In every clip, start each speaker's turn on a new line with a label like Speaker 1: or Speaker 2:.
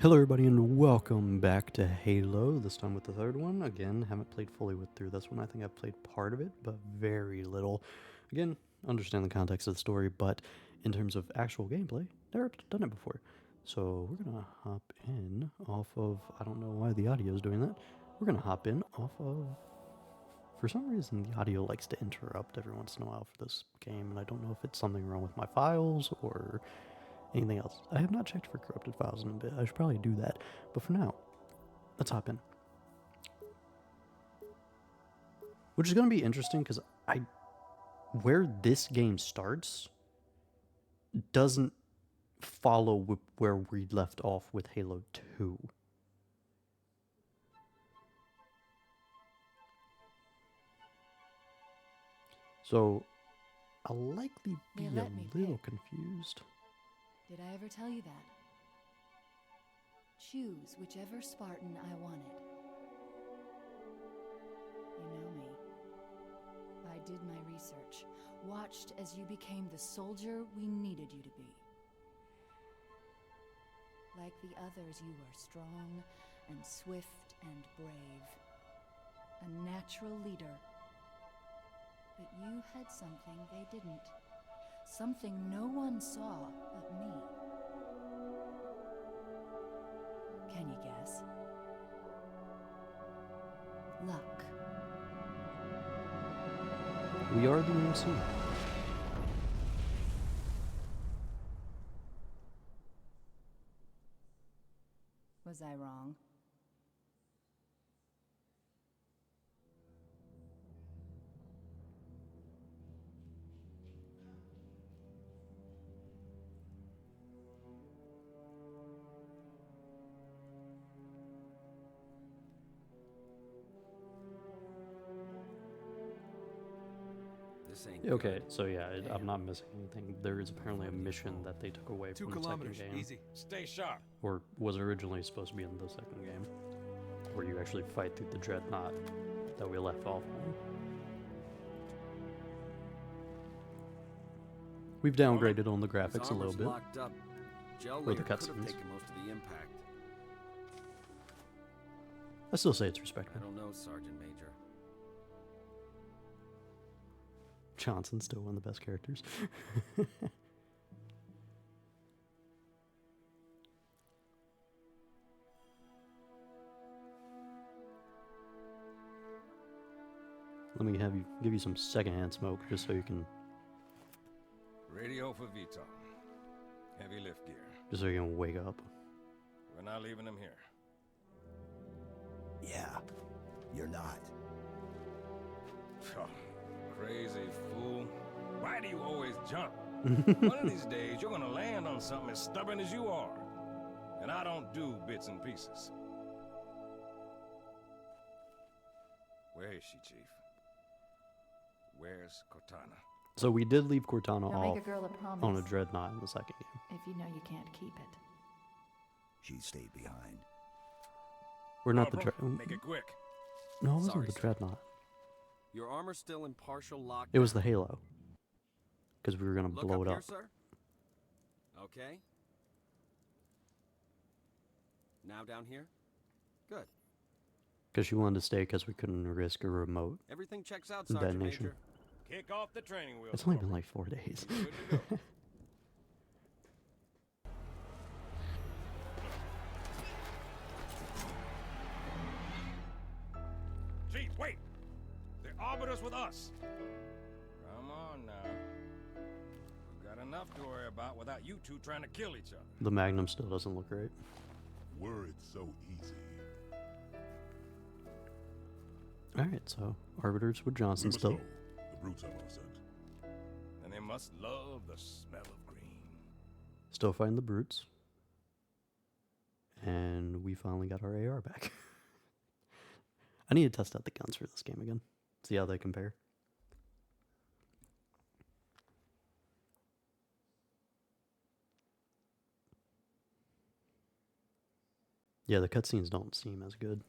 Speaker 1: Hello everybody and welcome back to Halo, this time with the third one. Again, haven't played fully through this one. I think I've played part of it, but very little. Again, understand the context of the story, but in terms of actual gameplay, never done it before. So we're gonna hop in off of, I don't know why the audio is doing that. We're gonna hop in off of, for some reason the audio likes to interrupt every once in a while for this game, and I don't know if it's something wrong with my files or anything else. I have not checked for corrupted files in a bit. I should probably do that. But for now, let's hop in. Which is going to be interesting because where this game starts doesn't follow where we left off with Halo 2. So I'll likely be a little confused.
Speaker 2: Did I ever tell you that? Choose whichever Spartan I wanted. You know me. I did my research, watched as you became the soldier we needed you to be. Like the others, you were strong and swift and brave. A natural leader. But you had something they didn't. Something no one saw but me. Can you guess? Luck.
Speaker 1: We are the MC.
Speaker 2: Was I wrong?
Speaker 1: Okay, so yeah, I'm not missing anything. There is apparently a mission that they took away from the second game.
Speaker 3: Easy. Stay sharp.
Speaker 1: Or was originally supposed to be in the second game, where you actually fight through the dreadnought that we left off on. We've downgraded on the graphics a little bit, or the cutscenes. I still say it's respectable.
Speaker 3: I don't know, Sergeant Major.
Speaker 1: Johnson's still one of the best characters. Let me give you some secondhand smoke just so you can.
Speaker 3: Radio for Vito. Heavy lift gear.
Speaker 1: Just so you can wake up.
Speaker 3: We're not leaving him here.
Speaker 4: Yeah, you're not.
Speaker 3: Oh, crazy fool. Why do you always jump? One of these days, you're gonna land on something as stubborn as you are. And I don't do bits and pieces. Where is she, Chief? Where's Cortana?
Speaker 1: So we did leave Cortana
Speaker 2: Now
Speaker 1: off
Speaker 2: make a girl a promise.
Speaker 1: on a dreadnought in the second game.
Speaker 2: If you know you can't keep it.
Speaker 4: She stayed behind.
Speaker 1: We're not the
Speaker 3: Corporal, make it quick.
Speaker 1: No, it wasn't
Speaker 5: Sorry,
Speaker 1: the
Speaker 5: sir.
Speaker 1: dreadnought.
Speaker 5: Your armor's still in partial lockdown.
Speaker 1: It was the Halo. Because we were gonna
Speaker 5: Look
Speaker 1: blow
Speaker 5: up
Speaker 1: it
Speaker 5: here,
Speaker 1: up.
Speaker 5: sir. Okay. Now down here. Good.
Speaker 1: Because she wanted to stay because we couldn't risk a remote
Speaker 5: Everything checks out, Sergeant
Speaker 1: detonation.
Speaker 5: Major.
Speaker 3: Kick off the training wheels.
Speaker 1: It's only been
Speaker 3: Corporal.
Speaker 1: like 4 days.
Speaker 3: Good to go. Chief, wait! The arbiter's with us. Come on now. We've got enough to worry about without you two trying to kill each other.
Speaker 1: The Magnum still doesn't look right.
Speaker 6: Were it so easy.
Speaker 1: Alright, so Arbiters with
Speaker 6: We
Speaker 1: Johnson
Speaker 6: must
Speaker 1: still.
Speaker 6: go. The brutes have our scent.
Speaker 3: And they must love the smell of green.
Speaker 1: Still fighting the brutes. And we finally got our AR back. I need to test out the guns for this game again. See how they compare. Yeah, the cutscenes don't seem as good.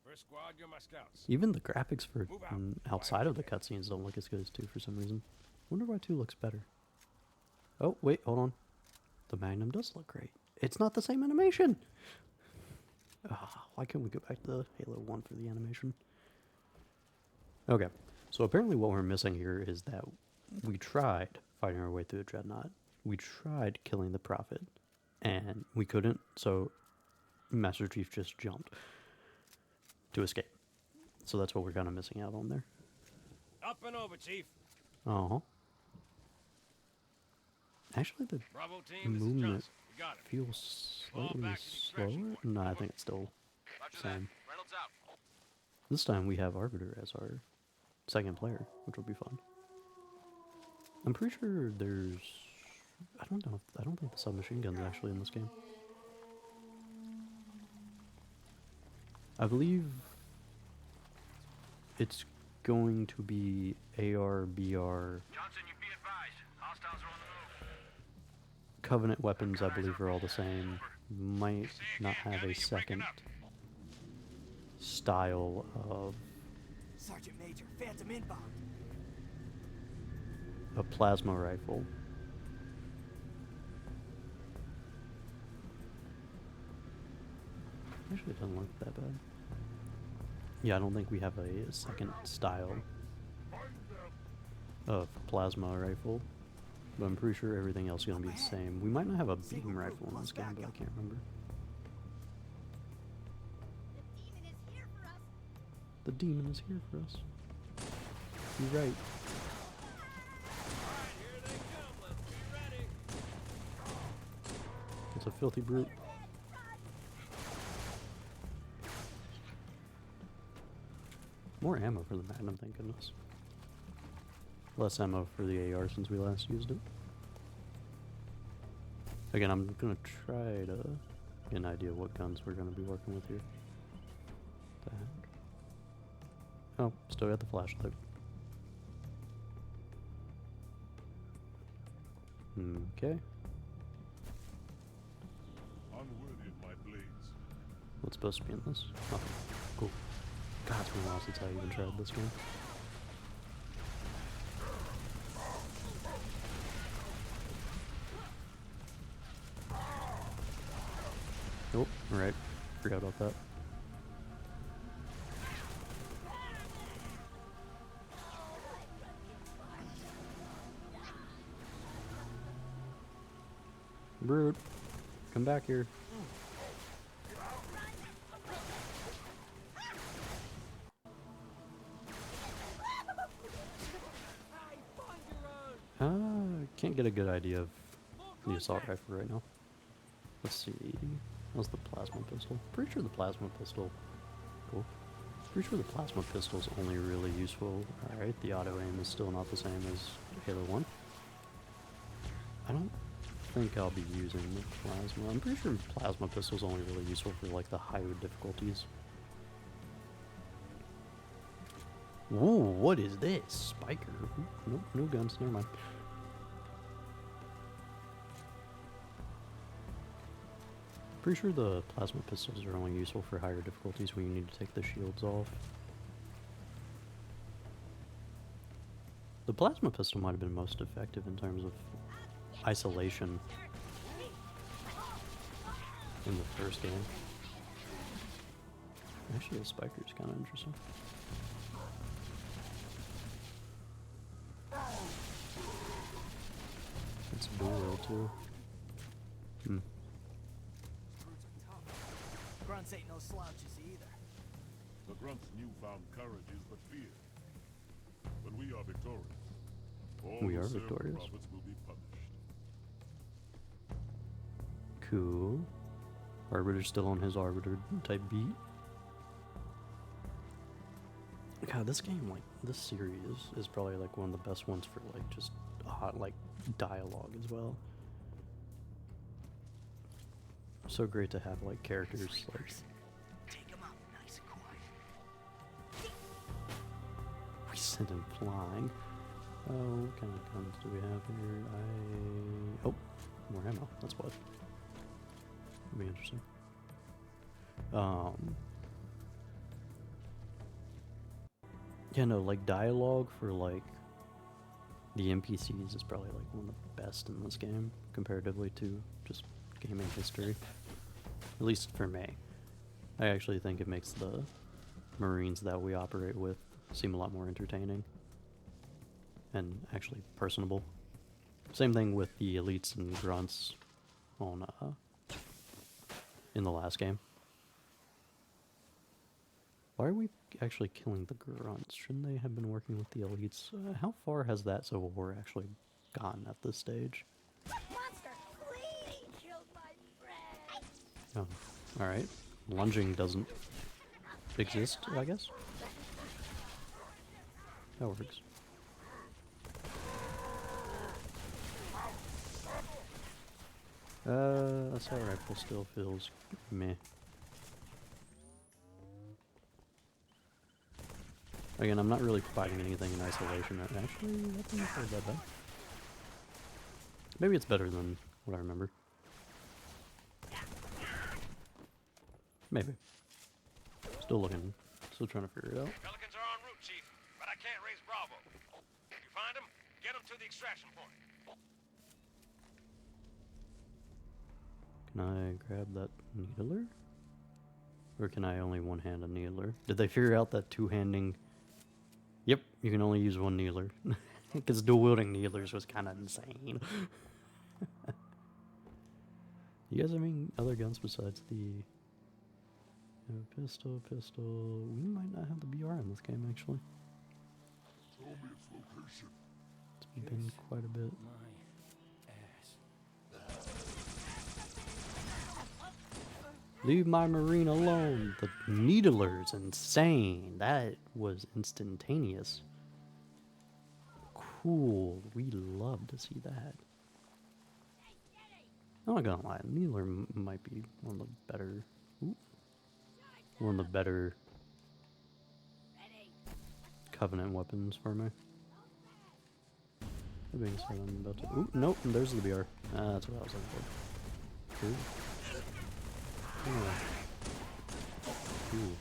Speaker 3: First squad, you're my scouts.
Speaker 1: Even the graphics for
Speaker 3: Move out.
Speaker 1: outside of the cutscenes don't look as good as 2 for some reason. Wonder why 2 looks better. Oh, wait, hold on. The Magnum does look great. It's not the same animation. Why can't we go back to Halo 1 for the animation? Okay, so apparently what we're missing here is that we tried fighting our way through the Dreadnought. We tried killing the Prophet, and we couldn't, so Master Chief just jumped to escape. So that's what we're kind of missing out on there.
Speaker 3: Up and over, Chief.
Speaker 1: Uh-huh. Actually, the
Speaker 3: Bravo team, this is
Speaker 1: movement
Speaker 3: Johnson. We got it.
Speaker 1: feels
Speaker 3: Fall
Speaker 1: slightly
Speaker 3: back to the extraction
Speaker 1: slower.
Speaker 3: point.
Speaker 1: No, I think it's still
Speaker 3: Roger
Speaker 1: same.
Speaker 3: that. Reynolds out.
Speaker 1: This time we have Arbiter as our second player, which will be fun. I'm pretty sure there's... I don't think the submachine gun's actually in this game. I believe it's going to be AR, BR.
Speaker 3: Johnson, you be advised. Hostiles are on the move.
Speaker 1: Covenant weapons, I believe, are all the same. Might not have a second style of
Speaker 7: Sergeant Major, Phantom inbound.
Speaker 1: a plasma rifle. Actually, it doesn't look that bad. Yeah, I don't think we have a second style of plasma rifle, but I'm pretty sure everything else is going to be the same. We might not have a beam rifle in this game, but I can't remember. The demon is here for us. You're right.
Speaker 3: Alright, here they come. Let's be ready.
Speaker 1: It's a filthy brute. More ammo for the Magnum, thank goodness. Less ammo for the AR since we last used it. Again, I'm gonna try to get an idea of what guns we're gonna be working with here. What the heck? Oh, still got the flashlight. Okay.
Speaker 6: Unworthy of my blades.
Speaker 1: What's supposed to be in this? Oh, cool. God, it's been a while since I even tried this game. Oh, alright. Forgot about that. Brute, come back here. Can't get a good idea of the assault rifle right now. Let's see. How's the plasma pistol? Pretty sure the plasma pistol. Cool. Pretty sure the plasma pistol's only really useful. Alright, the auto aim is still not the same as Halo 1. I don't think I'll be using the plasma. I'm pretty sure plasma pistol's only really useful for like the higher difficulties. Whoa, what is this? Spiker? Nope, no guns, never mind. Pretty sure the plasma pistols are only useful for higher difficulties when you need to take the shields off. The plasma pistol might have been most effective in terms of isolation in the first game. Actually, the spiker is kind of interesting. It's dual too.
Speaker 7: Grunts ain't no slouches either.
Speaker 6: The Grunt's newfound courage is but fear. When we are victorious, all
Speaker 1: We
Speaker 6: who
Speaker 1: are
Speaker 6: serve the
Speaker 1: victorious.
Speaker 6: prophets will be punished.
Speaker 1: Cool. Arbiter's still on his Arbiter type beat. God, this game, like, this series is probably like one of the best ones for like just hot, like, dialogue as well. So great to have like characters like
Speaker 7: Take 'em out nice and quiet.
Speaker 1: we send him flying. Oh, what kind of guns do we have here? Oh, more ammo. That's what. That'll be interesting. Yeah, no, like dialogue for like the NPCs is probably like one of the best in this game comparatively to just gaming history. At least for me. I actually think it makes the Marines that we operate with seem a lot more entertaining. And actually personable. Same thing with the elites and grunts on in the last game. Why are we actually killing the grunts? Shouldn't they have been working with the elites? How far has that Civil War actually gone at this stage?
Speaker 7: Monster, please! He killed my friend!
Speaker 1: Oh, alright. Lunging doesn't exist, I guess. That works. Assault rifle still feels meh. Again, I'm not really fighting anything in isolation. Actually, I think it's not that bad. Maybe it's better than what I remember. Maybe. Still looking. Still trying to figure it out.
Speaker 3: Pelicans are en route, Chief, but I can't raise Bravo. If you find them, get them to the extraction point.
Speaker 1: Can I grab that needler? Or can I only one-hand a needler? Did they figure out that two-handing... Yep, you can only use one needler. Because dual-wielding needlers was kind of insane. You guys have any other guns besides the... pistol. We might not have the BR in this game, actually.
Speaker 6: Tell me its location.
Speaker 1: It's been quite a bit. Leave my Marine alone. The needler's insane. That was instantaneous. Cool. We love to see that. I'm not gonna lie. Needler might be one of the better... Ooh, one of the better Covenant weapons for me. That being said, I'm about to... Ooh, nope. There's the BR. That's what I was looking for. Cool. Ooh.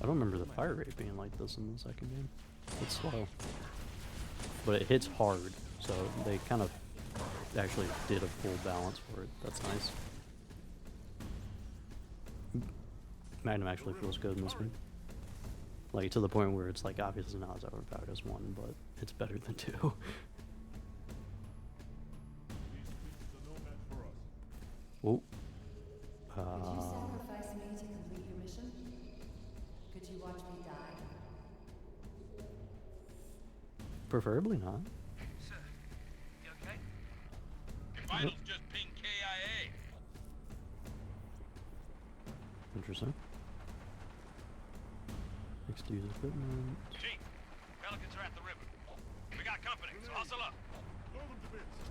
Speaker 1: I don't remember the fire rate being like this in the second game. It's slow. But it hits hard, so they kind of actually did a full balance for it. That's nice. Magnum actually feels good in this one. Like, to the point where it's like obviously not as overpowered as one, but it's better than two.
Speaker 6: These pieces are no match for us.
Speaker 1: Oh.
Speaker 8: Could you sacrifice me to complete your mission? Could you watch me die?
Speaker 1: Preferably not.
Speaker 3: Sir, you okay? Vitals just pinged KIA.
Speaker 1: Interesting. Next to use equipment.
Speaker 3: Chief, Pelicans are at the river. We got company, so hustle up.
Speaker 6: Blow them to bits.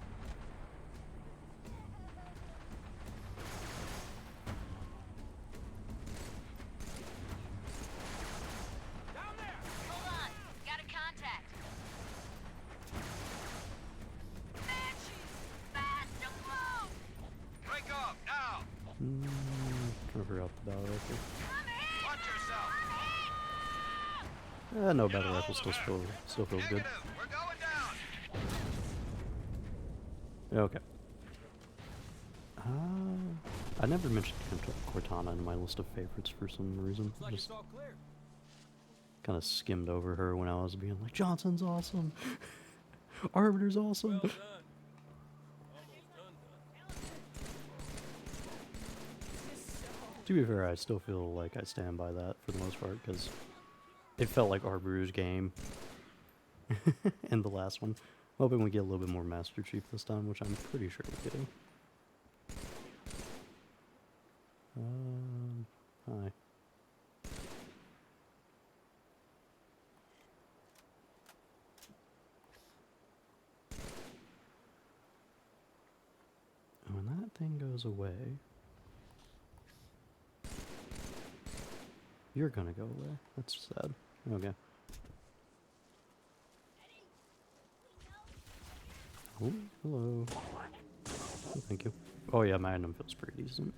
Speaker 3: Down there!
Speaker 2: Hold on. Got a contact. Banshees! Fast to blow!
Speaker 3: Break off, now!
Speaker 1: Trying to figure out the battle rifle.
Speaker 3: Watch yourself!
Speaker 1: No, battle rifle still feels good.
Speaker 3: We're going down!
Speaker 1: Okay. I never mentioned Cortana in my list of favorites for some reason.
Speaker 5: Looks like
Speaker 1: Just
Speaker 5: it's all clear.
Speaker 1: kind of skimmed over her when I was being like, Johnson's awesome. Arbiter's awesome.
Speaker 3: Well done. Almost done.
Speaker 1: To be fair, I still feel like I stand by that for the most part, because it felt like Arbiter's game in the last one. Hoping we get a little bit more Master Chief this time, which I'm pretty sure we're getting. Hi. When that thing goes away, you're gonna go away. That's sad. Okay. Oh, hello. Oh, thank you. Oh yeah, Magnum feels pretty decent.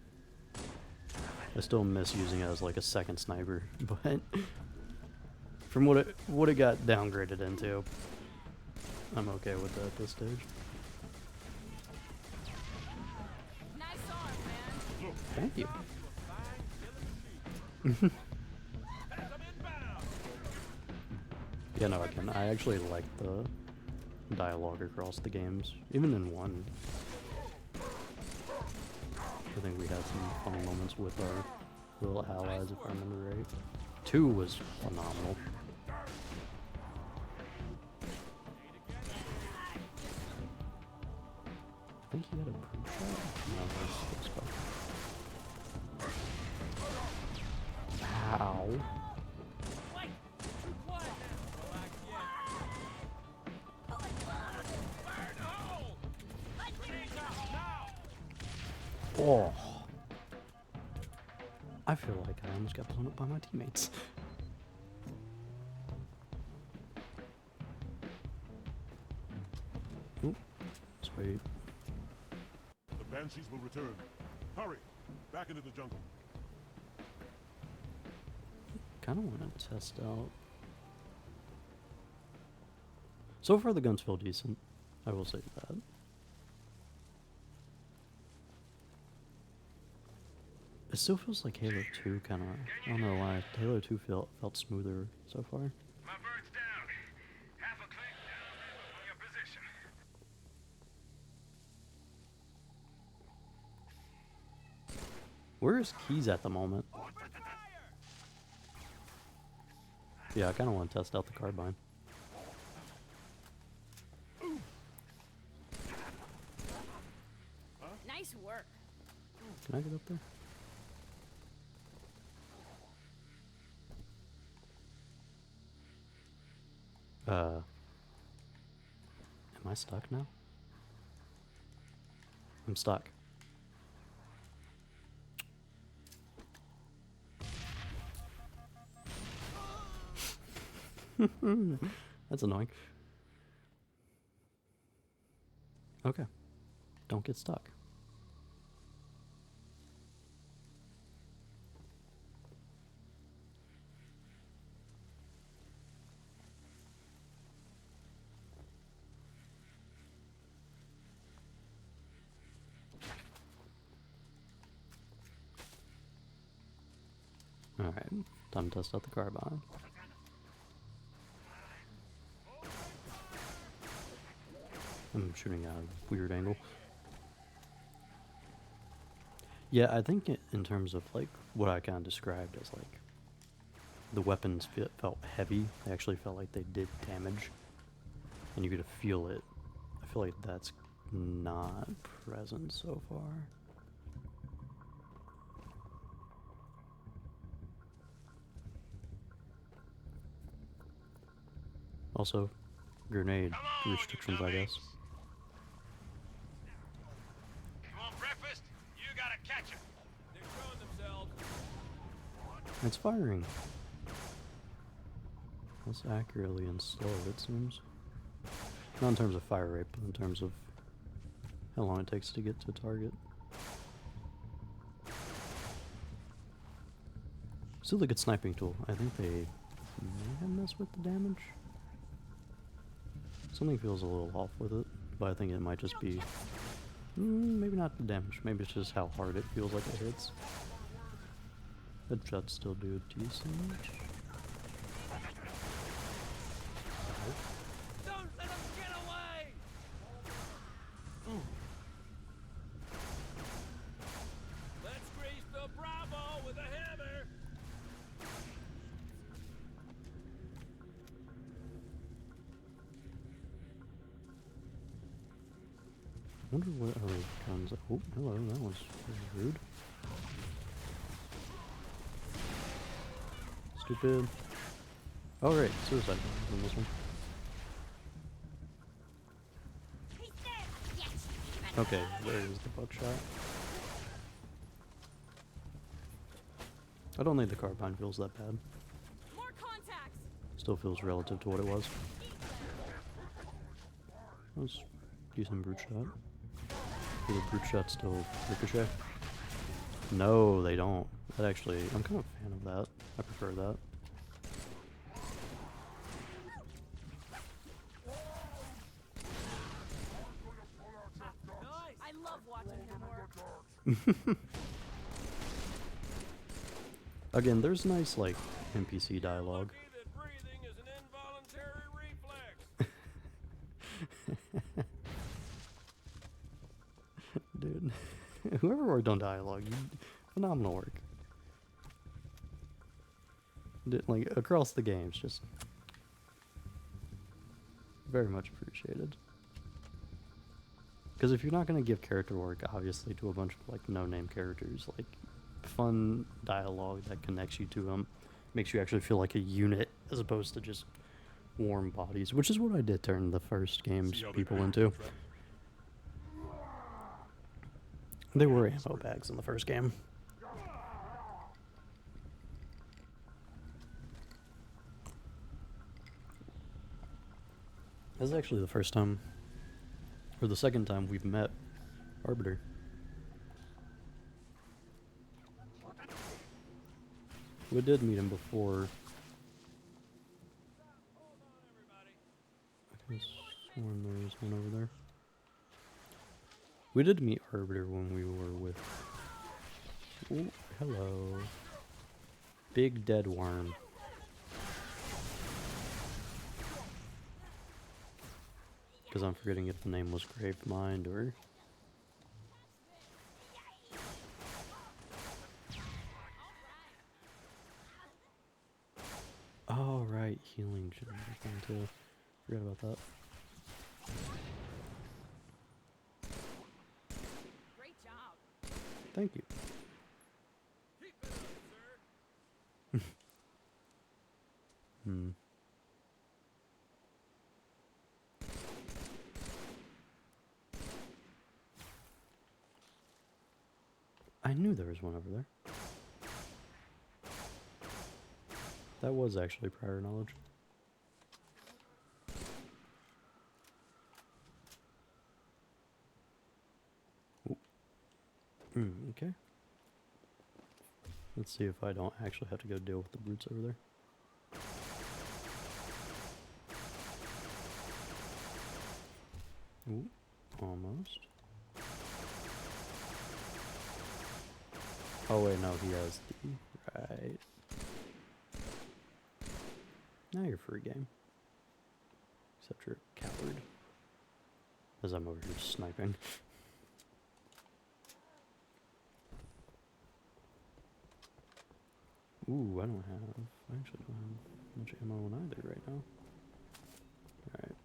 Speaker 1: I still miss using it as like a second sniper, but from what it got downgraded into, I'm okay with that at this stage. Thank you. Yeah, no, again, I actually like the dialogue across the games, even in 1. I think we had some funny moments with our little allies, if I remember right. 2 was phenomenal. I think he had a brute shot? No, that's spell. Ow. Oh. I feel like I almost got blown up by my teammates. Oop. Sweet.
Speaker 6: The Banshees will return. Hurry! Back into the jungle.
Speaker 1: Kinda wanna test out. So far the guns feel decent. I will say that. It still feels like Halo 2 kinda, I don't know why. Halo 2 felt smoother so far.
Speaker 3: My bird's down. Half a click down on your position.
Speaker 1: Where is Keys at the moment? Yeah, I kinda wanna test out the carbine.
Speaker 9: Nice work.
Speaker 1: Can I get up there? Am I stuck now? I'm stuck. That's annoying. Okay. Don't get stuck. Alright, time to test out the carbine. I'm shooting at a weird angle. Yeah, I think in terms of like what I kind of described as like the weapons felt heavy. They actually felt like they did damage, and you could feel it. I feel like that's not present so far. Also, grenade restrictions, I guess.
Speaker 3: You want breakfast? You gotta catch 'em. They're showing themselves.
Speaker 1: It's firing. Less accurately and slow, it seems. Not in terms of fire rate, but in terms of how long it takes to get to target. Still a good sniping tool. I think they may have messed with the damage. Something feels a little off with it, but I think it might just be... maybe not the damage, maybe it's just how hard it feels like it hits. Headshots still do decent.
Speaker 3: Don't let them get away! Let's grease the Bravo with a hammer!
Speaker 1: I wonder what other guns... Oh, hello, that was rude. Stupid. Oh, right, suicide bombs in this one. Okay, there's the buckshot. I don't think the carbine feels that bad.
Speaker 9: More contacts.
Speaker 1: Still feels relative to what it was. That was decent brute shot. Do the brute shot still ricochet? No, they don't. That actually, I'm kind of a fan of that. I prefer that.
Speaker 9: I love watching him work.
Speaker 1: Again, there's nice, like, NPC dialogue.
Speaker 3: Lucky that breathing is an involuntary reflex.
Speaker 1: Dude, whoever worked on dialogue, phenomenal work. Like, across the games, just very much appreciated. Because if you're not going to give character work, obviously, to a bunch of, like, no-name characters, like, fun dialogue that connects you to them, makes you actually feel like a unit, as opposed to just warm bodies, which is what I did turn the first games people into. They were ammo bags in the first game. This is actually the first time, or the second time we've met Arbiter. We did meet him before. I could have sworn there was one over there. We did meet Arbiter when we were with... Ooh, hello. Big dead worm. Because I'm forgetting if the name was Gravemind or... Oh, right. Healing gem too. Forgot about that.
Speaker 9: Great job.
Speaker 1: Thank you.
Speaker 3: Keep it up, sir.
Speaker 1: Hmm. I knew there was one over there. That was actually prior knowledge. Okay. Let's see if I don't actually have to go deal with the brutes over there. Ooh, almost. Oh wait, no, he has the... Right. Now you're free game. Except you're a coward. As I'm over here sniping. Ooh, I actually don't have much ammo either right now. Alright.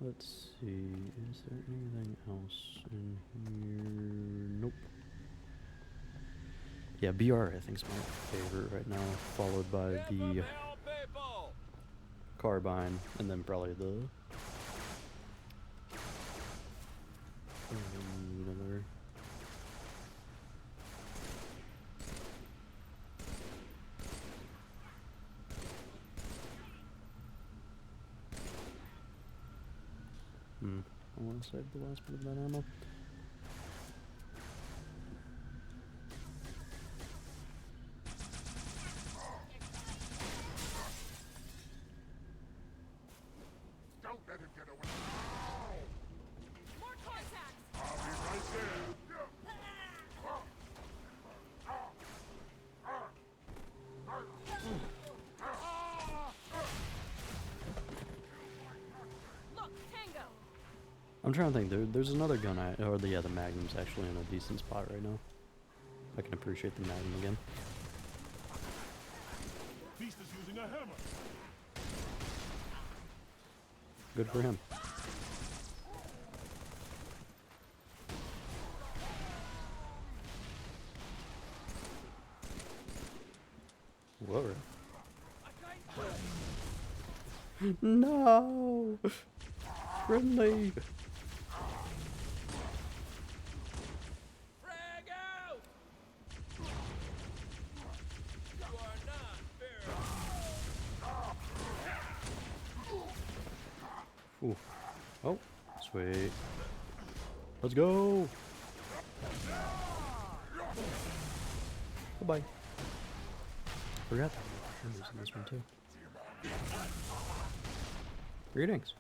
Speaker 1: Let's see, is there anything else in here? Nope. Yeah, BR I think is my favorite right now, followed by the carbine, and then probably the another. I want to save the last bit of that ammo.
Speaker 6: Don't let him get away.
Speaker 9: More contacts.
Speaker 6: I'll be right there.
Speaker 9: Look, Tango.
Speaker 1: I'm trying to think. There's another gun. The Magnum's actually in a decent spot right now. I can appreciate the Magnum again.
Speaker 6: Beast is using a hammer.
Speaker 1: Good for him. Whoa. No! Friendly!
Speaker 3: Frag out! You are not fair.
Speaker 1: Ooh. Oh, sweet. Let's go! Bye-bye. Forgot that was in this one too. Greetings.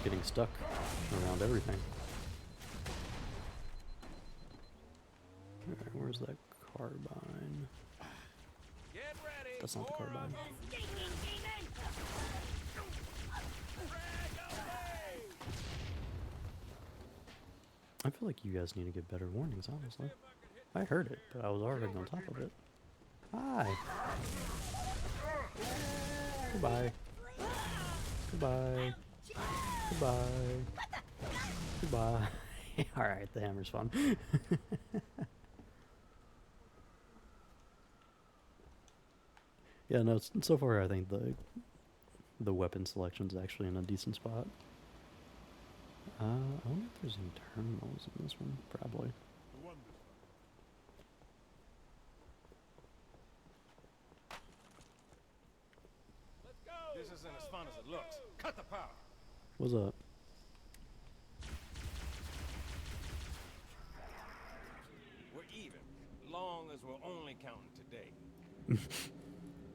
Speaker 1: Getting stuck around everything. Alright, where Where's that carbine?
Speaker 3: Get ready.
Speaker 1: That's not the
Speaker 3: for a
Speaker 1: carbine. I feel like you guys need to get better warnings, honestly. I heard it, but I was already on top of it. Hi. Goodbye. Goodbye. Goodbye. Goodbye. Alright, the hammer's fun. Yeah, no, so far I think the weapon selection's actually in a decent spot. I wonder if there's any terminals in this one. Probably.
Speaker 6: The one this time.
Speaker 3: Let's go. This isn't as fun as it looks. Cut the power.
Speaker 1: What's up?
Speaker 3: We're even, long as we're only counting today.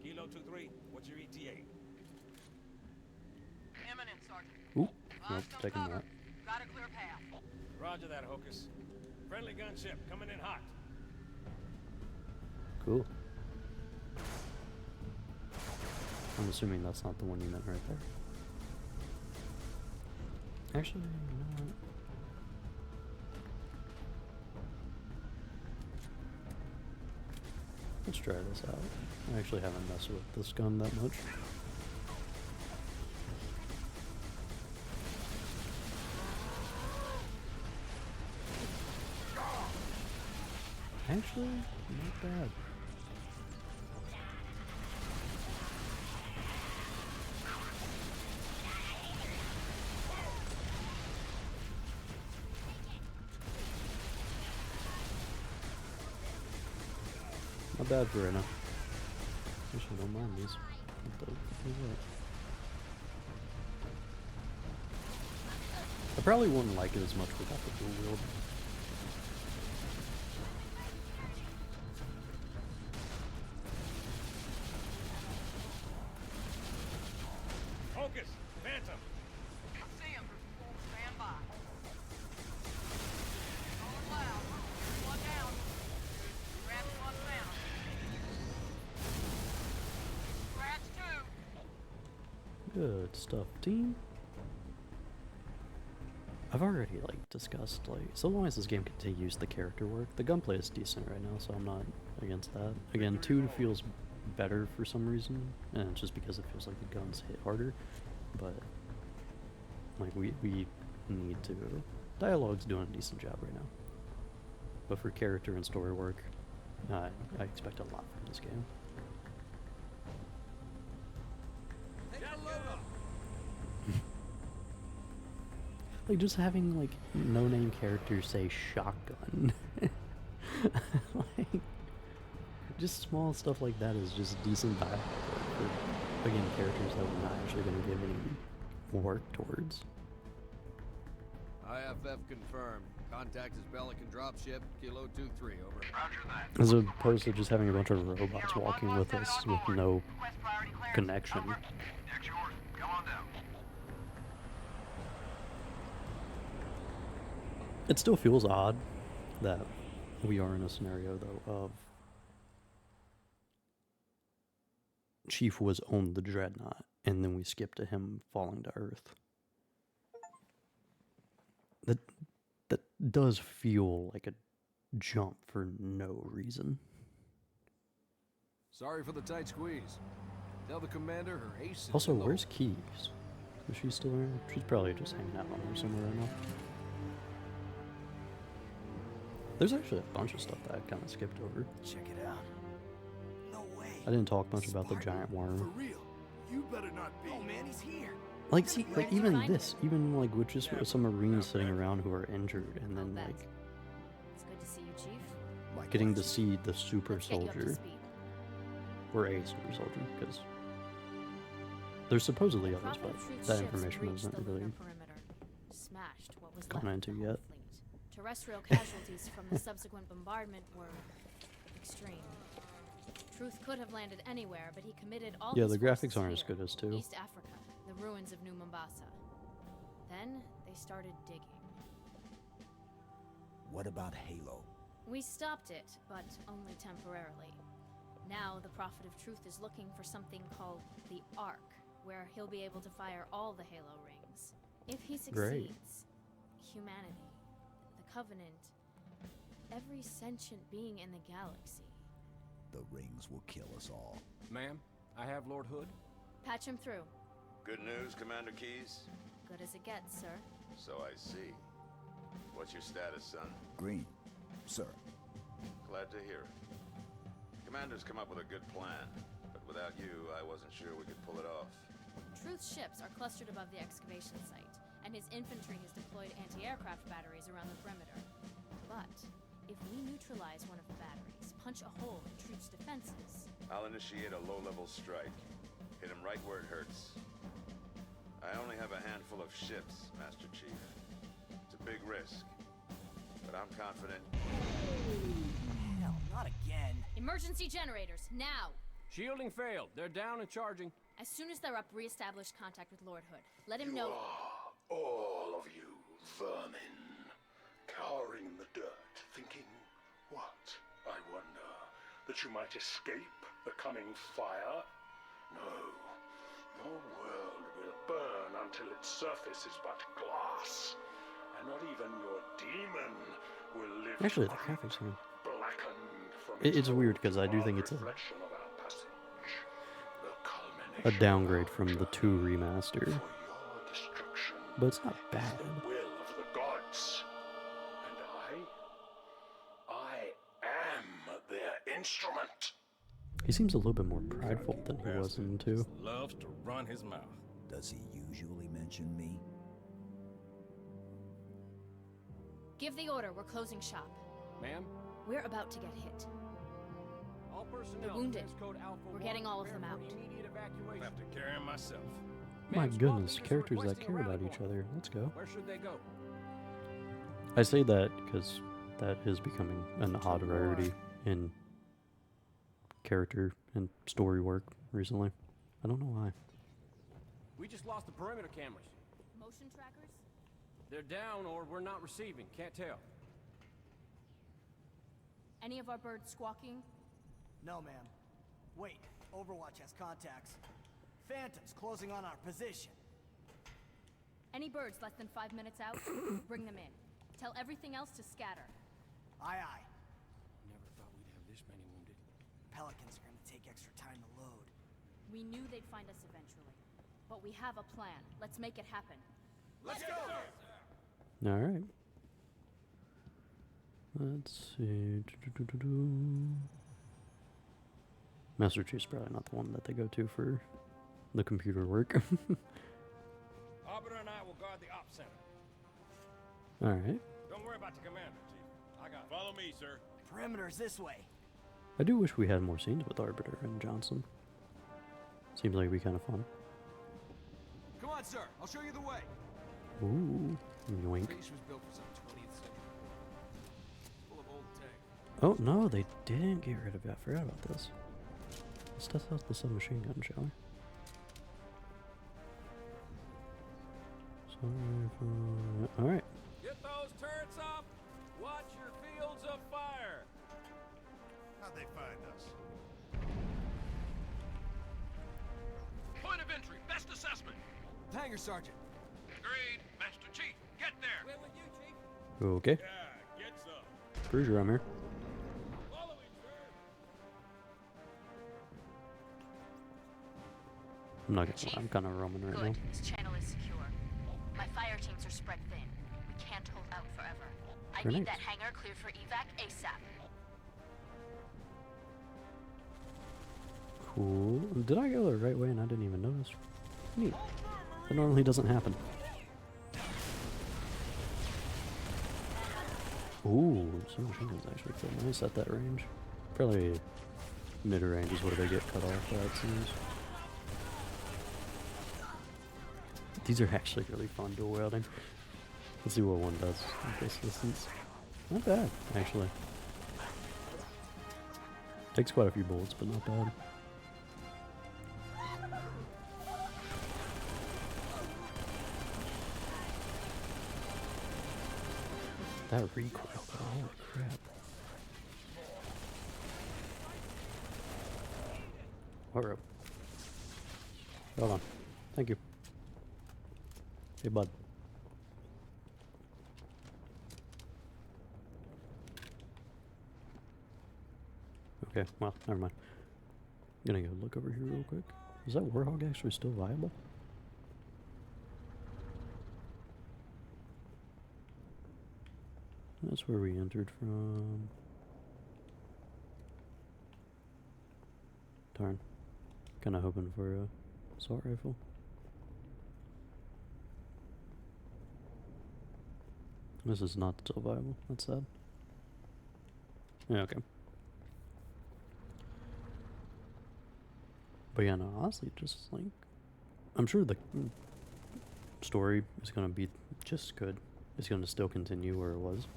Speaker 3: Kilo 2-3, what's your ETA?
Speaker 10: Imminent, Sergeant.
Speaker 1: Ooh, nope,
Speaker 10: Lost some
Speaker 1: taking
Speaker 10: cover.
Speaker 1: that.
Speaker 10: Got a clear path.
Speaker 3: Roger that, Hocus. Friendly gunship coming in hot.
Speaker 1: Cool. I'm assuming that's not the one you meant right there. Actually, you know what? Let's try this out. I actually haven't messed with this gun that much. Actually, not bad. Not bad for right now. Actually, don't mind these. What the fuck is that? I probably wouldn't like it as much without the dual wield.
Speaker 3: Hocus, Phantom.
Speaker 10: See him. Stand by. Going loud. One down. Grab one down. Scratch two.
Speaker 1: Good stuff, team. I've already discussed so long as this game continues the character work, the gunplay is decent right now, so I'm not against that. Again, 2 feels better for some reason, and it's just because it feels like the guns hit harder. But we need to. Dialogue's doing a decent job right now. But for character and story work, I expect a lot from this game. Just having no-name characters say shotgun. Just small stuff like that is just decent dialogue for, again, characters that we're not actually going to give any work towards.
Speaker 11: IFF confirmed. Contact is Pelican dropship, Kilo 2-3, over.
Speaker 7: Roger that.
Speaker 1: As opposed to just having a bunch of robots walking with us with no
Speaker 10: Request priority clearance.
Speaker 1: connection.
Speaker 10: Over.
Speaker 7: Deck's yours. Come on down.
Speaker 1: It still feels odd that we are in a scenario, though, of Chief was on the Dreadnought, and then we skip to him falling to Earth. That does feel like a jump for no reason.
Speaker 11: Sorry for the tight squeeze. Tell the commander her ace is
Speaker 1: Also,
Speaker 11: in the
Speaker 1: where's
Speaker 11: hole.
Speaker 1: Keys? Is she still there? She's probably just hanging out on there somewhere right now. There's actually a bunch of stuff that I kind of skipped over.
Speaker 4: Check it out. No way.
Speaker 1: I didn't talk much about the giant
Speaker 6: For
Speaker 1: worm.
Speaker 6: real. You better not be.
Speaker 7: Oh man, he's here.
Speaker 1: See, even this, even with just some Marines sitting around who are injured, and then
Speaker 2: It's good to see you, Chief.
Speaker 4: Likewise.
Speaker 1: getting to see the super
Speaker 2: Let's get you up to
Speaker 1: soldier,
Speaker 2: speed.
Speaker 1: or a super soldier, because there's supposedly
Speaker 2: The
Speaker 1: others,
Speaker 2: Prophet
Speaker 1: but
Speaker 2: of Truth
Speaker 1: that
Speaker 2: ships
Speaker 1: information
Speaker 2: breached
Speaker 1: isn't
Speaker 2: the
Speaker 1: really
Speaker 2: lunar perimeter, smashed what was
Speaker 1: gone
Speaker 2: left of
Speaker 1: into
Speaker 2: the
Speaker 1: yet.
Speaker 2: whole fleet. Terrestrial casualties from the subsequent bombardment were extreme. Truth could have landed anywhere, but he committed all
Speaker 1: Yeah,
Speaker 2: his
Speaker 1: the graphics
Speaker 2: forces
Speaker 1: aren't as
Speaker 2: here,
Speaker 1: good as 2.
Speaker 2: East Africa, the ruins of New Mombasa. Then they started digging.
Speaker 4: What about Halo?
Speaker 12: We stopped it, but only temporarily. Now the Prophet of Truth is looking for something called the Ark, where he'll be able to fire all the Halo rings. If he succeeds, humanity, the Covenant, every sentient being in the galaxy.
Speaker 4: The rings will kill us all.
Speaker 5: Ma'am, I have Lord Hood.
Speaker 12: Patch him through.
Speaker 13: Good news, Commander Keyes?
Speaker 12: Good as it gets, sir.
Speaker 13: So I see. What's your status, son?
Speaker 4: Green, sir.
Speaker 13: Glad to hear it. Commander's come up with a good plan, but without you, I wasn't sure we could pull it off.
Speaker 12: Truth's ships are clustered above the excavation site, and his infantry has deployed anti-aircraft batteries around the perimeter. But if we neutralize one of the batteries, punch a hole in Truth's defenses...
Speaker 13: I'll initiate a low-level strike. Hit him right where it hurts. I only have a handful of ships, Master Chief. It's a big risk, but I'm confident.
Speaker 7: Hell, not again.
Speaker 12: Emergency generators, now!
Speaker 5: Shielding failed. They're down and charging.
Speaker 12: As soon as they're up, re-establish contact with Lord Hood. Let him know...
Speaker 14: All of you vermin, cowering in the dirt, thinking, what, I wonder, that you might escape the coming fire? No, your world will burn until its surface is but glass, and not even your demon will live.
Speaker 1: Actually, the graphics are...
Speaker 14: blackened from
Speaker 1: It's weird because I do think it's
Speaker 14: reflection of our passage, the
Speaker 1: a
Speaker 14: culmination
Speaker 1: downgrade from the 2 remaster,
Speaker 14: for your destruction.
Speaker 1: but it's not bad.
Speaker 14: The will of the gods, and I am their instrument.
Speaker 1: He seems a little bit more prideful than he was in 2.
Speaker 3: Loves to run his mouth.
Speaker 4: Does he usually mention me?
Speaker 12: Give the order, we're closing shop.
Speaker 5: Ma'am?
Speaker 12: We're about to get hit.
Speaker 5: All personnel.
Speaker 12: The wounded.
Speaker 5: Code Alpha
Speaker 12: We're
Speaker 5: 1,
Speaker 12: getting all of them
Speaker 5: prepare
Speaker 12: out.
Speaker 5: for immediate evacuation.
Speaker 3: I'll have to carry him myself.
Speaker 1: My
Speaker 5: Ma'am,
Speaker 1: goodness,
Speaker 5: squad leaders
Speaker 1: characters that
Speaker 5: requesting a
Speaker 1: care about
Speaker 5: rally
Speaker 1: each
Speaker 5: point.
Speaker 1: other. Let's go.
Speaker 5: Where should they go?
Speaker 1: I say that because that is becoming an odd rarity in character and story work recently. I don't know why.
Speaker 5: We just lost the perimeter cameras.
Speaker 12: Motion trackers?
Speaker 5: They're down or we're not receiving. Can't tell.
Speaker 12: Any of our birds squawking?
Speaker 7: No, ma'am. Wait, Overwatch has contacts. Phantoms closing on our position.
Speaker 12: Any birds less than 5 minutes out? Bring them in. Tell everything else to scatter.
Speaker 7: Aye, aye.
Speaker 5: Never thought we'd have this many wounded.
Speaker 7: Pelicans are gonna take extra time to load.
Speaker 12: We knew they'd find us eventually. But we have a plan. Let's make it happen.
Speaker 5: Let's go!
Speaker 1: Alright. Let's see. Master Chief's probably not the one that they go to for the computer work.
Speaker 3: Arbiter and I will guard the op center.
Speaker 1: Alright.
Speaker 3: Don't worry about the commander, Chief. I got it.
Speaker 6: Follow me, sir.
Speaker 7: Perimeter's this way.
Speaker 1: I do wish we had more scenes with Arbiter and Johnson. Seems like it'd be kind of fun.
Speaker 11: Come on, sir. I'll show you the way.
Speaker 1: Ooh. Yoink.
Speaker 11: Space was built for some 20th century. Full of old tech.
Speaker 1: Oh, no, they didn't get rid of it. I forgot about this. Let's test out the submachine gun, shall we? Alright.
Speaker 3: Get those turrets up! Watch your fields of fire!
Speaker 6: How'd they find us?
Speaker 11: Point of entry. Best assessment. Hangar Sergeant. Agreed. Master Chief, get there.
Speaker 3: We're with you, Chief.
Speaker 1: Okay.
Speaker 6: Yeah, get some.
Speaker 1: Cruiser, I'm here.
Speaker 3: Following, sir.
Speaker 1: I'm not gonna lie, I'm kind of roaming right now.
Speaker 12: Good. This channel is secure. My fire teams are spread thin. We can't hold out forever. I
Speaker 1: Grenades.
Speaker 12: need that hangar cleared for evac ASAP.
Speaker 1: Cool. Did I go the right way and I didn't even notice? Neat. That normally doesn't happen. Ooh, submachine guns actually feel nice at that range. Probably mid-range is where they get cut off, that seems. These are actually really fun dual wielding. Let's see what one does in this distance. Not bad, actually. Takes quite a few bullets, but not bad. That recoil, though, holy crap. Alright. Hold on. Thank you. Hey, bud. Okay, well, never mind. I'm gonna go look over here real quick. Is that Warhog actually still viable? That's where we entered from. Darn. Kinda hoping for a assault rifle. This is not still viable. That's sad. Yeah, okay. But yeah, no, honestly, just like, I'm sure the story is gonna be just good. It's gonna still continue where it was.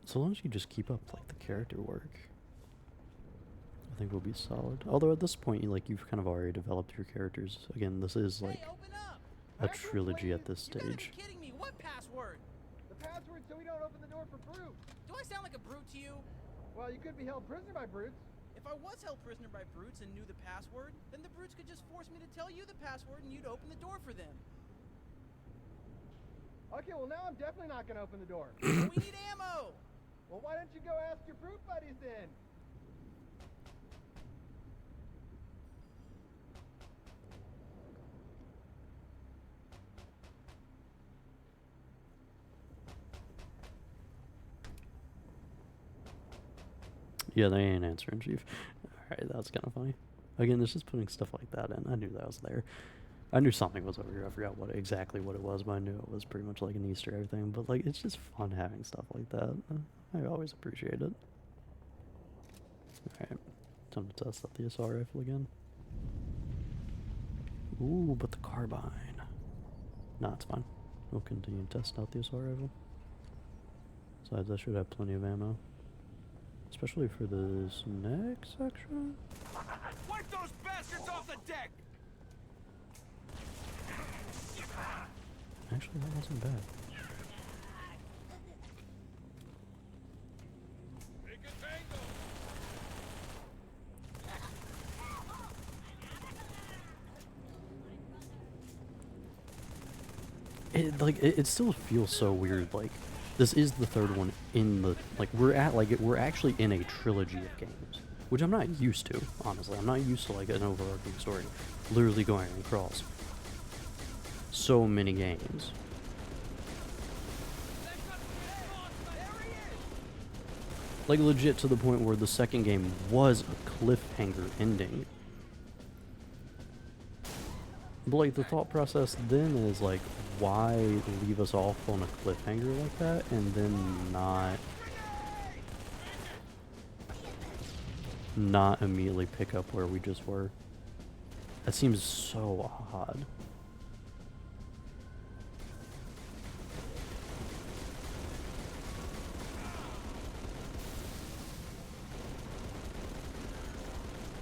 Speaker 1: So long as you just keep up like the character work, I think we'll be solid. Although at this point, you've kind of already developed your characters. Again, this is like a trilogy at this stage.
Speaker 15: You gotta be kidding me! What password?
Speaker 16: The password so we don't open the door for brutes.
Speaker 15: Do I sound like a brute to you?
Speaker 16: Well, you could be held prisoner by brutes.
Speaker 15: If I was held prisoner by brutes and knew the password, then the brutes could just force me to tell you the password and you'd open the door for them.
Speaker 16: Okay, well now I'm definitely not gonna open the door.
Speaker 15: We need ammo!
Speaker 16: Well, why don't you go ask your brute buddies then?
Speaker 1: Yeah, they ain't answering, Chief. Alright, that's kind of funny. Again, it's just putting stuff like that in. I knew that was there. I knew something was over here. I forgot exactly what it was, but I knew it was pretty much like an Easter egg thing. But like, it's just fun having stuff like that. I always appreciate it. Alright, time to test out the assault rifle again. Ooh, but the carbine. Nah, it's fine. We'll continue to test out the assault rifle. Besides, I should have plenty of ammo. Especially for this next section.
Speaker 11: Wipe those bastards off the deck!
Speaker 1: Actually, that wasn't bad. It still feels so weird. Like, this is the third one in the, like, we're actually in a trilogy of games, which I'm not used to, honestly. I'm not used to like an overarching story literally going across so many games. Like, legit to the point where the second game was a cliffhanger ending. But like, the thought process then is like, why leave us off on a cliffhanger like that and then not immediately pick up where we just were? That seems so odd.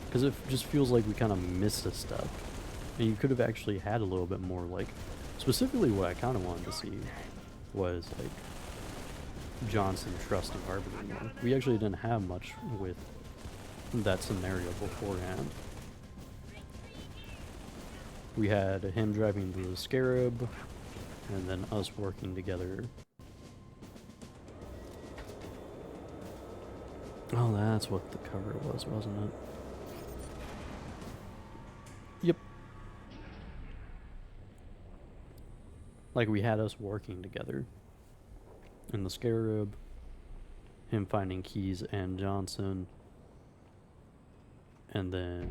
Speaker 1: Because it just feels like we kind of missed a step. And you could have actually had a little bit more, like, specifically what I kind of wanted to see was, like, Johnson trusting Arbiter more. We actually didn't have much with that scenario beforehand. We had him driving the Scarab, and then us working together. Oh, that's what the cover was, wasn't it? Yep. Like, we had us working together. In the Scarab, him finding Keys and Johnson, and then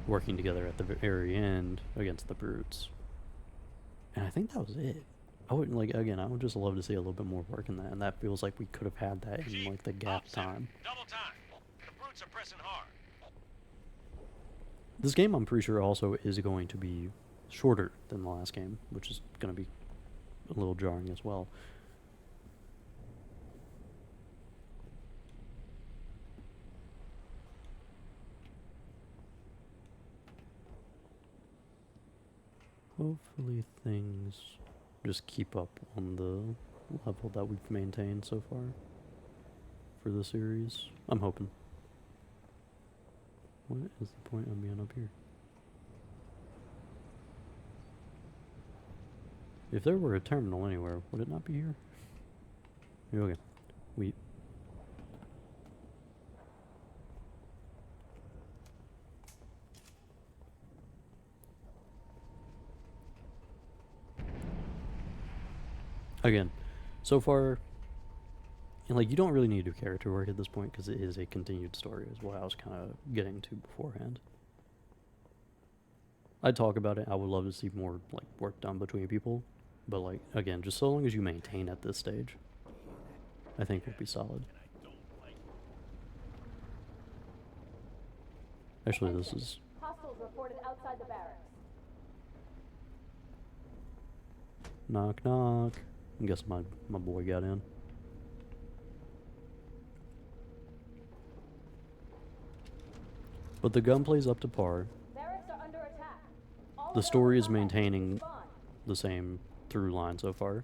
Speaker 1: working together at the very end against the Brutes. And I think that was it. I would, like, again, I would just love to see a little bit more work in that, and that feels like we could have had that in, like, the gap time.
Speaker 11: Double time. The brutes are pressing hard.
Speaker 1: This game, I'm pretty sure, also is going to be shorter than the last game, which is going to be a little jarring as well. Hopefully things just keep up on the level that we've maintained so far. for the series. I'm hoping. What is the point of being up here? If there were a terminal anywhere, would it not be here? Okay. We. Again, so far, like, you don't really need to do character work at this point because it is a continued story, is what I was kind of getting to beforehand. I'd talk about it. I would love to see more like work done between people, but like again, just so long as you maintain at this stage, I think we'll be solid. Actually, this is.
Speaker 8: Hostiles reported outside the barracks.
Speaker 1: Knock knock. I guess my boy got in. But the gunplay's up to par.
Speaker 8: Barracks are under attack.
Speaker 1: The story is maintaining the same through line so far.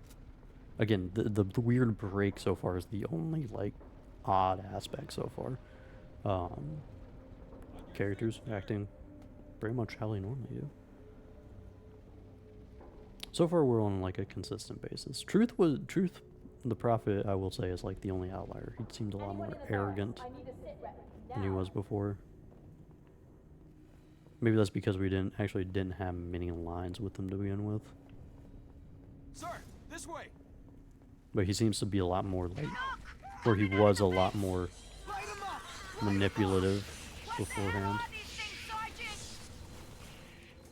Speaker 1: Again, the weird break so far is the only like odd aspect so far. Characters acting pretty much how they normally do. So far we're on like a consistent basis. Truth, the Prophet, I will say, is like the only outlier. He seemed a lot more arrogant than he was before. Maybe that's because we didn't have many lines with him to begin with.
Speaker 11: Sir, this way.
Speaker 1: But he seems to be a lot more like, or he was a lot more manipulative beforehand.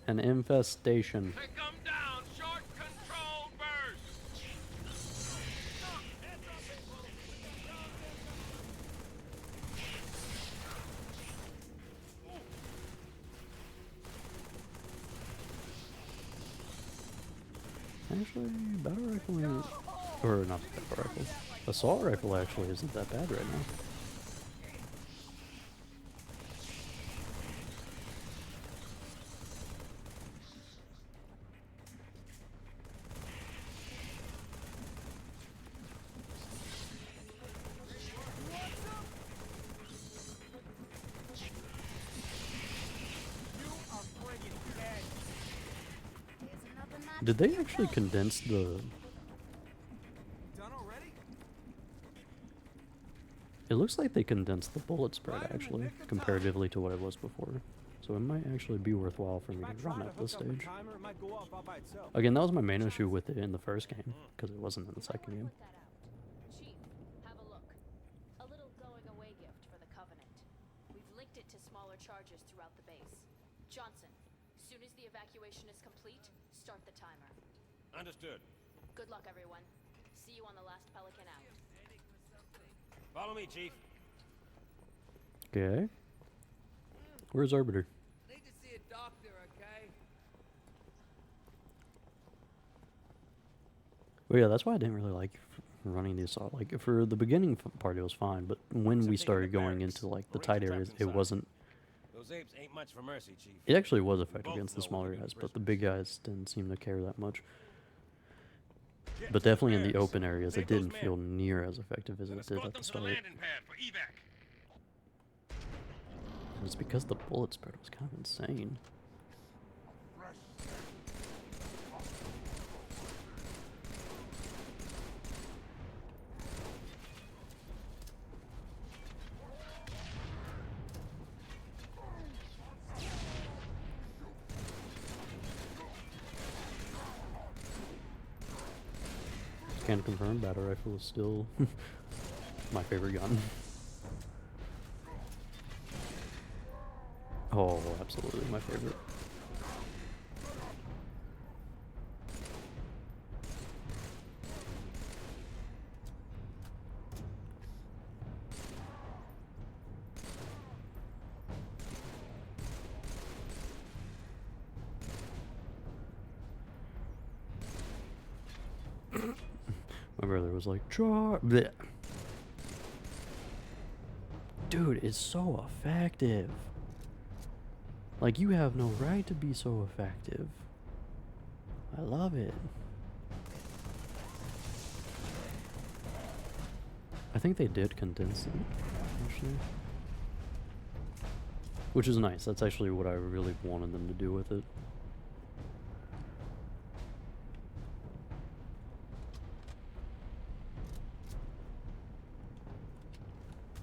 Speaker 1: An infestation.
Speaker 11: Take them down. Short control burst.
Speaker 1: Actually, battle rifle, or not battle rifle, assault rifle actually isn't that bad right now. Did they actually condense the... It looks like they condensed the bullet spread, actually, comparatively to what it was before. So it might actually be worthwhile for me to run at this stage. Again, that was my main issue with it in the first game, because it wasn't in the second game.
Speaker 12: Chief, have a look. A little going-away gift for the Covenant. We've linked it to smaller charges throughout the base. Johnson, as soon as the evacuation is complete, start the timer.
Speaker 3: Understood.
Speaker 12: Good luck, everyone. See you on the last Pelican out.
Speaker 3: Follow me, Chief.
Speaker 1: Okay. Where's Arbiter?
Speaker 10: Need to see a doctor, okay?
Speaker 1: Well, yeah, that's why I didn't really like running the assault. Like, for the beginning part, it was fine, but when we started going into, like, the tight areas, it wasn't...
Speaker 3: Those apes ain't much for mercy, Chief.
Speaker 1: It actually was effective against the smaller guys, but the big guys didn't seem to care that much. But definitely in the open areas, it didn't feel near as effective as it did at the start. And it's because the bullet spread was kind of insane. Can confirm, battle rifle is still my favorite gun. Oh, absolutely my favorite. My brother was like, bleh. Dude, it's so effective. Like, you have no right to be so effective. I love it. I think think they did condense it, actually. Which is nice. That's actually what I really wanted them to do with it.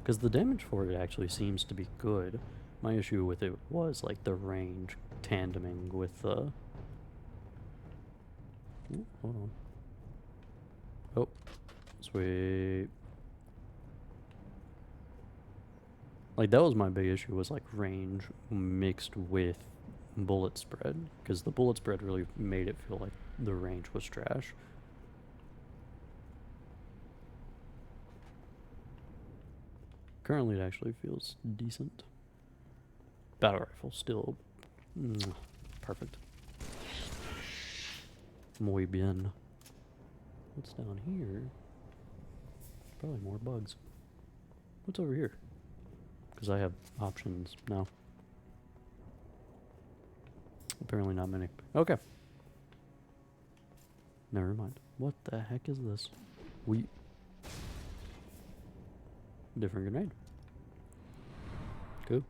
Speaker 1: Because the damage for it actually seems to be good. My issue with it was like the range tandeming with the... Ooh, hold on. Oh, sweet. Like that was my big issue, was like range mixed with bullet spread. Because the bullet spread really made it feel like the range was trash. Currently, it actually feels decent. Battle rifle still perfect. Muy bien. What's down here? Probably more bugs. What's over here? Because I have options now. Apparently not many. Okay. Never mind. What the heck is this? Different grenade. Cool.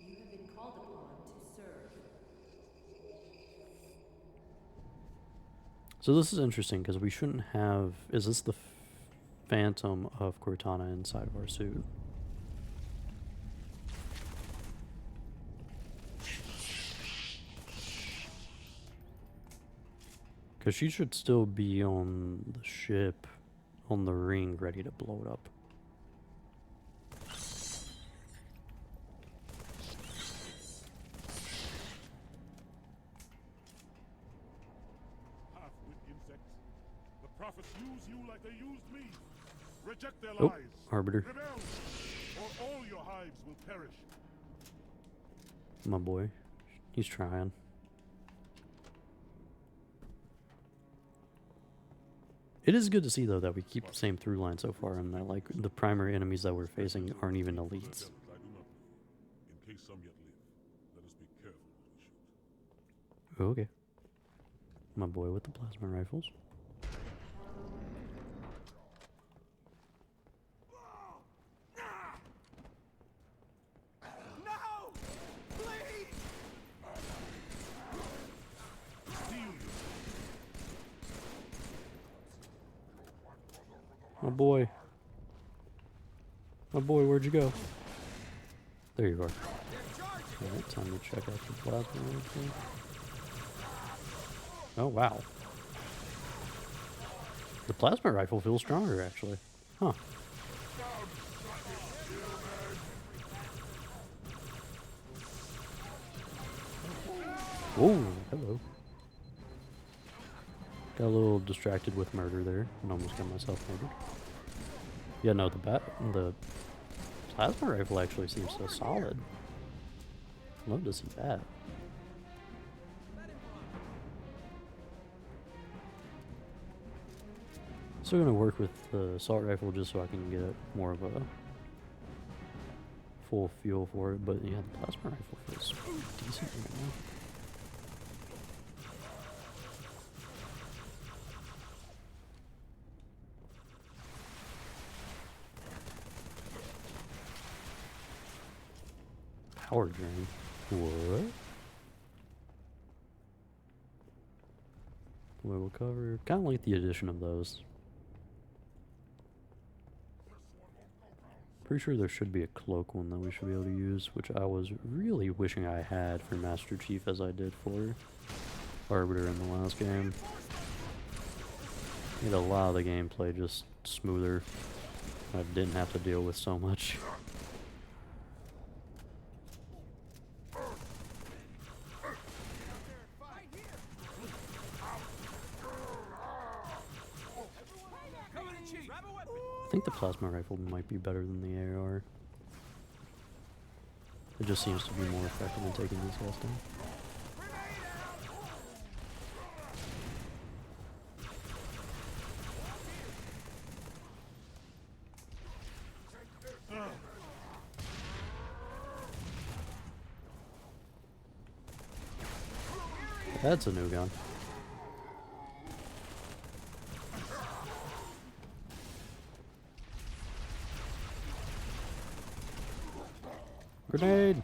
Speaker 8: You have been called upon to serve.
Speaker 1: So this is interesting because we shouldn't have... Is this the Phantom of Cortana inside of our suit? Because she should still be on the ship, on the ring, ready to blow it up.
Speaker 6: Reject their
Speaker 1: Oh,
Speaker 6: lies.
Speaker 1: Arbiter.
Speaker 6: Rebel, or all your hives will perish.
Speaker 1: My boy. He's trying. It is good to see, though, that we keep the same through line so far, and that, like, the primary enemies that we're facing aren't even elites.
Speaker 6: I do not know. In case some yet live, let us be careful what we shoot.
Speaker 1: Okay. My boy with the plasma rifles.
Speaker 7: No! Please!
Speaker 1: My boy. My boy, where'd you go? There you are. Alright, time to check out the plasma rifle. Oh, wow. The plasma rifle feels stronger, actually. Huh. Oh, hello. Got a little distracted with murder there, and almost got myself murdered. Yeah, no, the plasma rifle actually seems so solid. Love to see that. Still gonna work with the assault rifle just so I can get more of a full feel for it, but yeah, the plasma rifle feels decent right now. Power drain. What? Level cover. Kind of like the addition of those. Pretty sure there should be a cloak one that we should be able to use, which I was really wishing I had for Master Chief as I did for Arbiter in the last game. Made a lot of the gameplay just smoother. I didn't have to deal with so much. I think the plasma rifle might be better than the AR. It just seems to be more effective in taking these guys down. That's a new gun. Grenade!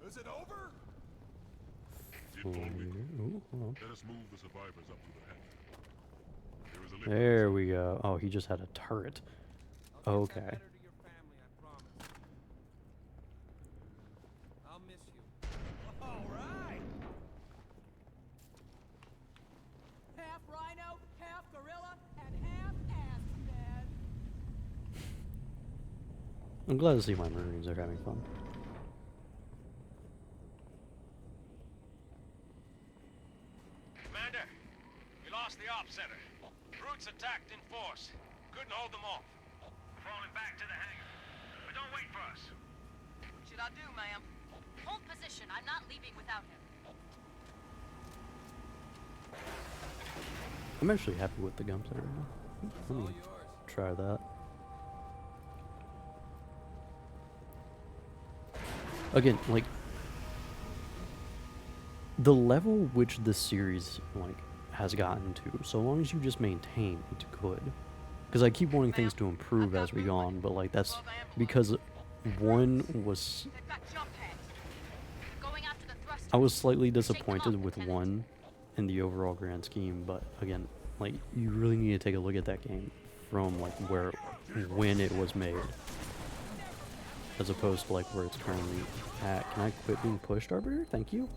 Speaker 6: Is it over?
Speaker 1: Ooh, hold on.
Speaker 6: Let us move the survivors up to the hangar. There is a lift.
Speaker 1: There we go. Oh, he just had a turret. Okay.
Speaker 5: I'll miss you. All right.
Speaker 15: Half rhino, half gorilla, and half ass man.
Speaker 1: I'm glad to see my Marines are having fun.
Speaker 11: Commander, we lost the ops center. Brutes attacked in force. Couldn't hold them off. We're falling back to the hangar. But don't wait for us.
Speaker 10: What should I do, ma'am? Hold position. I'm not leaving without him.
Speaker 1: I'm actually happy with the gunplay right now. Let me try that. Again, like, the level which this series, like, has gotten to, so long as you just maintain, it's good. Because I keep wanting things to improve as we go on, but, like, that's because one was... I was slightly disappointed with one in the overall grand scheme, but again, like, you really need to take a look at that game from, like, when it was made, as opposed to, like, where it's currently at. Can I quit being pushed, Arbiter? Thank you.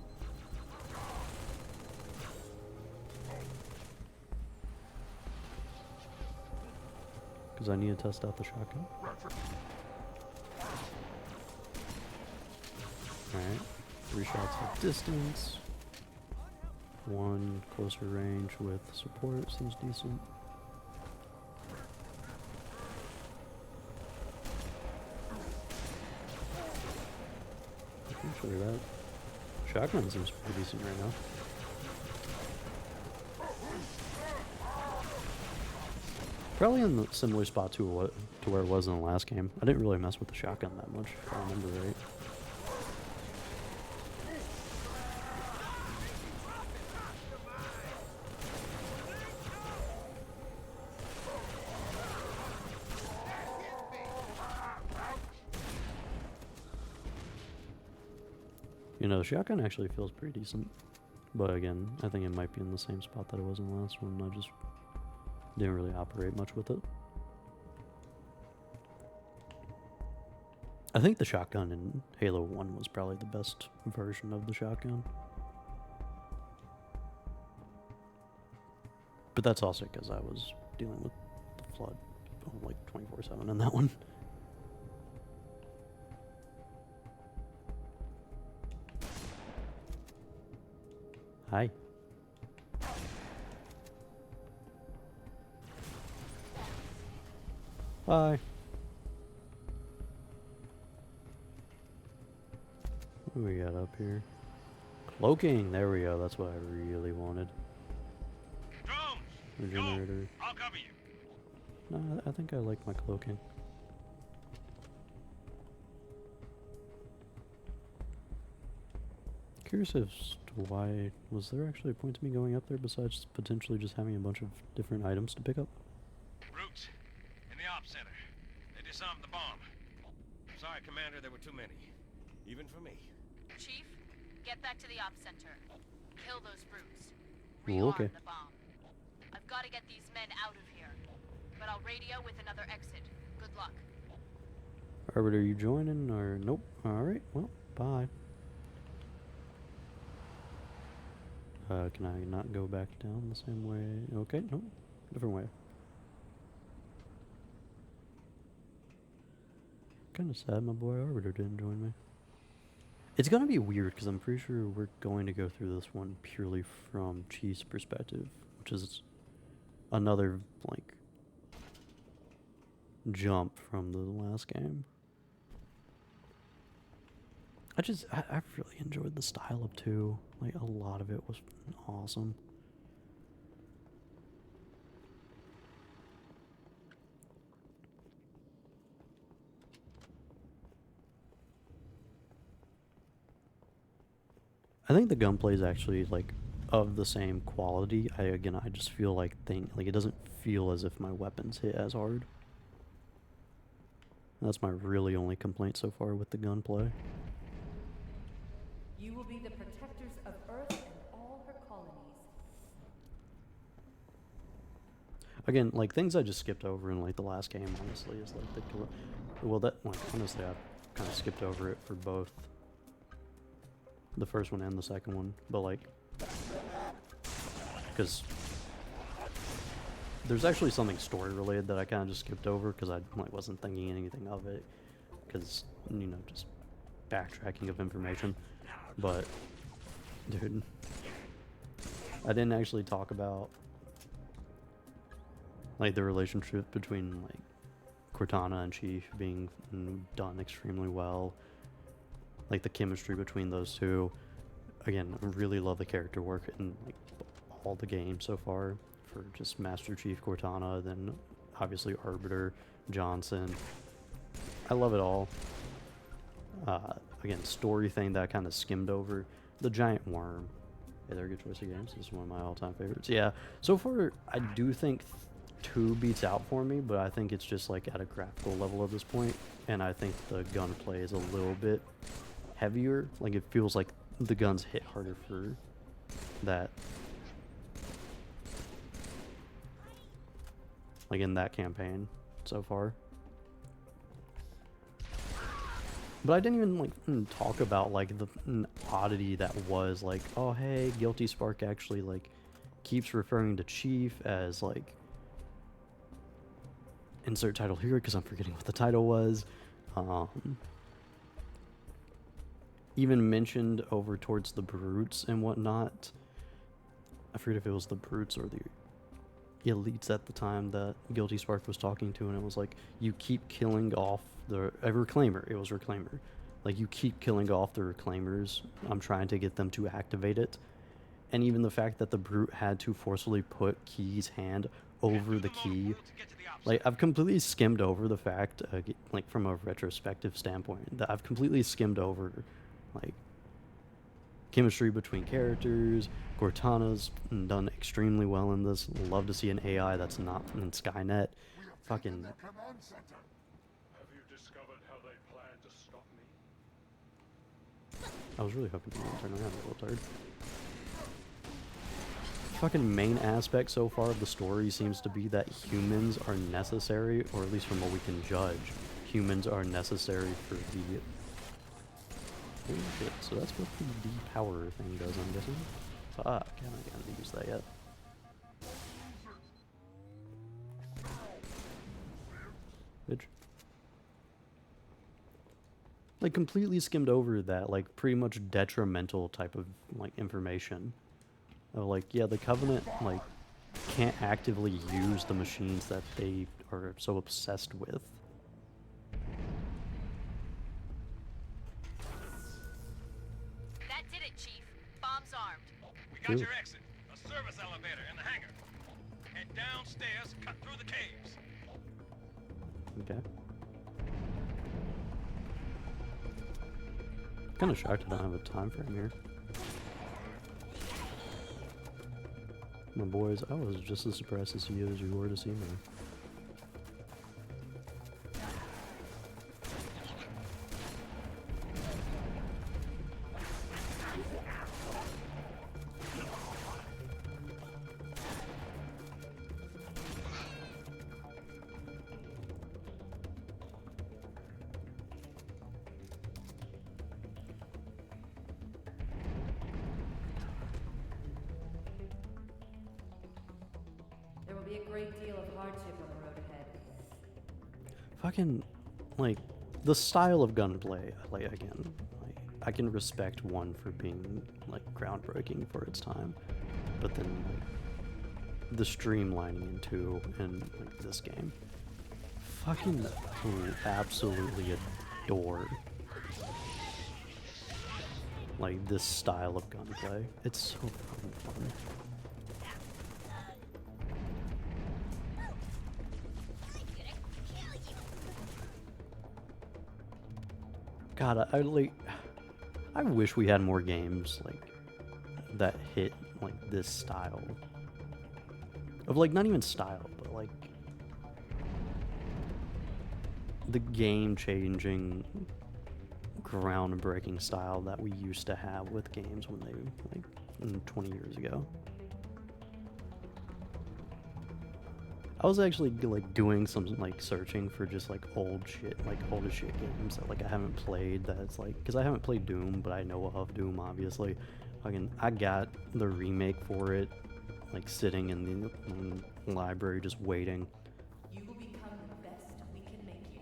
Speaker 1: Because I need to test out the shotgun. Alright. 3 shots at distance. 1 closer range with support. Seems decent. Actually, that shotgun seems pretty decent right now. Probably in a similar spot to where it was in the last game. I didn't really mess with the shotgun that much, if I remember right. You know, the shotgun actually feels pretty decent. But again, I think it might be in the same spot that it was in the last one. I just didn't really operate much with it. I think the shotgun in Halo 1 was probably the best version of the shotgun. But that's also because I was dealing with the flood like 24/7 in that one. Hi. Bye. What do we got up here? Cloaking! There we go, that's what I really wanted.
Speaker 11: Drones!
Speaker 1: Regenerator.
Speaker 11: I'll cover you.
Speaker 1: No, I think I like my cloaking. Curious as to why, was there actually a point to me going up there besides potentially just having a bunch of different items to pick up?
Speaker 11: Brutes, in the ops center. They disarmed the bomb. Sorry, Commander, there were too many. Even for me.
Speaker 10: Chief, get back to the ops center. Kill those brutes.
Speaker 1: Ooh, okay.
Speaker 10: Rearm the bomb. I've got to get these men out of here. But I'll radio with another exit. Good luck.
Speaker 1: Arbiter, are you joining or nope? Alright, well, bye. Can I not go back down the same way? Okay, no, different way. Kinda sad my boy Arbiter didn't join me. It's gonna be weird because I'm pretty sure we're going to go through this one purely from Chief's perspective, which is another, like, jump from the last game. I've really enjoyed the style of 2. Like, a lot of it was awesome. I think the gunplay is actually, like, of the same quality. I just feel like it doesn't feel as if my weapons hit as hard. That's my really only complaint so far with the gunplay.
Speaker 8: You will be the protectors of Earth and all her colonies.
Speaker 1: Again, like, things I just skipped over in, like, the last game, honestly, is, like, well, that, like, honestly, I've kind of skipped over it for both the first one and the second one, but, like, because there's actually something story-related that I kind of just skipped over, because I, like, wasn't thinking anything of it, because, you know, just backtracking of information, but, dude, I didn't actually talk about, like, the relationship between, like, Cortana and Chief being done extremely well. Like, the chemistry between those two. Again, I really love the character work in, like, all the games so far. For just Master Chief, Cortana, then obviously Arbiter, Johnson. I love it all. Again, story thing that I kind of skimmed over. The Giant Worm. Yeah, they're a good choice of games. This is one of my all-time favorites. Yeah, so far, I do think 2 beats out for me, but I think it's just, like, at a graphical level at this point, and I think the gunplay is a little bit heavier. Like, it feels like the guns hit harder for that, like, in that campaign so far. But I didn't even, like, talk about, like, the oddity that was, like, oh, hey, Guilty Spark actually, like, keeps referring to Chief as, like, insert title here, because I'm forgetting what the title was. Even mentioned over towards the Brutes and whatnot. I forget if it was the Brutes or the elites at the time that Guilty Spark was talking to, and it was like, you keep killing off the Reclaimer. It was Reclaimer. Like, you keep killing off the Reclaimers. I'm trying to get them to activate it. And even the fact that the Brute had to forcefully put Key's hand over the key. Like, I've completely skimmed over the fact, like, from a retrospective standpoint, that I've completely skimmed over, like, chemistry between characters. Cortana's done extremely well in this. Love to see an AI that's not in Skynet. Fucking.
Speaker 14: Have you discovered how they plan to stop me?
Speaker 1: I was really hoping you would turn around a little turd. Fucking main aspect so far of the story seems to be that humans are necessary, or at least from what we can judge, humans are necessary for the... Oh shit, so that's what the depower thing does, I'm guessing. Fuck, I haven't used that yet. Bitch. Like, completely skimmed over that, like, pretty much detrimental type of, like, information. Of, like, yeah, the Covenant, like, can't actively use the machines that they are so obsessed with.
Speaker 10: That did it, Chief. Bombs armed.
Speaker 11: We got your exit. A service elevator in the hangar. Head downstairs, cut through the caves.
Speaker 1: Okay. Kinda shocked I don't have a time frame here. My boys, I was just as surprised to see you as you were to see me.
Speaker 8: There will be a great deal of hardship on the road ahead.
Speaker 1: Fucking, like, the style of gunplay, like, again, like, I can respect one for being, like, groundbreaking for its time, but then, like, the streamlining in 2 and, like, this game. Fucking absolutely adore, like, this style of gunplay. It's so fucking fun. God, I wish we had more games like that hit like this style of, like, not even style, but like the game-changing, groundbreaking style that we used to have with games when they, like, 20 years ago. I was actually like doing some like searching for just like old shit, like old as shit games that like I haven't played. That's like, because I haven't played Doom, but I know of Doom obviously. I got the remake for it, like sitting in the library just waiting.
Speaker 8: You will become the best we can make you.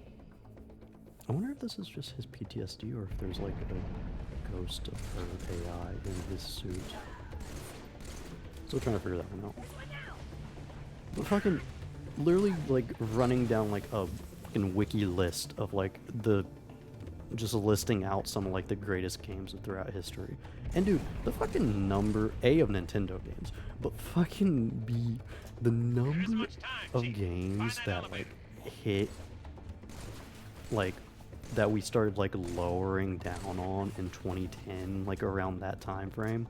Speaker 1: I wonder if this is just his PTSD or if there's like a ghost of her AI in his suit. Still trying to figure that one out. But fucking literally like running down like a fucking wiki list of like just listing out some of like the greatest games of throughout history. And dude, the fucking number A of Nintendo games, but fucking B, the number of games that like hit like that we started like lowering down on in 2010, like around that time frame,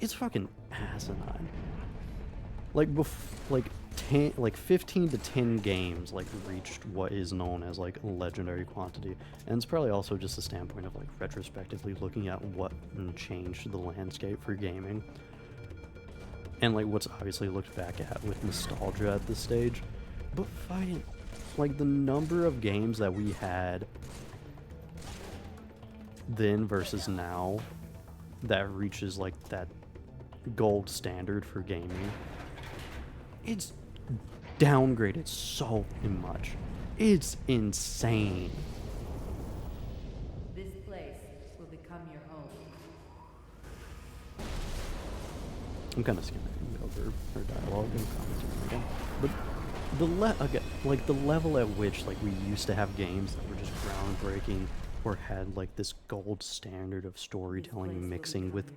Speaker 1: it's fucking asinine. Like like 15 to 10 games like reached what is known as like legendary quantity, and it's probably also just a standpoint of like retrospectively looking at what changed the landscape for gaming, and like what's obviously looked back at with nostalgia at this stage. But fucking like the number of games that we had then versus now that reaches like that gold standard for gaming, it's downgraded so much. It's insane.
Speaker 8: This place will become your home.
Speaker 1: I'm kind of skimming over her dialogue and commentary again, but the level at which like we used to have games that were just groundbreaking or had like this gold standard of storytelling mixing with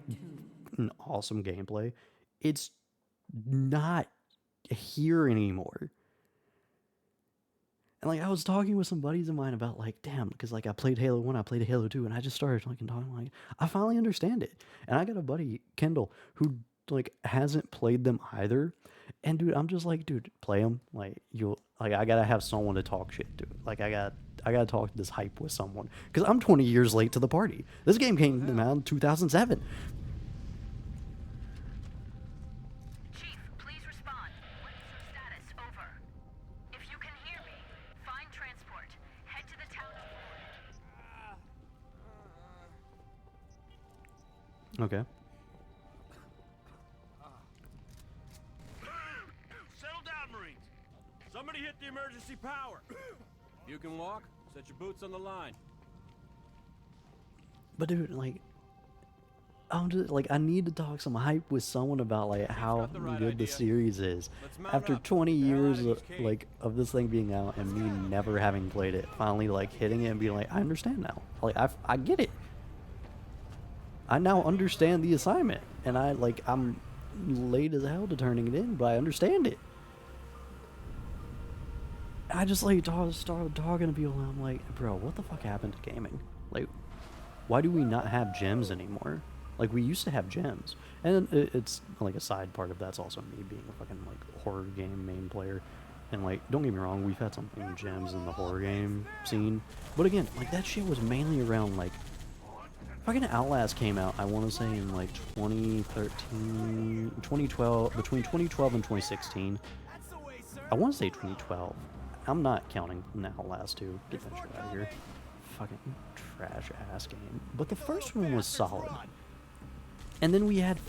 Speaker 1: an awesome gameplay, it's not here anymore. And like I was talking with some buddies of mine about like, damn, because like I played Halo 1, I played Halo 2, and I just started like talking like I finally understand it. And I got a buddy, Kendall, who like hasn't played them either. And dude, I'm just like, dude, play them. Like I gotta have someone to talk shit to. Like I gotta talk this hype with someone because I'm 20 years late to the party. This game came out in 2007.
Speaker 10: Chief, please respond. What is your status? Over. If you can hear me, find transport. Head to the town of
Speaker 1: Okay.
Speaker 5: Settle down, Marines. Somebody hit the emergency power. You can walk. Set your boots on the line.
Speaker 1: But dude, like, I'm just like, I need to talk some hype with someone about like how good the series is. After 20 years of this thing being out and me never having played it, finally like hitting it and being like, I understand now. Like I get it. I now understand the assignment, and I'm late as hell to turning it in, but I understand it. I just like started talking to people, and I'm like, bro, what the fuck happened to gaming? Like, why do we not have gems anymore? Like, we used to have gems, and it's like a side part of that's also me being a fucking like horror game main player, and like, don't get me wrong, we've had some fucking gems in the horror game scene, but again, like that shit was mainly around like, fucking Outlast came out, I want to say in like 2013, 2012, between 2012 and 2016. I want to say 2012. I'm not counting Outlast 2. Get that shit out of here. Fucking trash ass game. But the first one was solid. And then we had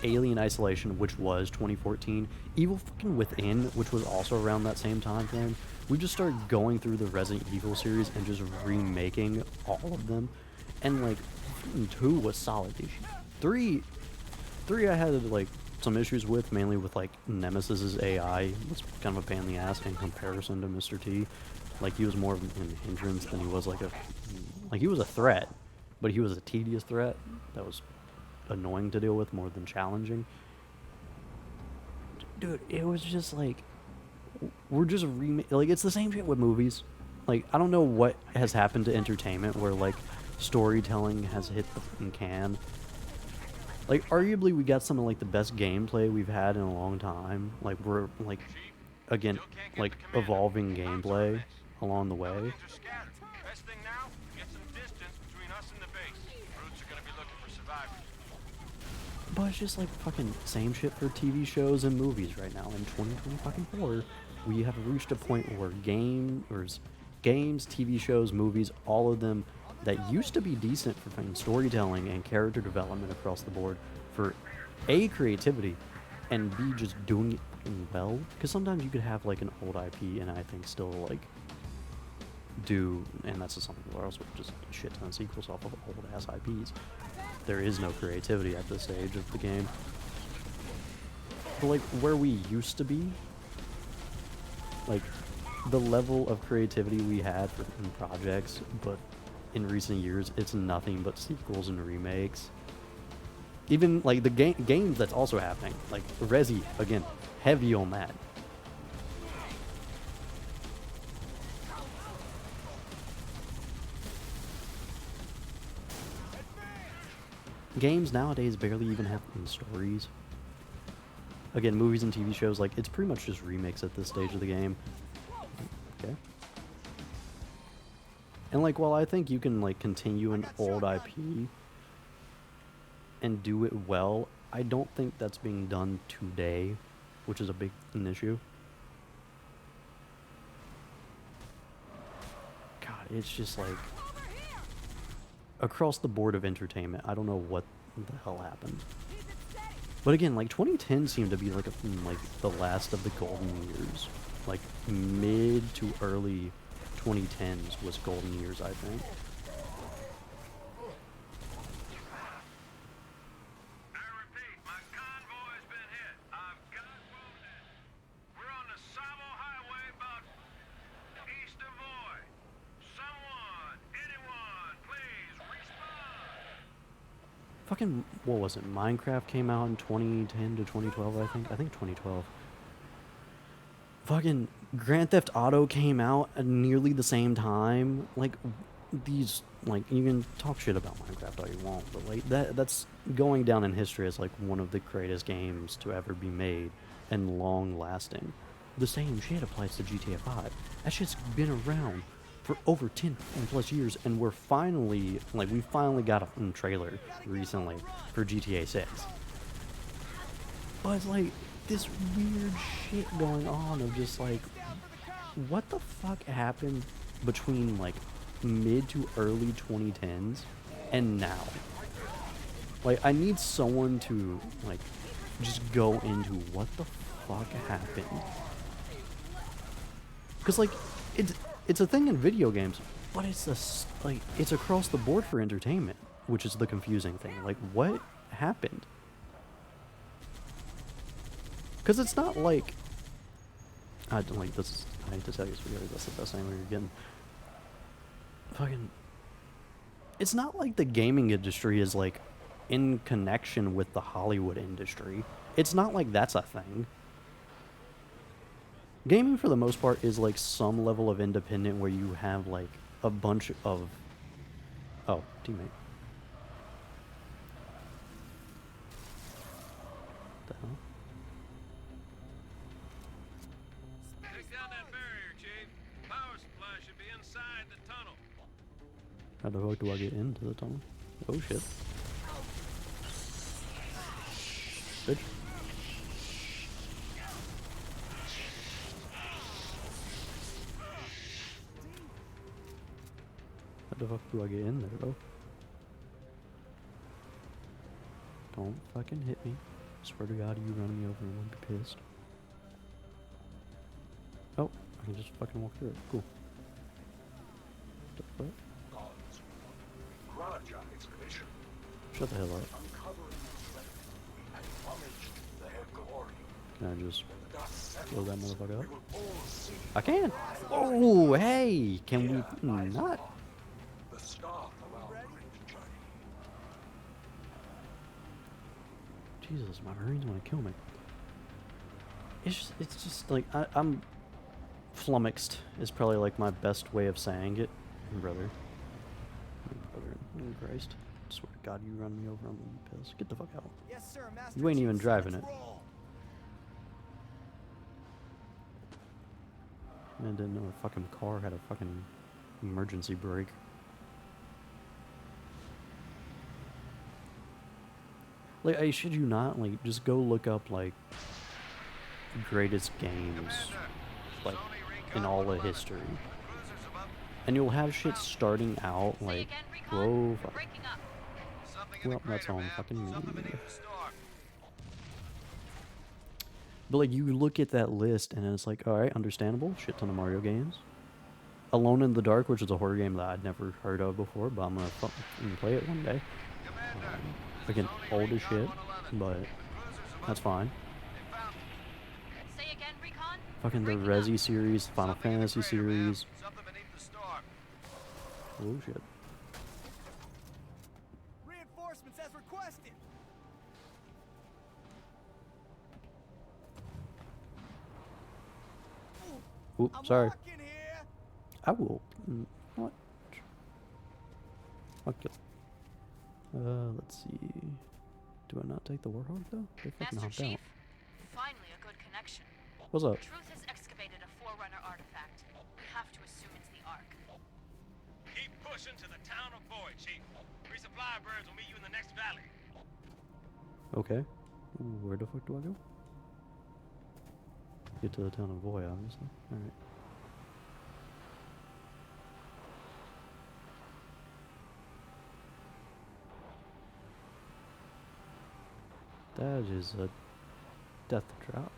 Speaker 1: Alien Isolation, which was 2014. Evil fucking Within, which was also around that same time frame. We just started going through the Resident Evil series and just remaking all of them. And like, 2 was solid. 3 I had like some issues with, mainly with like Nemesis's AI. It's kind of a pain in the ass in comparison to Mr. T. Like he was more of an hindrance than he was like he was a threat, but he was a tedious threat that was annoying to deal with more than challenging. Dude, it was just like we're just like it's the same shit with movies. Like I don't know what has happened to entertainment where like storytelling has hit the fucking can. Like, arguably, we got some of, like, the best gameplay we've had in a long time. Like, we're, like, again, like, evolving gameplay. along the way.
Speaker 11: Things are scattered. Best thing now, get some distance between us and the base. Brutes are gonna be looking for survivors.
Speaker 1: But it's just like fucking same shit for TV shows and movies right now. In 2024, we have reached a point where games, TV shows, movies, all of them that used to be decent for fucking storytelling and character development across the board for A, creativity, and B, just doing it fucking well. Because sometimes you could have like an old IP and I think still like do, and that's just something where else with just shit ton of sequels off of old ass IPs. There is no creativity at this stage of the game. But like where we used to be, like the level of creativity we had for in projects, but in recent years it's nothing but sequels and remakes. Even like the games that's also happening, like Resi, again, heavy on that. Games nowadays barely even have stories. Again, movies and TV shows, like, it's pretty much just remakes at this stage of the game. Okay. And, like, while I think you can, like, continue an old IP and do it well, I don't think that's being done today, which is a big issue. God, it's just, like, across the board of entertainment, I don't know what the hell happened. But again, like 2010 seemed to be like like the last of the golden years. Like mid to early 2010s was golden years, I think. Fucking, what was it? Minecraft came out in 2010 to 2012, I think. I think 2012. Fucking Grand Theft Auto came out at nearly the same time. Like, these, like, you can talk shit about Minecraft all you want, but, like, that's going down in history as, like, one of the greatest games to ever be made and long-lasting. The same shit applies to GTA 5. That shit's been around for over 10 plus years, and we're finally, like, we finally got a trailer recently for GTA 6. But it's like this weird shit going on of just like, what the fuck happened between like mid to early 2010s and now? Like, I need someone to like just go into what the fuck happened. Because like it's a thing in video games, but it's across the board for entertainment, which is the confusing thing. Like, what happened? Because it's not like I don't like this. I hate to tell you, spaghetti. That's the best name you're getting. Fucking. It's not like the gaming industry is like in connection with the Hollywood industry. It's not like that's a thing. Gaming, for the most part, is like some level of independent where you have like a bunch of... Oh, teammate. The hell?
Speaker 11: Take down that barrier, Chief. Power supply should be inside the tunnel.
Speaker 1: How the fuck do I get into the tunnel? Oh shit. Bitch. How the fuck do I get in there, though? Don't fucking hit me. Swear to God, you run me over and I'll be pissed. Oh, I can just fucking walk through it. Cool. What the fuck?
Speaker 14: Raja expedition.
Speaker 1: Shut the hell up.
Speaker 14: Uncovering the relic, we acknowledged their glory.
Speaker 1: Can I just blow that motherfucker up?
Speaker 14: All see
Speaker 1: I can! Oh, hey! Can we not?
Speaker 14: the start of our great journey.
Speaker 1: Jesus, my Marines want to kill me. It's just like, I'm flummoxed is probably like my best way of saying it. Brother. Oh, Christ. I swear to God, you run me over, I'm gonna be pissed. Get the fuck out.
Speaker 7: Yes, sir, Master
Speaker 1: You ain't
Speaker 7: Chief,
Speaker 1: even
Speaker 7: so
Speaker 1: driving
Speaker 7: let's
Speaker 1: it.
Speaker 7: roll.
Speaker 1: I didn't know a fucking car had a fucking emergency brake. Like, I shit you not, like, just go look up, like, greatest games, like, in all of history. And you'll have shit starting out, like, whoa, fuck. Well, that's on fucking me. But, like, you look at that list, and it's like, alright, understandable, shit ton of Mario games. Alone in the Dark, which is a horror game that I'd never heard of before, but I'm gonna fucking play it one day. Again, old as shit, but that's fine. Fucking the Resi series, Final Fantasy series. Oh shit.
Speaker 7: Reinforcements as requested.
Speaker 1: Oops, sorry. I will. What? Okay. Let's see. Do I not take the Warhog though? They fucking hopped out.
Speaker 10: Finally a good connection.
Speaker 1: What's up?
Speaker 10: Truth has excavated a Forerunner artifact. We have to assume it's the Ark.
Speaker 11: Keep pushing to the town of Boy, Chief. Resupply birds will meet you in the next valley.
Speaker 1: Okay. Where the fuck do I go? Get to the town of Voy, obviously. Alright. That is a death trap.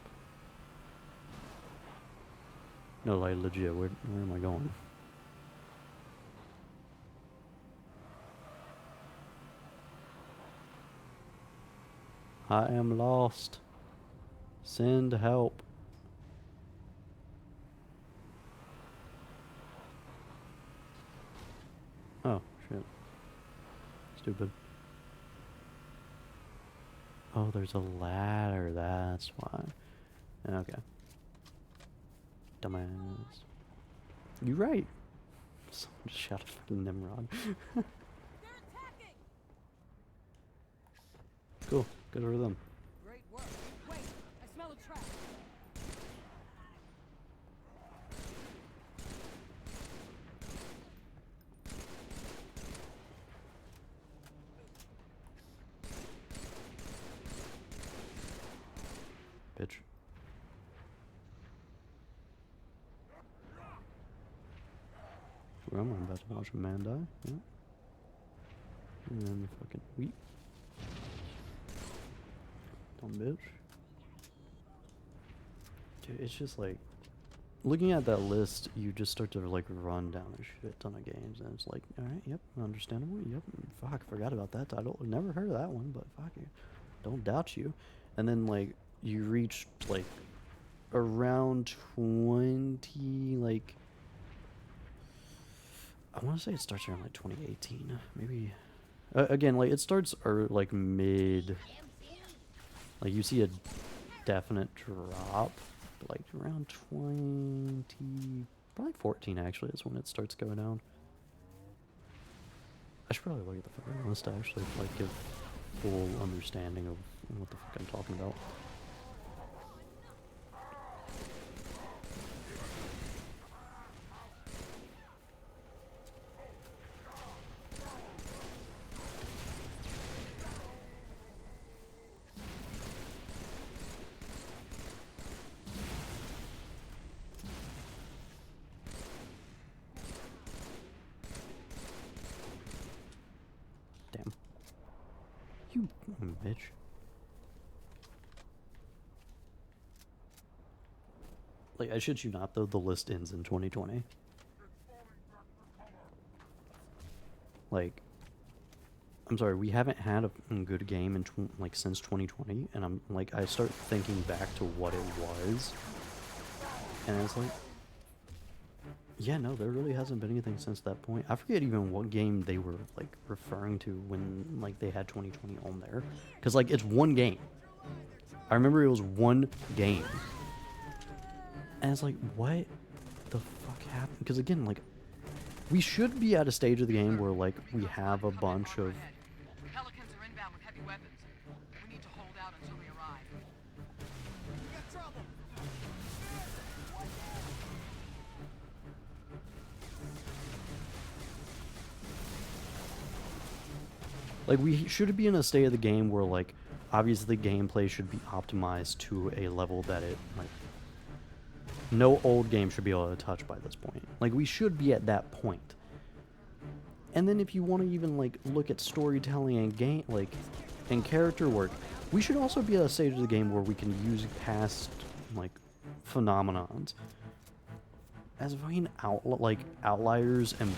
Speaker 1: No, like legit, where am I going? I am lost. Send help. Oh, shit. Stupid. Oh, there's a ladder, that's why. Okay. Dumbass. You're right. Someone just shot a fucking Nimrod. Cool. Good over them.
Speaker 9: Great work. Wait, I smell a trap.
Speaker 1: Bitch. Well, I'm about to watch a man die. Yeah. And then fucking weep. Dumb bitch. Dude, it's just like looking at that list, you just start to like run down a shit ton of games, and it's like, all right, yep, understandable, yep. Fuck, forgot about that title. Never heard of that one, but fuck you, don't doubt you. And then like you reach like around 20, like I want to say it starts around like 2018, maybe. Again, like it starts like mid. Like you see a definite drop, but like around 20, probably 14 actually is when it starts going down. I should probably look at the fucking list to actually like give full understanding of what the fuck I'm talking about. Damn. You bitch. Like, I shit you not, though, the list ends in 2020. Like, I'm sorry, we haven't had a good game in like since 2020, and I'm like, I start thinking back to what it was, and it's like, yeah, no, there really hasn't been anything since that point. I forget even what game they were like referring to when like they had 2020 on there, because like it's one game. I remember it was one game, and it's like, what the fuck happened? Because again, like, we should be at a stage of the game where like we have a bunch of.
Speaker 9: Pelicans are inbound with heavy weapons. We need to hold out until they arrive.
Speaker 7: We got trouble.
Speaker 1: Like, we should be in a state of the game where, like, obviously gameplay should be optimized to a level that it, like, no old game should be able to touch by this point. Like, we should be at that point. And then if you want to even, like, look at storytelling and game, like, and character work, we should also be at a stage of the game where we can use past, like, phenomenons as fucking outliers and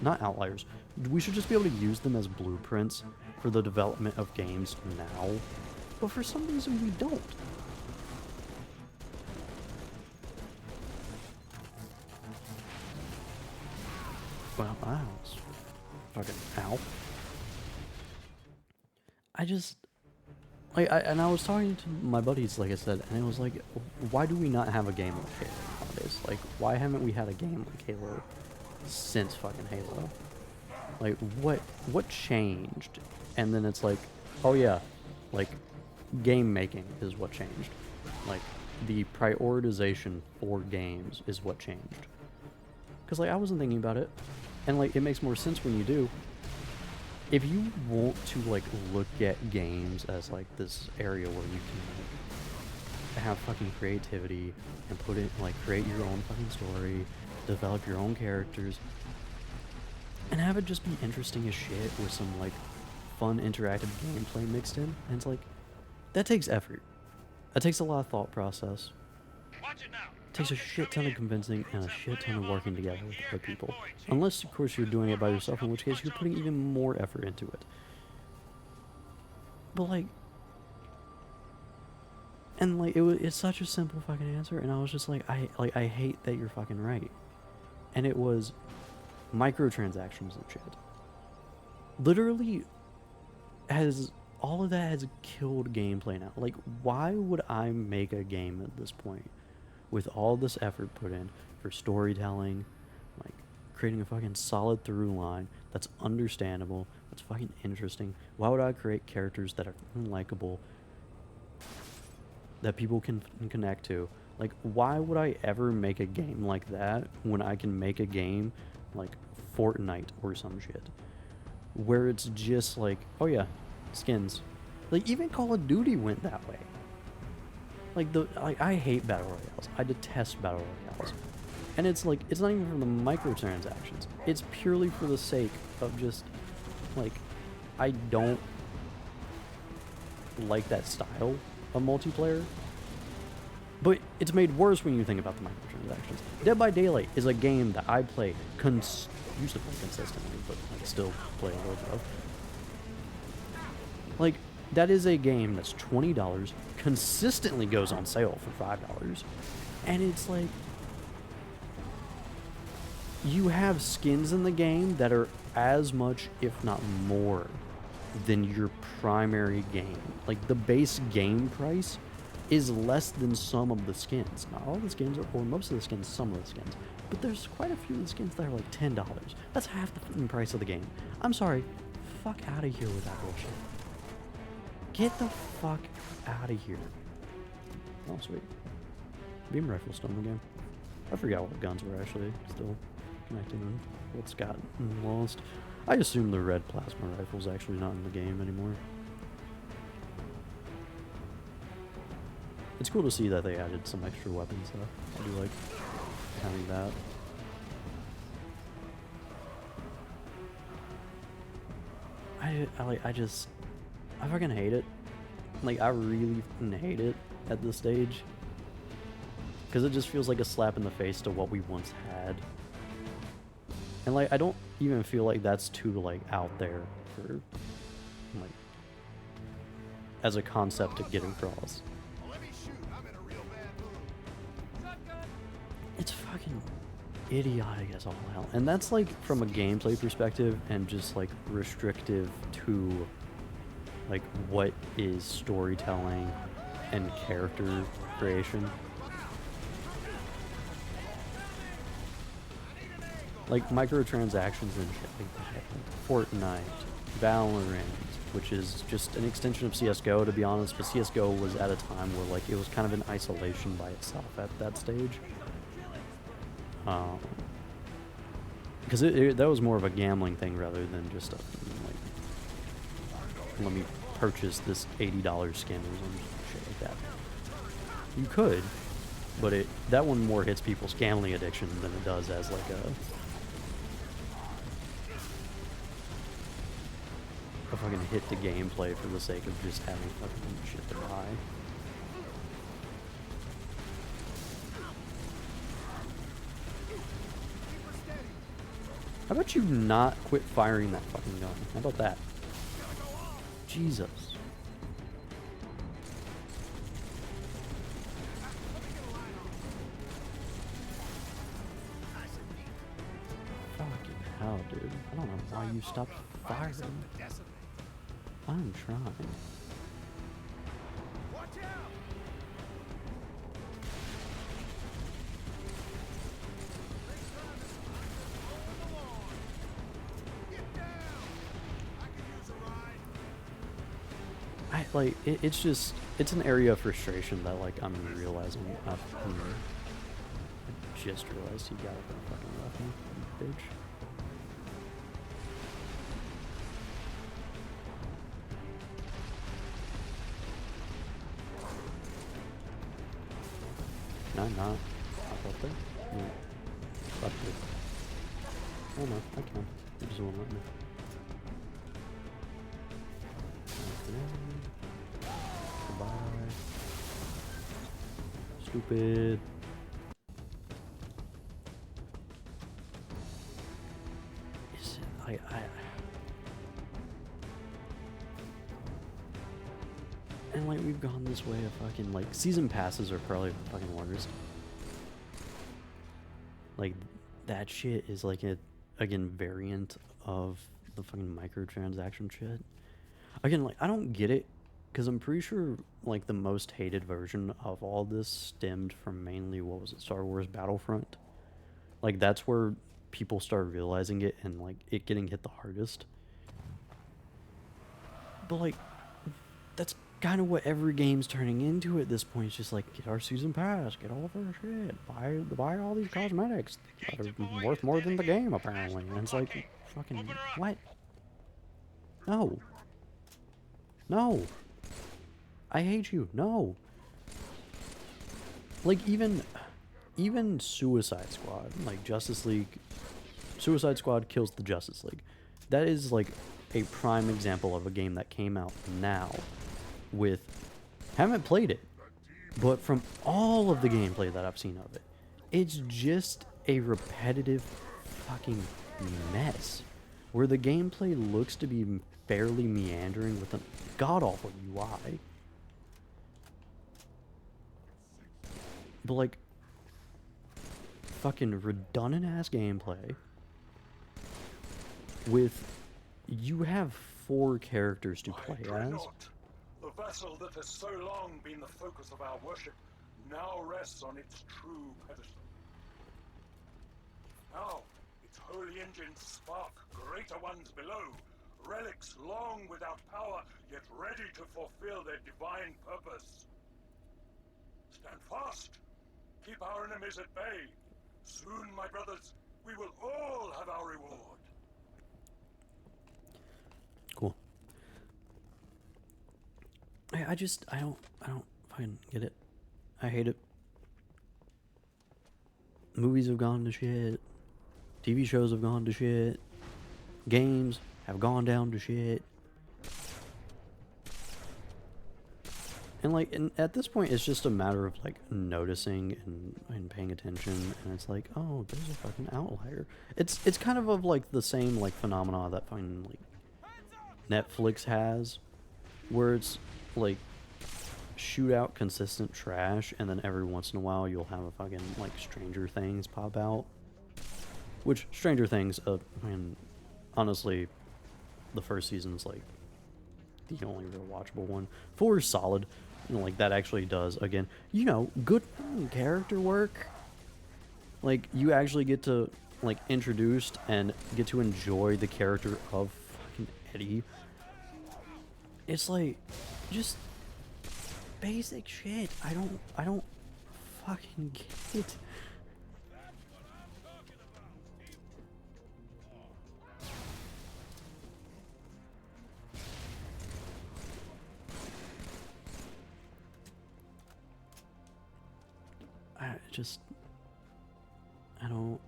Speaker 1: not outliers. We should just be able to use them as blueprints for the development of games now. But for some reason we don't. Well, ow. Fucking ow. I just like I was talking to my buddies, like I said, and it was like, why do we not have a game like Halo nowadays? Like, why haven't we had a game like Halo since fucking Halo? Like, what changed? And then it's like, oh yeah, like, game making is what changed. Like, the prioritization for games is what changed. Because, like, I wasn't thinking about it, and, like, it makes more sense when you do. If you want to, like, look at games as, like, this area where you can, like, have fucking creativity and put it, like, create your own fucking story, develop your own characters, and have it just be interesting as shit with some, like, fun interactive gameplay mixed in, and it's like, that takes effort. That takes a lot of thought process. It takes a shit ton of convincing and a shit ton of working together with other people. Unless, of course, you're doing it by yourself, in which case you're putting even more effort into it. But, like, and, like, it's such a simple fucking answer, and I was just like, I hate that you're fucking right. And it was microtransactions and shit. Literally, all of that has killed gameplay now. Like, why would I make a game at this point with all this effort put in for storytelling, like creating a fucking solid through line that's understandable, that's fucking interesting? Why would I create characters that are likable, that people can connect to? Like, why would I ever make a game like that when I can make a game like Fortnite or some shit, where it's just like, oh yeah, skins. Like, even Call of Duty went that way. Like, I hate battle royales. I detest battle royales. And it's like, it's not even for the microtransactions. It's purely for the sake of just, like, I don't like that style of multiplayer. But it's made worse when you think about the microtransactions. Dead by Daylight is a game that I play used to play consistently, but like still play a little bit of. Like, that is a game that's $20, consistently goes on sale for $5, and it's like, you have skins in the game that are as much, if not more, than your primary game. Like, the base game price is less than some of the skins. Not all the skins, or most of the skins, some of the skins. But there's quite a few of the skins that are like $10. That's half the fucking price of the game. I'm sorry. Fuck out of here with that bullshit. Get the fuck out of here. Oh, sweet. Beam rifle's still in the game. I forgot what guns were actually still connected and what's gotten lost. I assume the red plasma rifle's actually not in the game anymore. It's cool to see that they added some extra weapons though. I do like having that. I fucking hate it. Like, I really hate it at this stage. Because it just feels like a slap in the face to what we once had. And, like, I don't even feel like that's too, like, out there for, like, as a concept to get across. It's fucking idiotic as all hell. And that's, like, from a gameplay perspective and just, like, restrictive to, like, what is storytelling and character creation. Like, microtransactions and shit like that. Like Fortnite, Valorant, which is just an extension of CSGO, to be honest, but CSGO was at a time where, like, it was kind of in isolation by itself at that stage. Because that was more of a gambling thing rather than just a, like, let me purchase this $80 skin or some shit like that. You could, but that one more hits people's gambling addiction than it does as like a fucking hit the gameplay for the sake of just having fucking shit to buy. How about you not quit firing that fucking gun? How about that? Jesus. Fucking hell, dude. I don't know why you stopped firing. I'm trying.
Speaker 5: Watch out!
Speaker 1: It's an area of frustration that, like, I'm realizing. I just realized he got up and fucking left me, you bitch. No, I'm not. Up there? No. Up there. Oh no, I can. It just won't let me. Goodbye. Stupid. Is it, and like we've gone this way of fucking like season passes are probably the fucking worst. Like that shit is like a again variant of the fucking microtransaction shit. Again, like I don't get it. Because I'm pretty sure, like, the most hated version of all this stemmed from mainly, what was it, Star Wars Battlefront? Like, that's where people started realizing it and, like, it getting hit the hardest. But, like, that's kind of what every game's turning into at this point. It's just like, get our season pass, get all of our shit, buy all these cosmetics that are worth more than the game, apparently. And it's like, fucking, what? No. No. I hate you. No. Like even Suicide Squad, like Justice League, Suicide Squad kills the Justice League. That is like a prime example of a game that came out now with, haven't played it, but from all of the gameplay that I've seen of it, it's just a repetitive fucking mess where the gameplay looks to be fairly meandering with a god-awful UI. But like fucking redundant ass gameplay with you have 4 characters to play as.
Speaker 14: The vessel that has so long been the focus of our worship now rests on its true pedestal. Now, its holy engines spark greater ones below, relics long without power, yet ready to fulfill their divine purpose. Stand fast! Keep our enemies at bay. Soon, my brothers, we will all have our reward.
Speaker 1: Cool. I don't fucking get it. I hate it. Movies have gone to shit. TV shows have gone to shit. Games have gone down to shit. And like, and at this point, it's just a matter of like noticing and paying attention. And it's like, oh, there's a fucking outlier. It's kind of like the same like phenomena that fucking like Netflix has, where it's like shoot out consistent trash, and then every once in a while you'll have a fucking like Stranger Things pop out. Which Stranger Things, I mean, honestly, the first season's like the only real watchable one. 4 is solid. You know, like that actually does, again, you know, good character work. Like you actually get to like introduced and get to enjoy the character of fucking Eddie. It's like just basic shit. I don't fucking get it. just... I don't...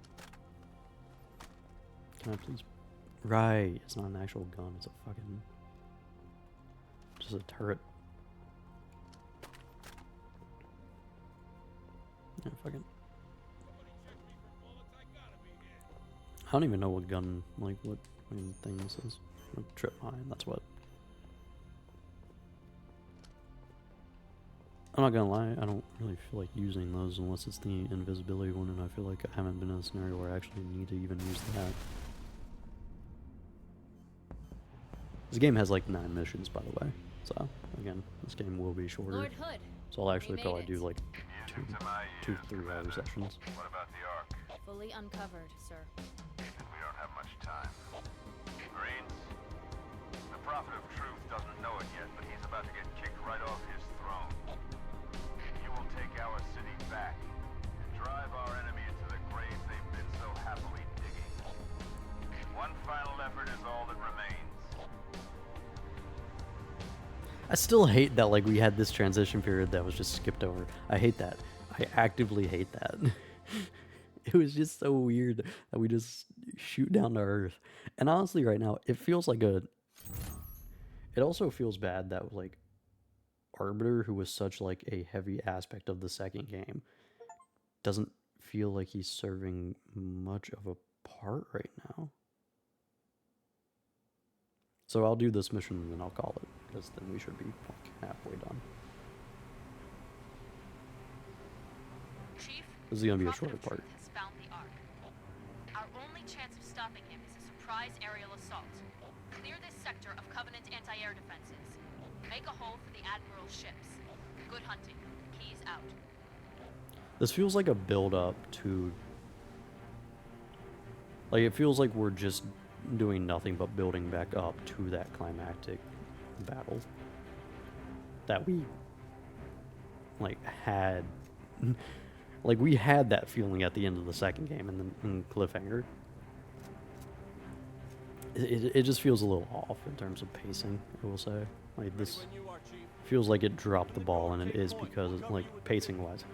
Speaker 1: Can I please... Right, it's not an actual gun, it's a fucking... just a turret. Yeah, fucking... I don't even know what gun, like, what fucking thing this is. Like, trip mine, that's what. I'm not gonna lie, I don't really feel like using those unless it's the invisibility one, and I feel like I haven't been in a scenario where I actually need to even use that. This game has like 9 missions, by the way, so again, this game will be shorter.
Speaker 12: Lord Hood,
Speaker 1: so I'll actually probably do like 2 3-hour sessions.
Speaker 13: What about the Ark?
Speaker 12: fully uncovered, sir.
Speaker 13: We don't have much time. Marines, the Prophet of Truth doesn't know it yet, but he's about to get kicked right off his throne. You will take our city back and drive our enemy into the grave they've been so happily digging. One final effort is all that remains.
Speaker 1: I still hate that like we had this transition period that was just skipped over. I hate that. I actively hate that. It was just so weird that we just shoot down to Earth. And honestly, right now, it feels like a... It also feels bad that, like, Arbiter, who was such, like, a heavy aspect of the second game, doesn't feel like he's serving much of a part right now. So I'll do this mission and then I'll call it, because then we should be, like, halfway done.
Speaker 10: Chief,
Speaker 1: This is going to be a shorter part.
Speaker 10: has found the Ark. Our only chance of stopping him is a surprise aerial assault. Clear this sector of Covenant anti-air defenses. Make a hole for the Admiral's ships. Good hunting. Keys out.
Speaker 1: This feels like a build-up to... Like, it feels like we're just doing nothing but building back up to that climactic battle that we, like, had... Like, we had that feeling at the end of the second game in Cliffhanger. It just feels a little off in terms of pacing, I will say. Like, this feels like it dropped the ball, and it is because, like, pacing-wise.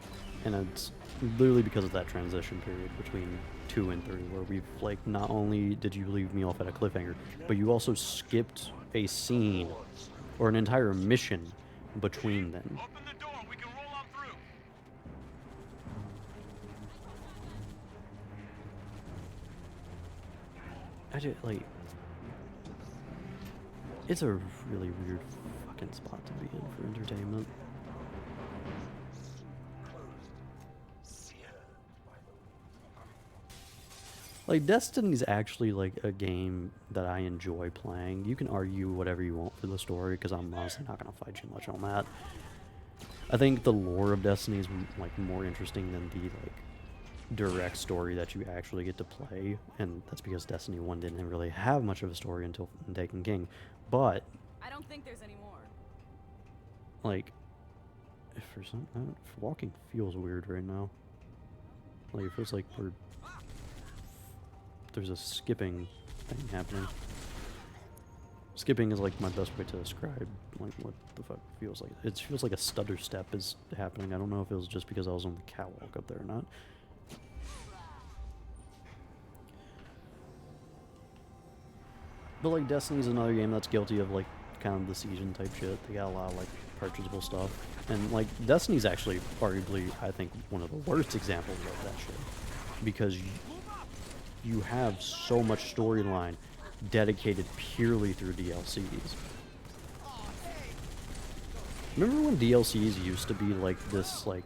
Speaker 1: And it's literally because of that transition period between 2 and 3, where we've, like, not only did you leave me off at a cliffhanger, but you also skipped a scene or an entire mission between them. I just, like, it's a really weird fucking spot to be in for entertainment. Like, Destiny's actually, like, a game that I enjoy playing. You can argue whatever you want for the story, because I'm honestly not going to fight you much on that. I think the lore of Destiny is, like, more interesting than the, like, direct story that you actually get to play, and that's because Destiny 1 didn't really have much of a story until Taken King. But
Speaker 17: I don't think there's any more.
Speaker 1: Like, for some walking feels weird right now. Like, it feels like there's a skipping thing happening. Skipping is like my best way to describe like what the fuck it feels like. It feels like a stutter step is happening. I don't know if it was just because I was on the catwalk up there or not. But like Destiny's another game that's guilty of like kind of the season type shit. They got a lot of like purchasable stuff. And like Destiny's actually arguably I think one of the worst examples of that shit. Because you have so much storyline dedicated purely through DLCs. Remember when DLCs used to be like this like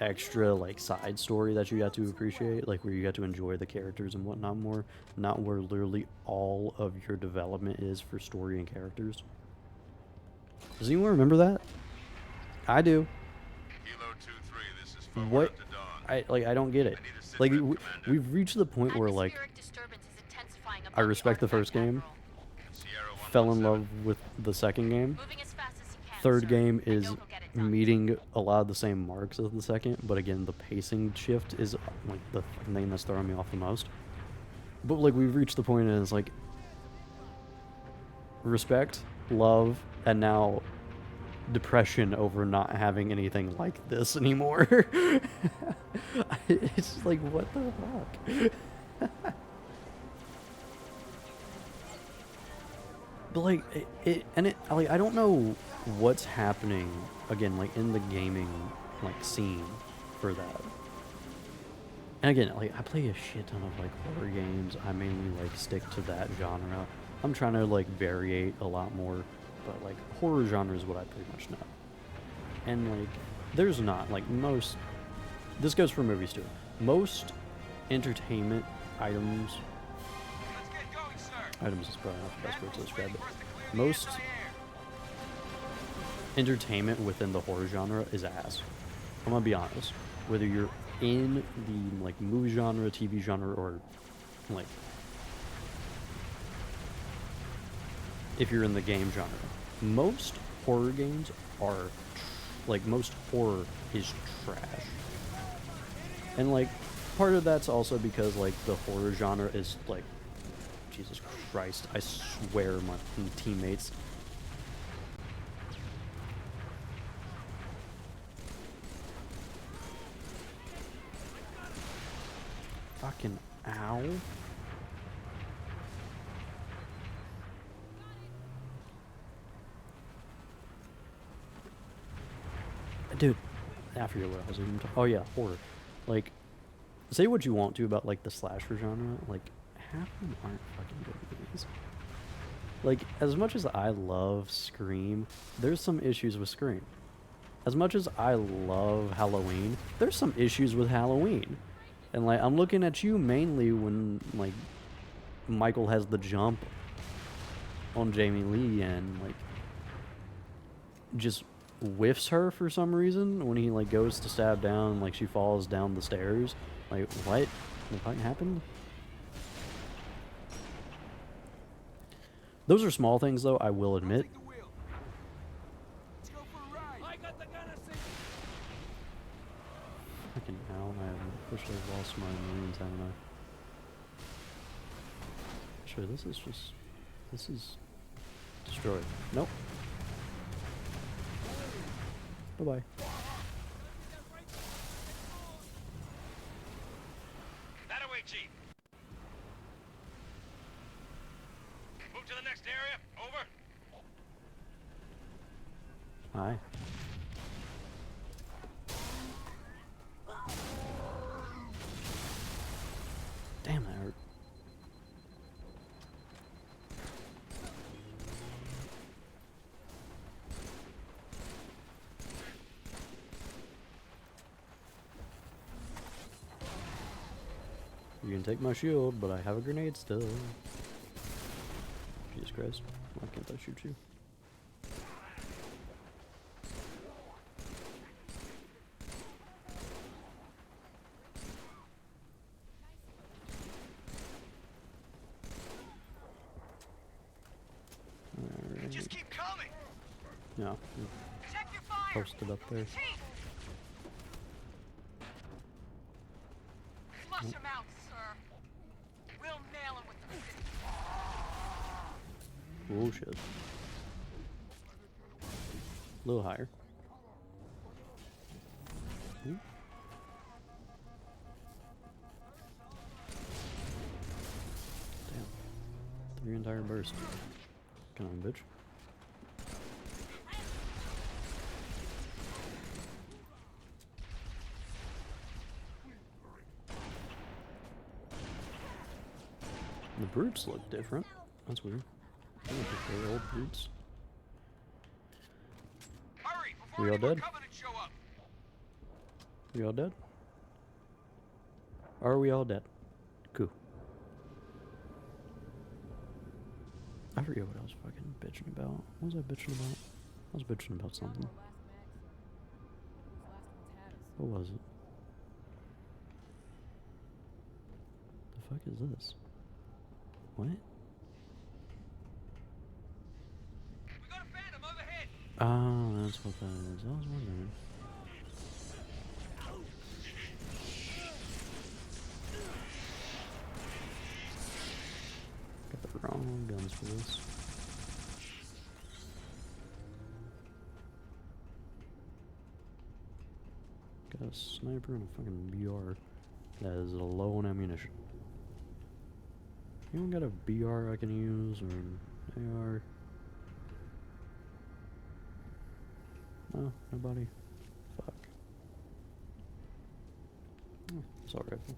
Speaker 1: extra like side story that you got to appreciate, like where you got to enjoy the characters and whatnot more, not where literally all of your development is for story and characters? Does anyone remember that? I do. What? I don't get it. Like we've reached the point where like I respect the first game, fell in love with the second game. Third game is meeting a lot of the same marks as the second, but again, the pacing shift is like the thing that's throwing me off the most. But like we've reached the point and it's like respect, love, and now depression over not having anything like this anymore. It's like, what the fuck? But like like I don't know what's happening again, like in the gaming like scene for that. And again, like I play a shit ton of like horror games. I mainly like stick to that genre. I'm trying to like variate a lot more, but like horror genre is what I pretty much know. And like there's not like most, this goes for movies too. Most entertainment items, items is probably not the best word to describe it. Most entertainment within the horror genre is ass. I'm gonna be honest. Whether you're in the like movie genre, TV genre, or like if you're in the game genre, most horror games are like most horror is trash. And like part of that's also because like the horror genre is like, Jesus Christ, I swear my teammates. Fucking ow. Dude, I forget what I was even talking. Oh yeah, horror. Like, say what you want to about like the slasher genre, like half of them aren't fucking good movies. Like, as much as I love Scream, there's some issues with Scream. As much as I love Halloween, there's some issues with Halloween. And like, I'm looking at you mainly when like Michael has the jump on Jamie Lee and like just whiffs her for some reason when he like goes to stab down, like she falls down the stairs. Like, what the fuck happened? Those are small things though, I will admit. Fucking hell, I wish I've lost my Marines, haven't I? Sure, this is destroyed. Nope. Bye-bye.
Speaker 11: That away, Chief. Move to the next area. Over.
Speaker 1: Hi. Damn, that hurt. You can take my shield, but I have a grenade still. Jesus Christ. Why can't I shoot you? Alright.
Speaker 11: Just keep coming.
Speaker 1: No. Posted up there.
Speaker 9: Flush him out, sir. We'll nail him with the
Speaker 1: Oh shit. A little higher. Hmm? Damn. 3 entire bursts. Come on, bitch. The brutes look different. That's weird. I don't think they're old brutes.
Speaker 11: Hurry
Speaker 1: We
Speaker 11: before
Speaker 1: all
Speaker 11: any more
Speaker 1: dead?
Speaker 11: Covenant show up.
Speaker 1: We all dead? Are we all dead? Cool. I forget what I was fucking bitching about. What was I bitching about? I was bitching about something. What was it? The fuck is this? What?
Speaker 11: We got a phantom overhead.
Speaker 1: Oh, that's what that is. I was wondering. Got the wrong guns for this. Got a sniper and a fucking BR that is low on ammunition. Anyone got a BR I can use, or an AR? No, nobody? Fuck. Oh, assault rifle.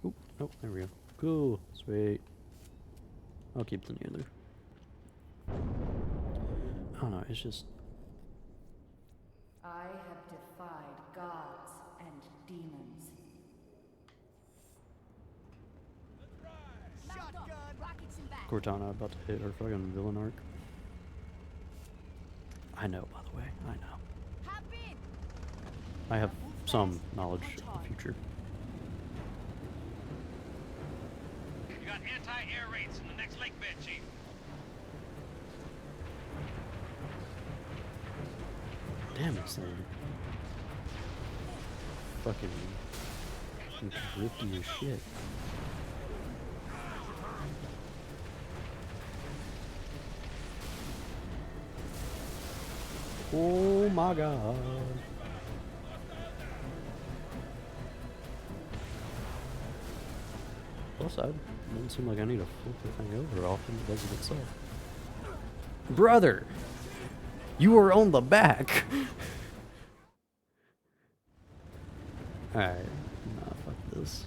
Speaker 1: Oop, oh, there we go. Cool, sweet. I'll keep the needler. I don't know, it's just...
Speaker 2: I have defied gods and demons.
Speaker 1: Cortana about to hit her fucking villain arc. I know, by the way, I know. I have some knowledge of the future.
Speaker 11: You got anti-air raids in the next lake bed, Chief.
Speaker 1: Damn this thing. Fucking drifty as shit. Oh my god. Plus, it doesn't seem like I need to flip the thing over often. It does it itself. Brother! You are on the back! Alright. Nah, fuck this.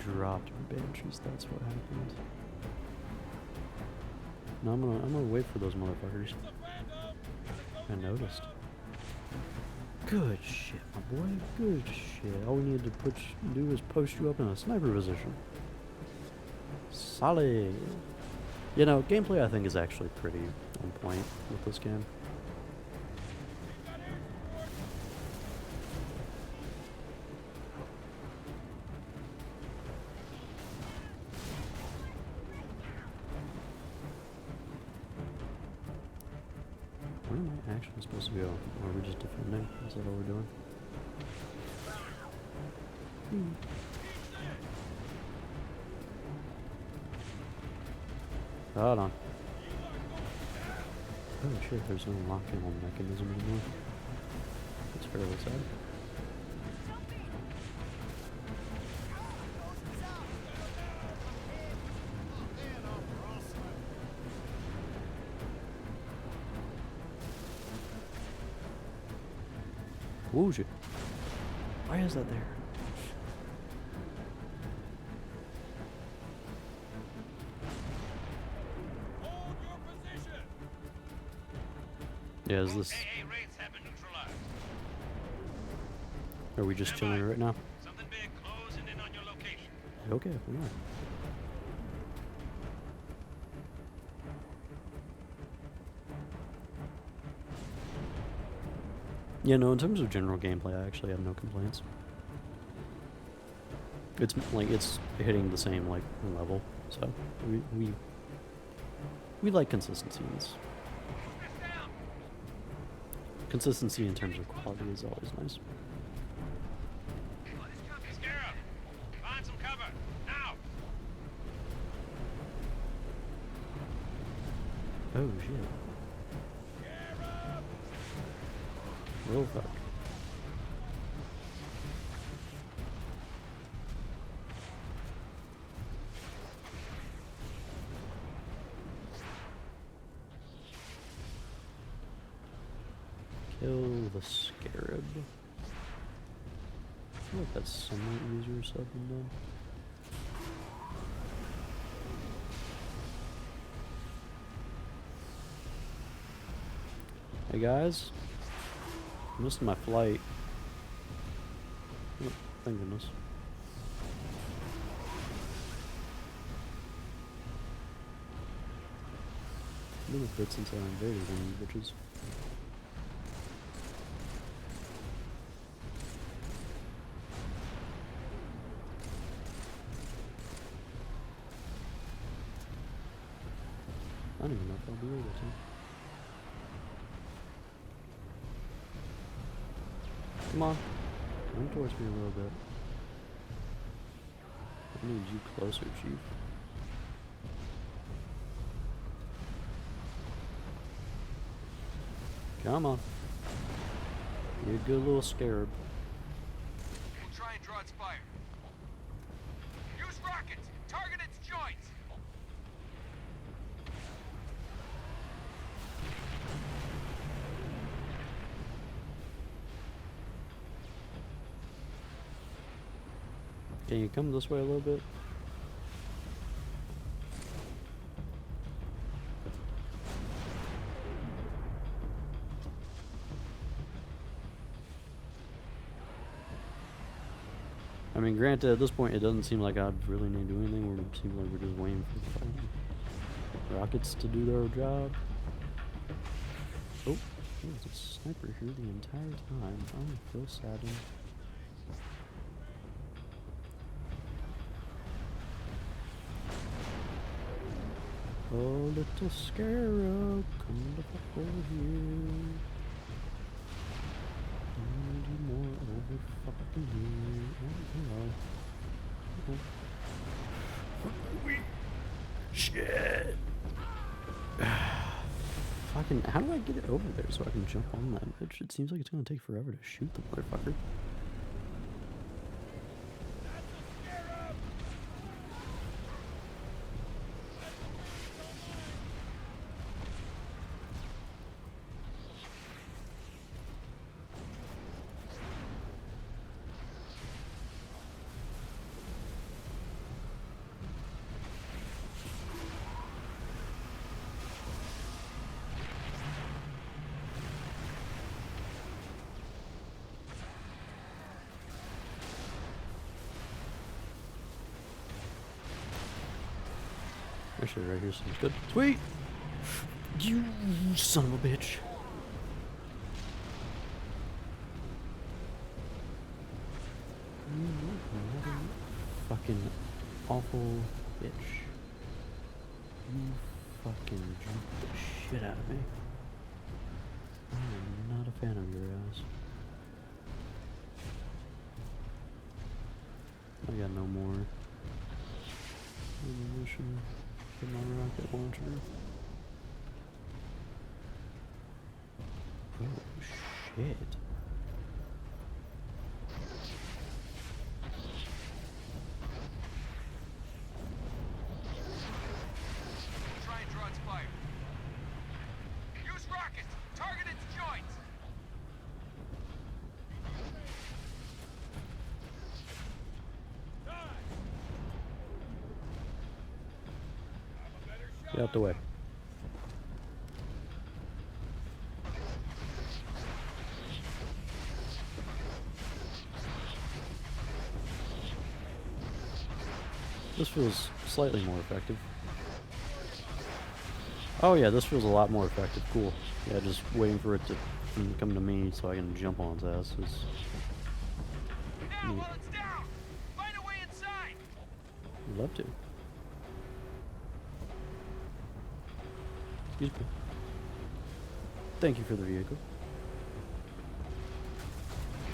Speaker 1: Dropped banshees, that's what happened. No, I'm gonna wait for those motherfuckers. I noticed. Good shit, my boy. Good shit. All we need to do is post you up in a sniper position. Solid. You know, gameplay I think is actually pretty on point with this game. Where am I actually supposed to go? Are we just defending? Is that all we're doing? Hold on. Oh shit, there's no locking on mechanism anymore. That's fairly sad. Woo shit. Why is that there? Yeah, is this... Are we just chilling right now?
Speaker 11: Something big closing in on your location.
Speaker 1: Okay, we are. Yeah, no, in terms of general gameplay, I actually have no complaints. It's like, it's hitting the same, like, level, so we like consistency in this. Consistency in terms of quality is always nice.
Speaker 11: Scarab, find some cover, now!
Speaker 1: Oh, shit. Oh, fuck. Kill the scarab. I feel like that's somewhat easier said than done. Hey guys, I missed my flight. Oh, thank goodness. It's been a bit since I invaded them bitches. I don't even know if I'll be able to. Come on. Come towards me a little bit. I need you closer, Chief. Come on. You're a good little scarab.
Speaker 11: We'll try and draw its fire. Use rockets! Target its joints!
Speaker 1: Can you come this way a little bit? I mean, granted, at this point, it doesn't seem like I'd really need to do anything. It seems like we're just waiting for the rockets to do their job. Oh, there's a sniper here the entire time. I feel saddened. Oh, little scarab, come the fuck over here. I need you more over fucking here. Oh, hello. Shit. Fucking, how do I get it over there so I can jump on that bitch? It seems like it's gonna take forever to shoot the motherfucker. Actually, right here seems good. Sweet! You son of a bitch. Fucking awful bitch. You fucking jumped the shit out of me. I am not a fan of your ass. I got no more ammunition for my rocket launcher. Oh shit.
Speaker 11: Try and draw its fire. Use rockets! Target its joints!
Speaker 1: Get out the way. This feels slightly more effective. Oh yeah, this feels a lot more effective. Cool. Yeah, just waiting for it to come to me so I can jump on its ass is
Speaker 11: Now,
Speaker 1: neat.
Speaker 11: while it's down! Find a way inside!
Speaker 1: I'd love to. Excuse me. Thank you for the vehicle.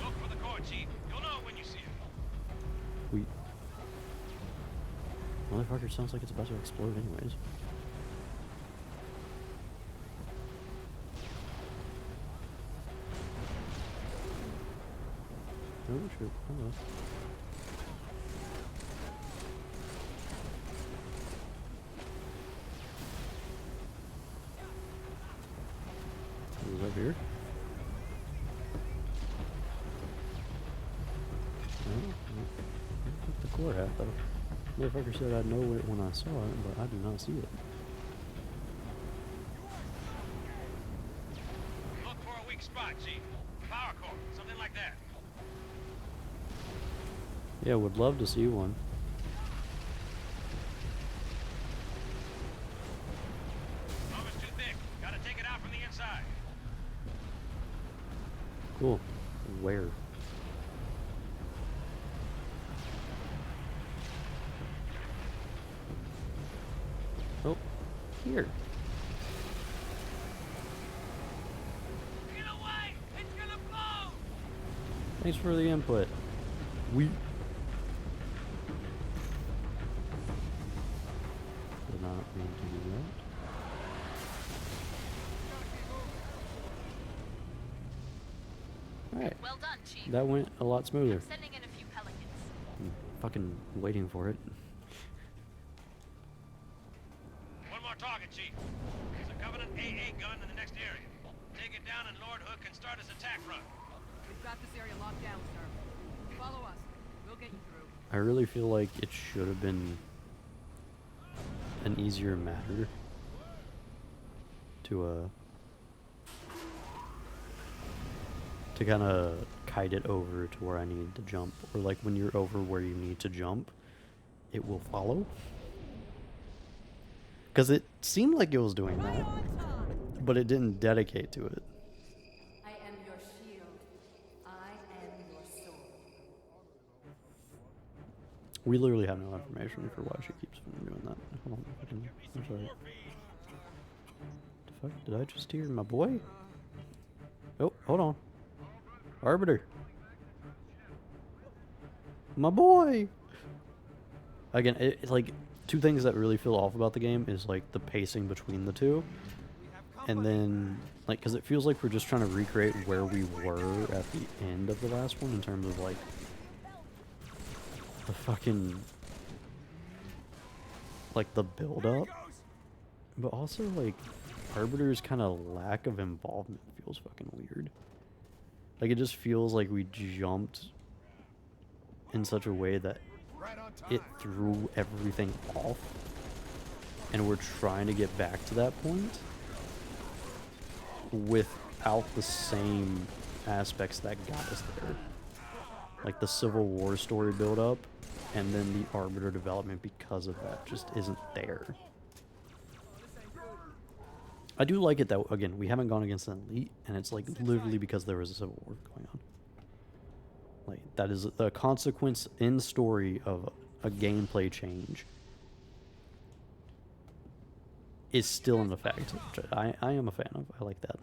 Speaker 11: Look for the core, Chief. You'll know it when you see it.
Speaker 1: We. Motherfucker sounds like it's about to explode anyways. Oh shit, hello. Is up here? Oh, I took the core hat though. Motherfucker said I'd know it when I saw it, but I do not see it.
Speaker 11: Look for a weak spot, Chief. Power core, something like that.
Speaker 1: Yeah, would love to see one.
Speaker 11: Armor's too thick. Gotta take it out from the inside.
Speaker 1: Cool. Where? Oh, here.
Speaker 11: Get away! It's gonna blow!
Speaker 1: Thanks for the input. We did not mean to do that. Alright.
Speaker 10: Well done, Chief.
Speaker 1: That went a lot smoother.
Speaker 10: Sending in a few pelicans.
Speaker 1: I'm fucking waiting for it.
Speaker 11: One more target, Chief. There's a Covenant AA gun in the next area. Take it down and Lord Hood can start his attack run.
Speaker 9: We've got this area locked down, sir. Follow us. We'll get you through.
Speaker 1: I really feel like it should have been an easier matter to kind of kite it over to where I need to jump, or like when you're over where you need to jump, it will follow. Because it seemed like it was doing that, but it didn't dedicate to it.
Speaker 8: I am your shield. I am your sword.
Speaker 1: We literally have no information for why she keeps doing that. Hold on, I'm sorry. The fuck? Did I just hear my boy? Oh, hold on. Arbiter. My boy! Again, it's like two things that really feel off about the game is like the pacing between the two. And then, like, because it feels like we're just trying to recreate where we were at the end of the last one in terms of like the fucking, like the build up. But also like Arbiter's kind of lack of involvement feels fucking weird. Like it just feels like we jumped in such a way that it threw everything off, and we're trying to get back to that point without the same aspects that got us there. Like the Civil War story build up, and then the Arbiter development because of that just isn't there. I do like it that, again, we haven't gone against an elite, and it's like literally because there was a civil war going on. Like, that is the consequence in story of a gameplay change is still an effect, which I am a fan of. I like that.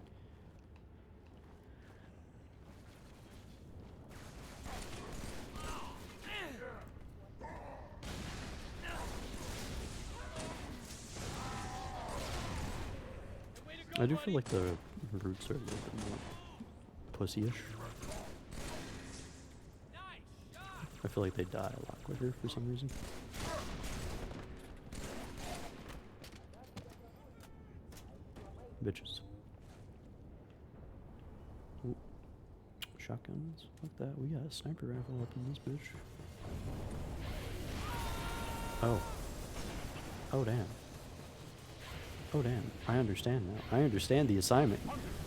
Speaker 1: I do feel like the roots are a little bit more pussy-ish. I feel like they die a lot quicker for some reason. Bitches. Ooh. Shotguns. Fuck that. We got a sniper rifle up in this bitch. Oh. Oh, damn. Oh damn, I understand now. I understand the assignment.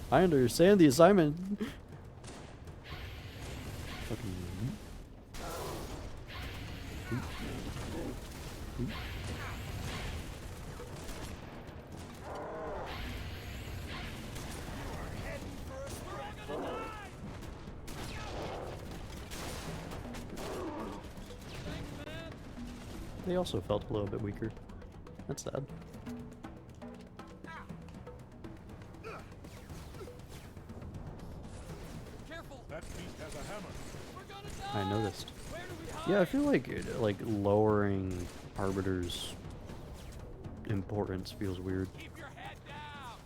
Speaker 1: I understand the assignment. Fucking. They also felt a little bit weaker. That's sad. I noticed. Yeah, I feel like lowering Arbiter's importance feels weird.
Speaker 5: Keep your head down.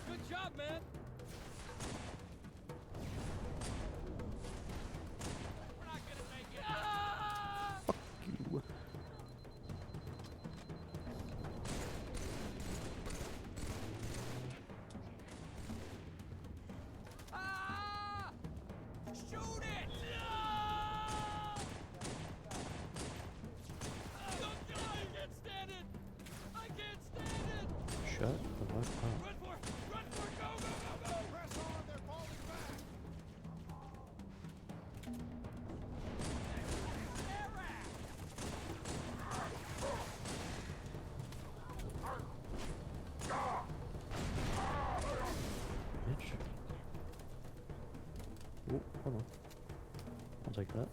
Speaker 5: Good job, man. We're not gonna make it.
Speaker 1: Fuck you.
Speaker 5: Shoot it! I can't stand it!
Speaker 1: Shut the fuck up.
Speaker 5: Run for it! Run for it! Go, go, go, go! Press on! They're falling back!
Speaker 1: Bitch. Oh, hold on. I'll take that.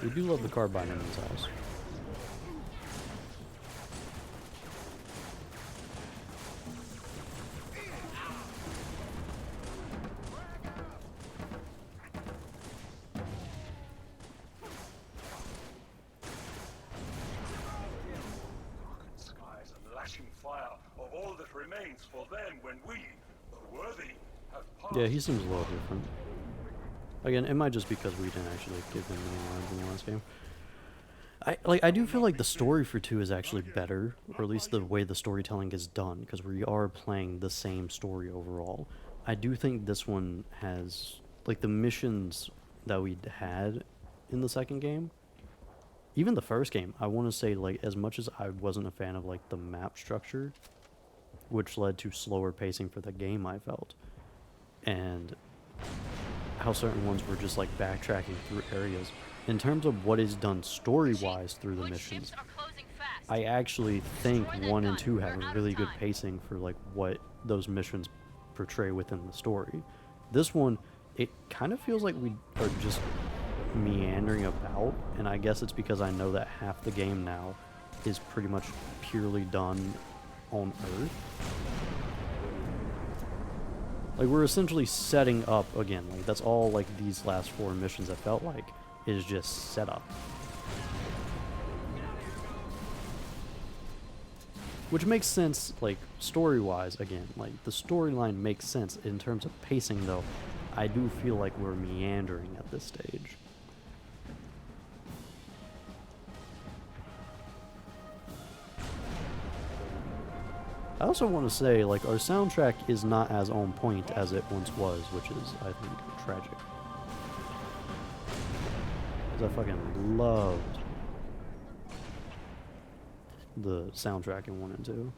Speaker 1: We do love the carbine in this house.
Speaker 14: for then when we, the worthy, have passed.
Speaker 1: Yeah, he seems a little different. Again, it might just because we didn't actually give him any lines in the last game. I do feel like the story for 2 is actually better, or at least the way the storytelling is done, because we are playing the same story overall. I do think this one has, like, the missions that we had in the second game, even the first game, I want to say, like, as much as I wasn't a fan of, like, the map structure, which led to slower pacing for the game, I felt, and how certain ones were just, like, backtracking through areas. In terms of what is done story-wise through the missions, I actually think 1 and 2 have a really good pacing for, like, what those missions portray within the story. This one, it kind of feels like we are just meandering about, and I guess it's because I know that half the game now is pretty much purely done on Earth. Like, we're essentially setting up again. Like, that's all, like, these last 4 missions I felt like is just set up. Which makes sense, like, story-wise, again. Like, the storyline makes sense. In terms of pacing, though, I do feel like we're meandering at this stage. I also want to say, like, our soundtrack is not as on point as it once was, which is, I think, tragic. Because I fucking loved the soundtrack in 1 and 2.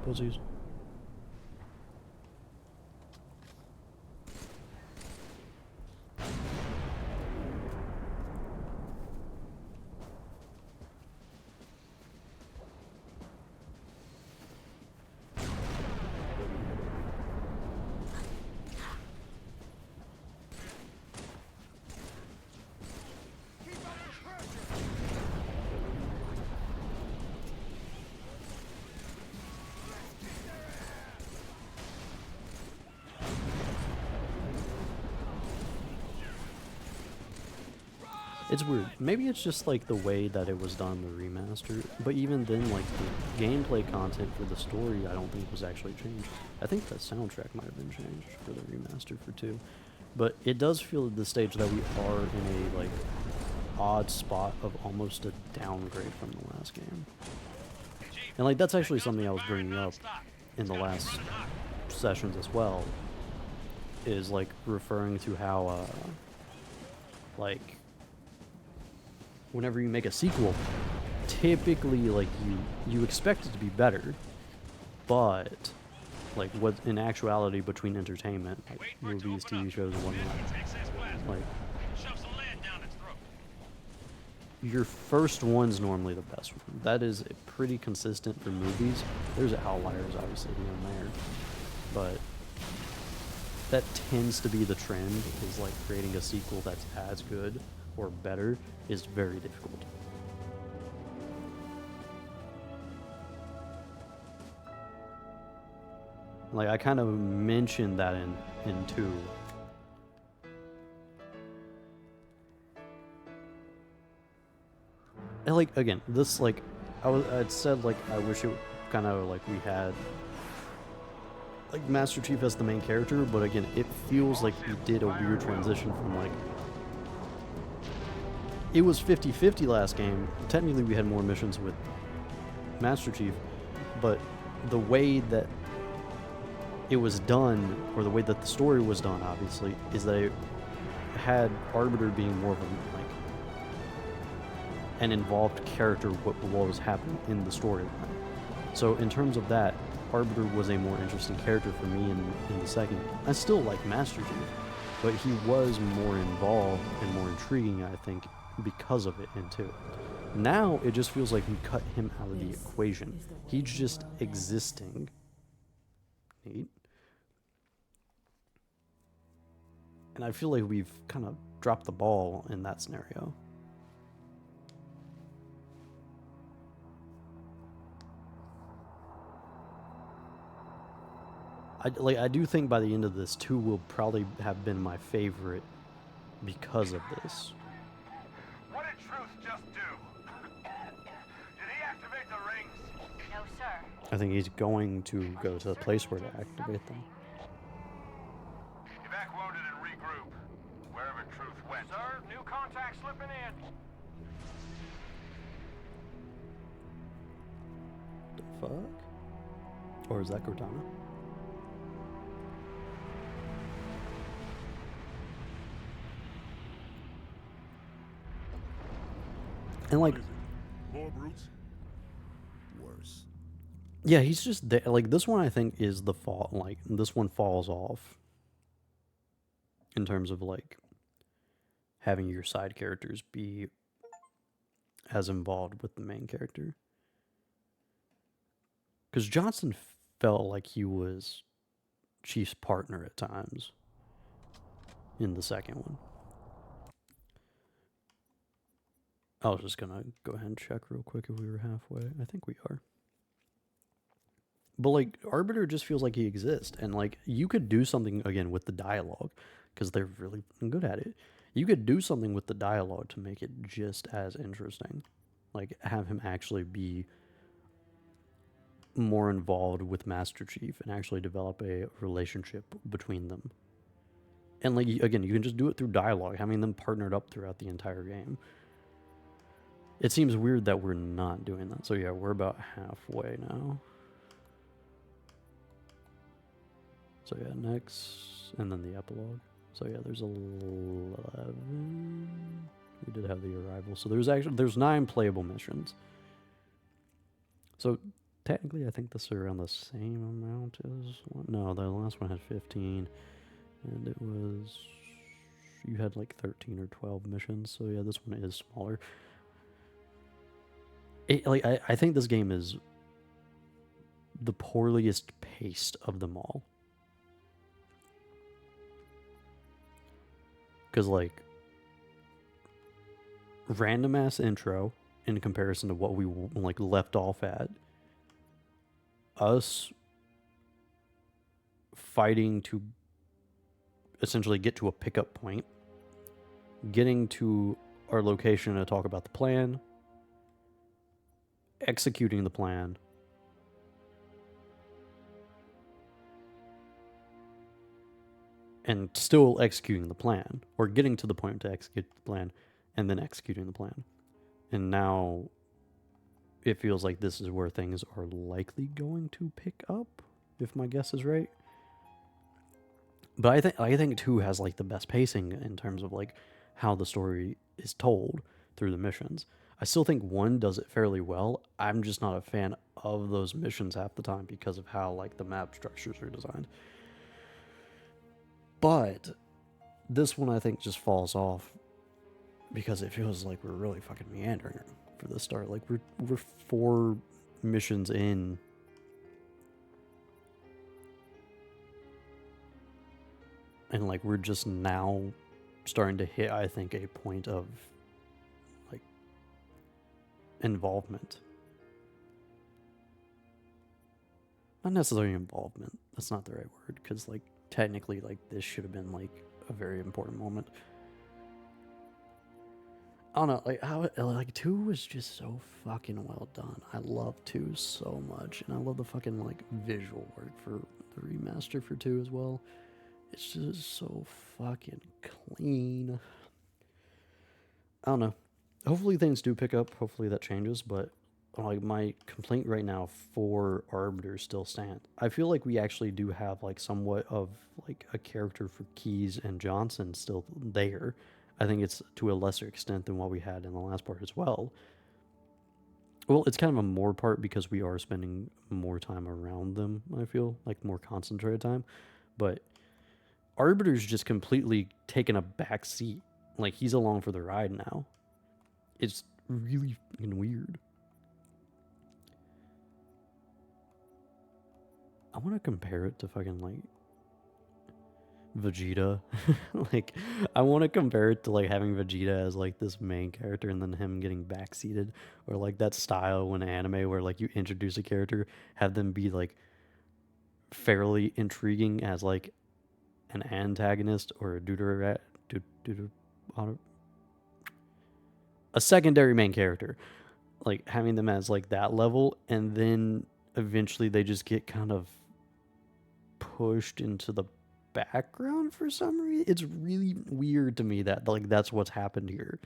Speaker 1: Pussies. It's weird. Maybe it's just like the way that it was done in the remaster, but even then, like, the gameplay content for the story I don't think was actually changed. I think the soundtrack might have been changed for the remaster for 2. But it does feel at this stage that we are in a, like, odd spot of almost a downgrade from the last game. And, like, that's actually something I was bringing up in the last sessions as well, is, like, referring to how, like, whenever you make a sequel, typically, like, you expect it to be better, but, like, what in actuality between entertainment, like movies, TV shows, and whatnot, like, your first one's normally the best one. That is pretty consistent for movies. There's outliers, obviously, here and there, but that tends to be the trend, is, like, creating a sequel that's as good or better is very difficult. Like, I kind of mentioned that in 2. And, like, again, this, like, I'd said, like, I wish it kind of, like, we had, like, Master Chief as the main character, but again, it feels like we did a weird transition from, like, it was 50-50 last game. Technically, we had more missions with Master Chief, but the way that it was done, or the way that the story was done, obviously, is that it had Arbiter being more of a, like, an involved character what was happening in the storyline. So in terms of that, Arbiter was a more interesting character for me in the second. I still like Master Chief, but he was more involved and more intriguing, I think, because of it in 2. Now it just feels like we cut him out of the equation. He's just existing. Neat. And I feel like we've kind of dropped the ball in that scenario. I do think by the end of this, 2 will probably have been my favorite because of this.
Speaker 11: What did Truth just do? Did he activate the rings?
Speaker 1: I think he's going to go to the place where to activate them.
Speaker 11: Evac wounded and regroup. Wherever Truth went. Sir, new contact slipping in.
Speaker 1: The fuck? Or is that Cortana? And like,
Speaker 6: more brutes?
Speaker 4: Worse.
Speaker 1: Yeah, he's just there. Like, this one I think is the fall. Like, this one falls off in terms of like having your side characters be as involved with the main character. Because Johnson felt like he was Chief's partner at times in the second one. I was just gonna go ahead and check real quick if we were halfway. I think we are. But like, Arbiter just feels like he exists, and like, you could do something again with the dialogue because they're really good at it. You could do something with the dialogue to make it just as interesting. Like, have him actually be more involved with Master Chief and actually develop a relationship between them. And like, again, you can just do it through dialogue, having them partnered up throughout the entire game. It seems weird that we're not doing that. So yeah, we're about halfway now. So yeah, next, and then the epilogue. So yeah, there's 11. We did have the arrival. So there's 9 playable missions. So technically, I think this is around the same amount as one. No, the last one had 15, and it was, you had like 13 or 12 missions. So yeah, this one is smaller. I think this game is the poorliest paced of them all. Because like, random ass intro in comparison to what we like left off at. Us fighting to essentially get to a pickup point, getting to our location to talk about the plan, executing the plan, and still executing the plan, or getting to the point to execute the plan, and then executing the plan. And now it feels like this is where things are likely going to pick up, if my guess is right. But I think 2 has like the best pacing in terms of like how the story is told through the missions. I still think 1 does it fairly well. I'm just not a fan of those missions half the time because of how like the map structures are designed. But this one I think just falls off because it feels like we're really fucking meandering for the start. Like we're 4 missions in. And like, we're just now starting to hit, I think, a point of like involvement. Not necessarily involvement. That's not the right word. Because like, technically, like, this should have been like a very important moment. I don't know, like, how like 2 was just so fucking well done. I love 2 so much, and I love the fucking like visual work for the remaster for 2 as well. It's just so fucking clean. I don't know. Hopefully things do pick up. Hopefully that changes. But like, my complaint right now for Arbiter still stands. I feel like we actually do have like somewhat of like a character for Keyes and Johnson still there. I think it's to a lesser extent than what we had in the last part as well. Well, it's kind of a more part because we are spending more time around them, I feel. Like, more concentrated time. But Arbiter's just completely taken a back seat. Like, he's along for the ride now. It's really fucking weird. I want to compare it to fucking, like, Vegeta. Like, I want to compare it to, like, having Vegeta as, like, this main character and then him getting backseated. Or, like, that style in anime where, like, you introduce a character, have them be, like, fairly intriguing as, like, an antagonist or a secondary main character, like having them as like that level, and then eventually they just get kind of pushed into the background for some reason. It's really weird to me that like that's what's happened here.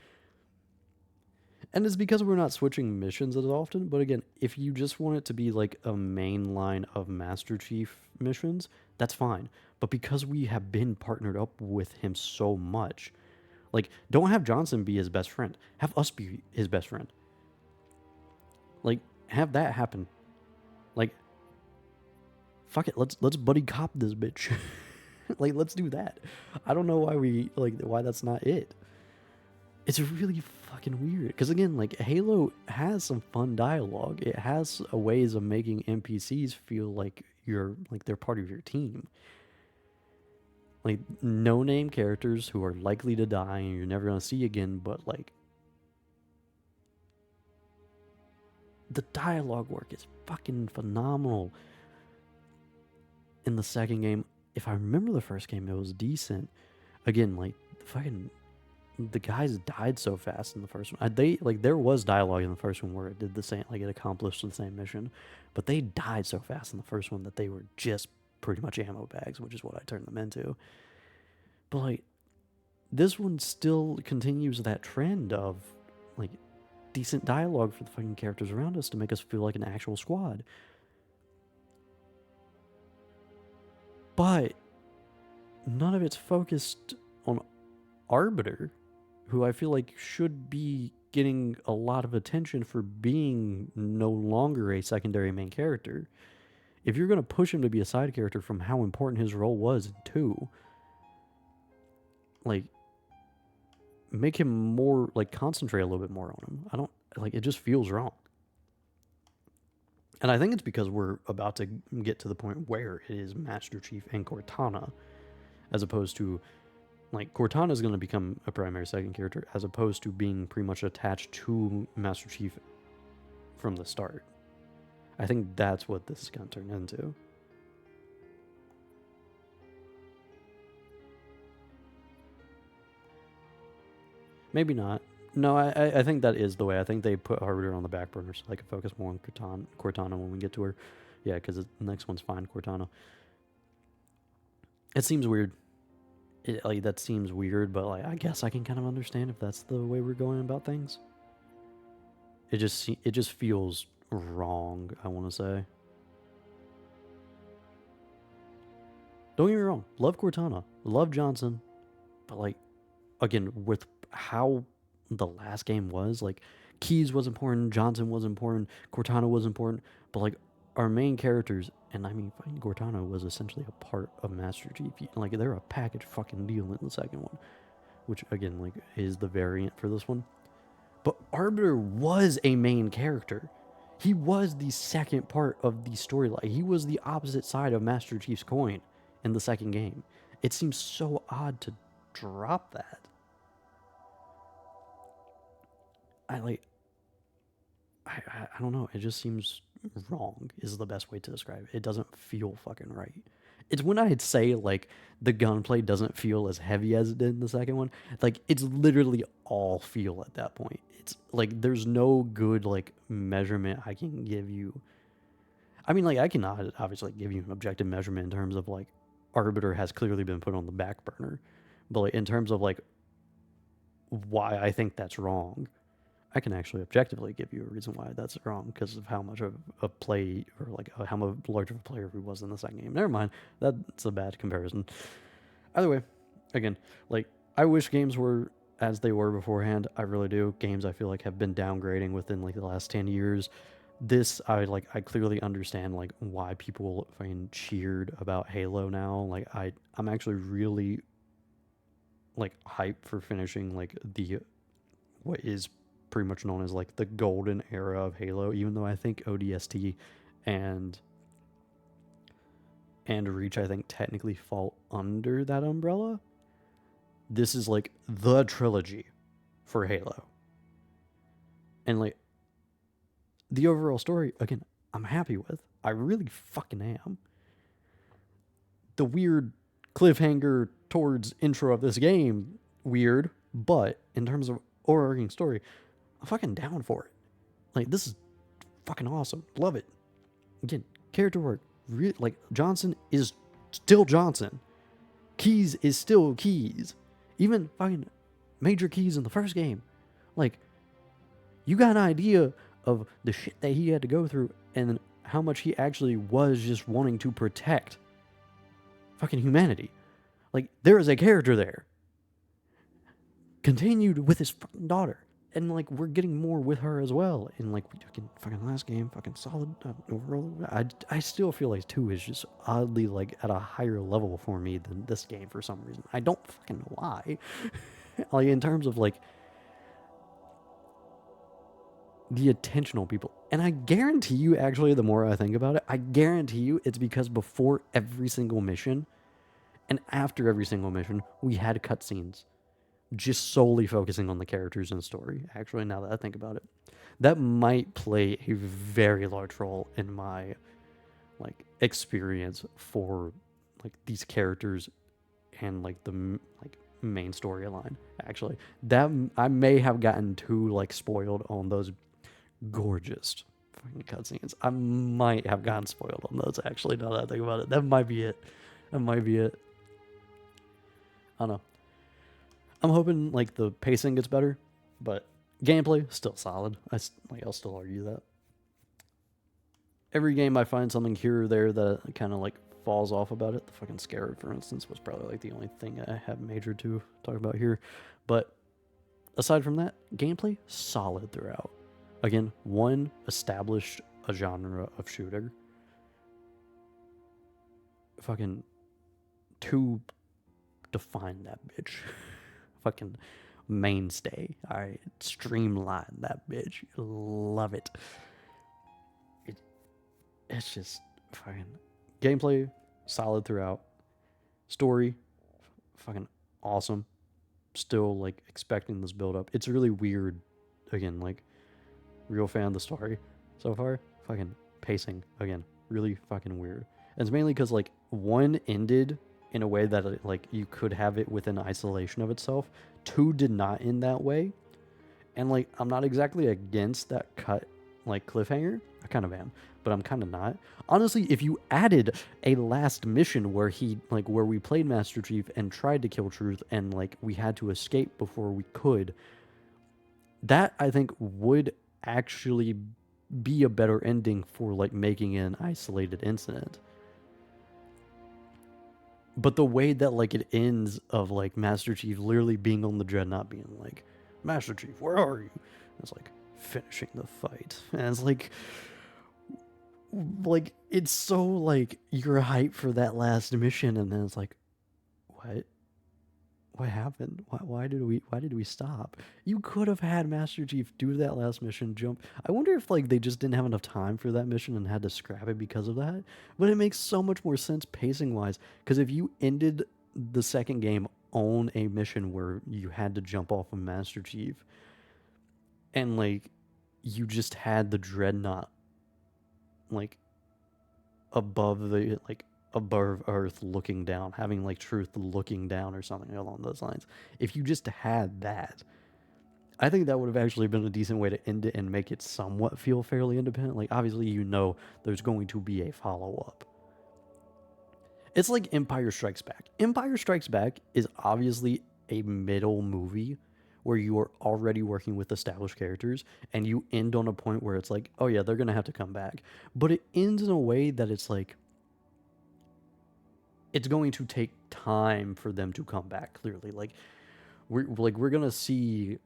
Speaker 1: And it's because we're not switching missions as often, but again, if you just want it to be like a main line of Master Chief missions, that's fine. But because we have been partnered up with him so much, like don't have Johnson be his best friend. Have us be his best friend. Like have that happen. Like fuck it, let's buddy cop this bitch. Like let's do that. I don't know why that's not it. It's really fucking weird because again, like Halo has some fun dialogue. It has ways of making NPCs feel like they're part of your team. Like no name characters who are likely to die and you're never gonna see again, but like the dialogue work is fucking phenomenal. In the second game, if I remember the first game, it was decent. Again, like fucking the guys died so fast in the first one. There was dialogue in the first one where it did the same, like it accomplished the same mission, but they died so fast in the first one that they were just pretty much ammo bags, which is what I turned them into. But like this one still continues that trend of like decent dialogue for the fucking characters around us to make us feel like an actual squad. But none of it's focused on Arbiter, who I feel like should be getting a lot of attention for being no longer a secondary main character. If you're going to push him to be a side character from how important his role was in 2, like, make him more, like, concentrate a little bit more on him. I don't, like, it just feels wrong. And I think it's because we're about to get to the point where it is Master Chief and Cortana, as opposed to, like, Cortana is going to become a primary second character, as opposed to being pretty much attached to Master Chief from the start. I think that's what this is going to turn into. Maybe not. No, I think that is the way. I think they put Arbiter on the back burner so they can focus more on Cortana when we get to her. Yeah, because the next one's fine, Cortana. It seems weird. That seems weird, but like I guess I can kind of understand if that's the way we're going about things. It just feels wrong, I want to say. Don't get me wrong, love Cortana, love Johnson, but like again with how the last game was, like Keyes was important, Johnson was important, Cortana was important, but like our main characters, and I mean fucking Cortana was essentially a part of Master Chief. Like they're a package fucking deal in the second one, which again like is the variant for this one. But Arbiter was a main character. He was the second part of the storyline. He was the opposite side of Master Chief's coin in the second game. It seems so odd to drop that. I don't know. It just seems wrong is the best way to describe it. It doesn't feel fucking right. It's when I'd say like the gunplay doesn't feel as heavy as it did in the second one. Like it's literally all feel at that point. It's like there's no good like measurement I can give you. I mean, like I can obviously give you an objective measurement in terms of like Arbiter has clearly been put on the back burner, but like in terms of like why I think that's wrong, I can actually objectively give you a reason why that's wrong because of how much of a play or like how much large of a player he was in the second game. Never mind, that's a bad comparison. Either way, again, like I wish games were as they were beforehand. I really do. Games I feel like have been downgrading within like the last 10 years. This I clearly understand like why people fucking cheered about Halo now. Like I'm actually really like hyped for finishing like the what is pretty much known as like the golden era of Halo, even though I think ODST and Reach I think technically fall under that umbrella. This is like the trilogy for Halo. And like the overall story, again, I'm happy with. I really fucking am. The weird cliffhanger towards intro of this game, weird, but in terms of overarching story, I'm fucking down for it. Like, this is fucking awesome. Love it. again, character work. Like, Johnson is still Johnson. Keys is still Keys. Even fucking Major Keys in the first game. Like, you got an idea of the shit that he had to go through and how much he actually was just wanting to protect fucking humanity. Like, there is a character there. Continued with his fucking daughter. And, like, we're getting more with her as well. And, like, fucking last game, fucking solid overall. I still feel like 2 is just oddly, like, at a higher level for me than this game for some reason. I don't fucking know why. Like, in terms of, like, the attentional people. And I guarantee you, actually, the more I think about it, I guarantee you it's because before every single mission and after every single mission, we had cutscenes just solely focusing on the characters and story. Actually, now that I think about it, that might play a very large role in my, like, experience for, like, these characters and, like, the like main storyline. Actually, that I may have gotten too, like, spoiled on those gorgeous fucking cutscenes. I might have gotten spoiled on those. Actually, now that I think about it, that might be it. That might be it. I don't know. I'm hoping, like, the pacing gets better, but gameplay still solid. I'll still argue that. Every game I find something here or there that kind of, like, falls off about it. The fucking Scarab, for instance, was probably, like, the only thing I have major to talk about here. But aside from that, gameplay solid throughout. Again, 1, established a genre of shooter. Fucking 2, define that bitch. Fucking mainstay. Alright, streamline that bitch. Love it. It's just fucking gameplay solid throughout. Story fucking awesome. Still, like, expecting this build up. It's really weird. Again, like, real fan of the story so far. Fucking pacing again, really fucking weird. And it's mainly because, like, 1 ended in a way that, like, you could have it within isolation of itself. 2 did not end that way. And, like, I'm not exactly against that cut, like, cliffhanger. I kind of am, but I'm kind of not. Honestly, if you added a last mission where where we played Master Chief and tried to kill Truth and, like, we had to escape before we could, that, I think, would actually be a better ending for, like, making it an isolated incident. But the way that, like, it ends of, like, Master Chief literally being on the Dreadnought being like, Master Chief, where are you? It's like, finishing the fight. And it's like, it's so, like, you're hyped for that last mission, and then it's like, what happened? Why did we stop? You could have had Master Chief do that last mission, jump. I wonder if, like, they just didn't have enough time for that mission and had to scrap it because of that. But it makes so much more sense pacing wise, because if you ended the second game on a mission where you had to jump off of Master Chief, and, like, you just had the Dreadnought, like, above Earth looking down, having, like, Truth looking down or something along those lines. If you just had that, I think that would have actually been a decent way to end it and make it somewhat feel fairly independent. Like, obviously, there's going to be a follow-up. It's like Empire Strikes Back. Empire Strikes Back is obviously a middle movie where you are already working with established characters and you end on a point where it's like, oh yeah, they're going to have to come back. But it ends in a way that it's like, it's going to take time for them to come back, clearly. Like, we're going to see,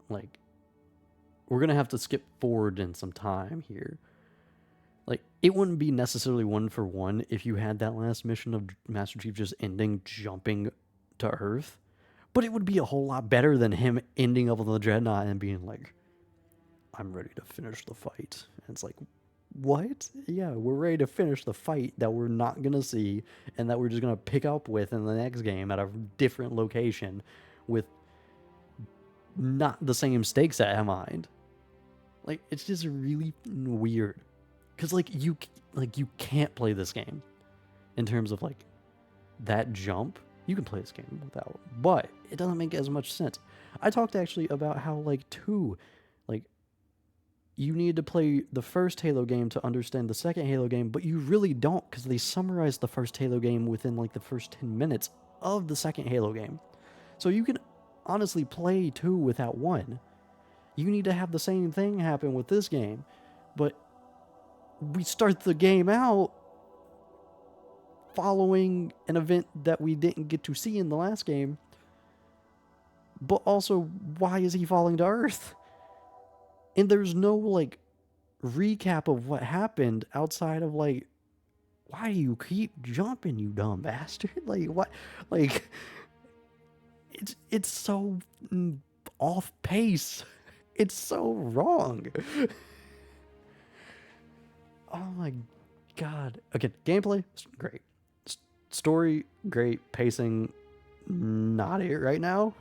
Speaker 1: like, we're going to have to skip forward in some time here. Like, it wouldn't be necessarily 1 for 1 if you had that last mission of Master Chief just ending jumping to Earth. But it would be a whole lot better than him ending up on the Dreadnought and being like, I'm ready to finish the fight. And it's like, what? Yeah, we're ready to finish the fight that we're not going to see and that we're just going to pick up with in the next game at a different location with not the same stakes at mind. Like, it's just really weird. Because, like, you can't play this game in terms of, like, that jump. You can play this game without, but it doesn't make as much sense. I talked actually about how, like, 2, like, you need to play the first Halo game to understand the second Halo game, but you really don't, because they summarized the first Halo game within like the first 10 minutes of the second Halo game. So you can honestly play 2 without 1. You need to have the same thing happen with this game, but we start the game out following an event that we didn't get to see in the last game. But also, why is he falling to Earth? And there's no, like, recap of what happened outside of, like, why do you keep jumping, you dumb bastard? Like, what? Like, it's so off pace. It's so wrong. Oh my god. Again, gameplay, great. Story, great. Pacing, not it right now.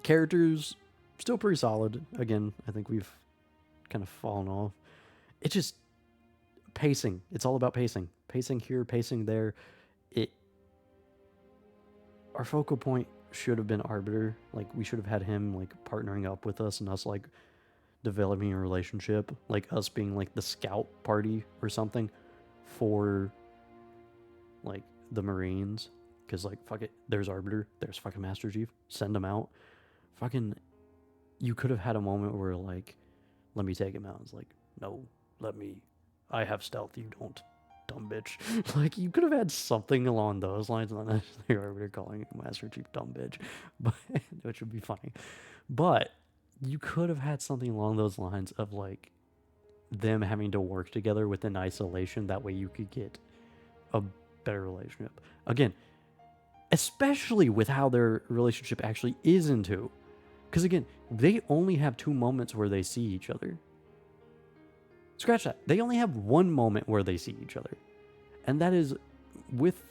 Speaker 1: Characters, still pretty solid. Again, I think we've kind of fallen off. It's just pacing. It's all about pacing. Pacing here, pacing there. Our focal point should have been Arbiter. Like, we should have had him, like, partnering up with us and us, like, developing a relationship. Like, us being, like, the scout party or something for, like, the Marines. Because, like, fuck it. There's Arbiter. There's fucking Master Chief. Send him out. Fucking, you could have had a moment where, like, let me take him out. It's like, no, let me. I have stealth. You don't. Dumb bitch. Like, you could have had something along those lines, not necessarily Arbiter calling Master Chief dumb bitch, but which would be funny. But you could have had something along those lines of, like, them having to work together within isolation. That way you could get a better relationship. Again, especially with how their relationship actually is in 2. Because, again, they only have 2 moments where they see each other. Scratch that. They only have 1 moment where they see each other. And that is with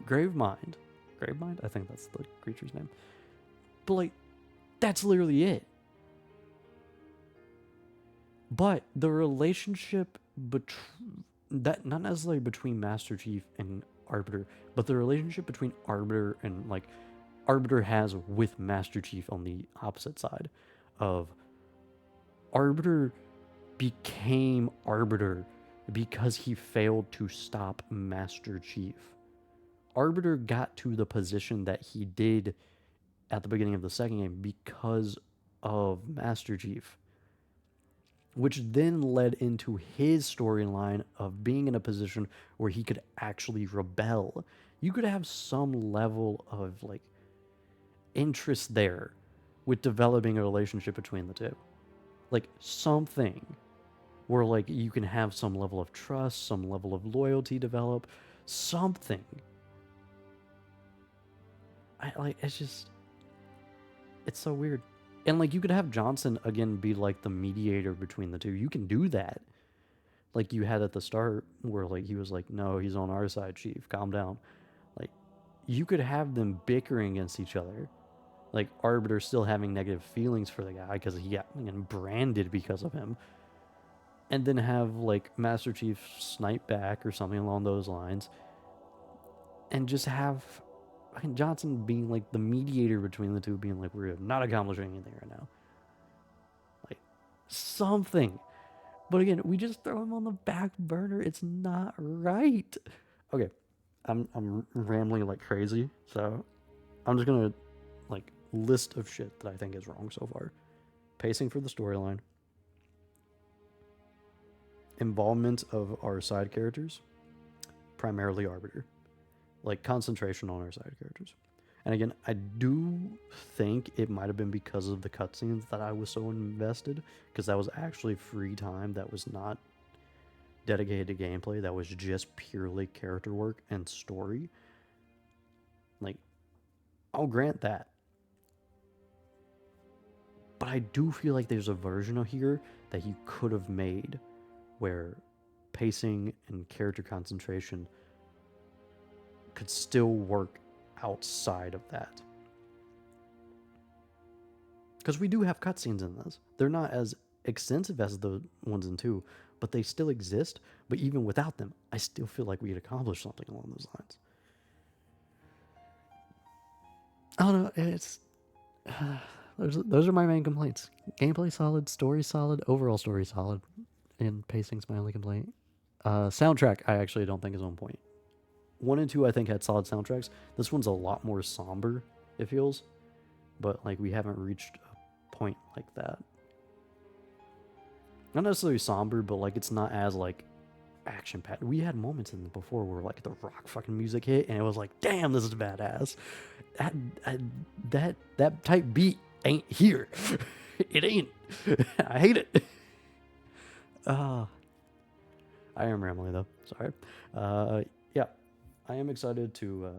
Speaker 1: Gravemind. Gravemind? I think that's the creature's name. But, like, that's literally it. But the relationship that not necessarily between Master Chief and Arbiter, but the relationship between Arbiter and, like, Arbiter has with Master Chief on the opposite side of Arbiter became Arbiter because he failed to stop Master Chief. Arbiter got to the position that he did at the beginning of the second game because of Master Chief, which then led into his storyline of being in a position where he could actually rebel. You could have some level of, like, interest there with developing a relationship between the two. Like, something where, like, you can have some level of trust, some level of loyalty develop, something. It's so weird. And, like, you could have Johnson, again, be, like, the mediator between the two. You can do that. Like you had at the start where, like, he was like, no, he's on our side, Chief. Calm down. Like, you could have them bickering against each other. Like, Arbiter still having negative feelings for the guy because he got branded because of him. And then have, like, Master Chief snipe back or something along those lines. And just have Johnson being, like, the mediator between the two, being like, we're not accomplishing anything right now. Like, something. But again, we just throw him on the back burner. It's not right. Okay, I'm rambling like crazy, so I'm just gonna, like, list of shit that I think is wrong so far. Pacing for the storyline. Involvement of our side characters. Primarily Arbiter. Like, concentration on our side characters. And again, I do think it might have been because of the cutscenes that I was so invested, because that was actually free time that was not dedicated to gameplay. That was just purely character work and story. Like, I'll grant that. But I do feel like there's a version of here that you could have made where pacing and character concentration could still work outside of that. Because we do have cutscenes in this. They're not as extensive as the ones in 2, but they still exist. But even without them, I still feel like we had accomplished something along those lines. I don't know, it's... those are my main complaints. Gameplay solid, story solid, overall story solid, and pacing's my only complaint. Soundtrack I actually don't think is on point. 1 and 2 I think had solid soundtracks. This one's a lot more somber, it feels, but like we haven't reached a point like that. Not necessarily somber, but like it's not as like action packed. We had moments in before where like the rock fucking music hit, and it was like, damn, this is badass. That type beat ain't here. It ain't. I hate it. I am rambling though. Sorry. Yeah, I am excited to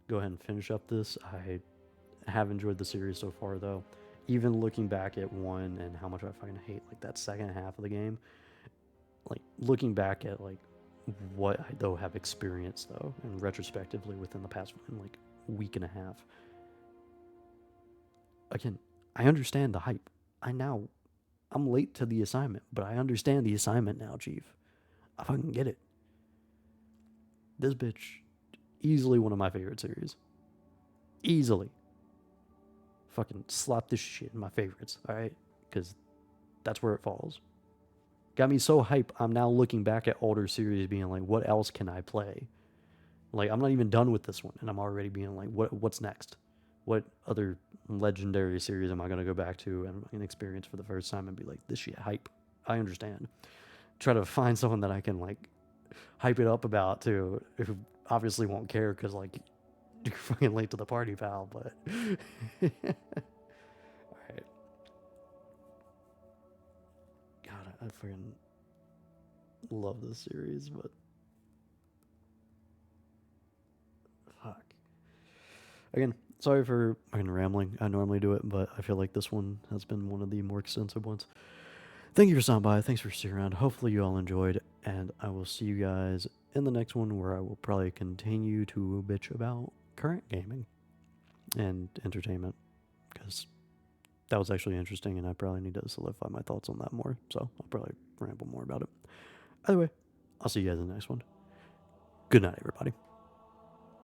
Speaker 1: go ahead and finish up this. I have enjoyed the series so far though. Even looking back at 1 and how much I fucking hate like that second half of the game, like looking back at like what I though have experienced though, and retrospectively within the past like week and a half. Again, I understand the hype. I'm late to the assignment, but I understand the assignment now, Chief. I fucking get it. This bitch, easily one of my favorite series. Easily. Fucking slap this shit in my favorites, alright? Because that's where it falls. Got me so hype, I'm now looking back at older series being like, what else can I play? Like, I'm not even done with this one, and I'm already being like, what's next? What other legendary series am I going to go back to and experience for the first time and be like, this shit hype? I understand. Try to find someone that I can, like, hype it up about, too, who obviously won't care because, like, you're fucking late to the party, pal, but... Alright. God, I fucking love this series, but... Fuck. Again, sorry for fucking rambling. I normally do it, but I feel like this one has been one of the more extensive ones. Thank you for stopping by. Thanks for sticking around. Hopefully you all enjoyed, and I will see you guys in the next one where I will probably continue to bitch about current gaming and entertainment, because that was actually interesting, and I probably need to solidify my thoughts on that more, so I'll probably ramble more about it. Either way, I'll see you guys in the next one. Good night, everybody.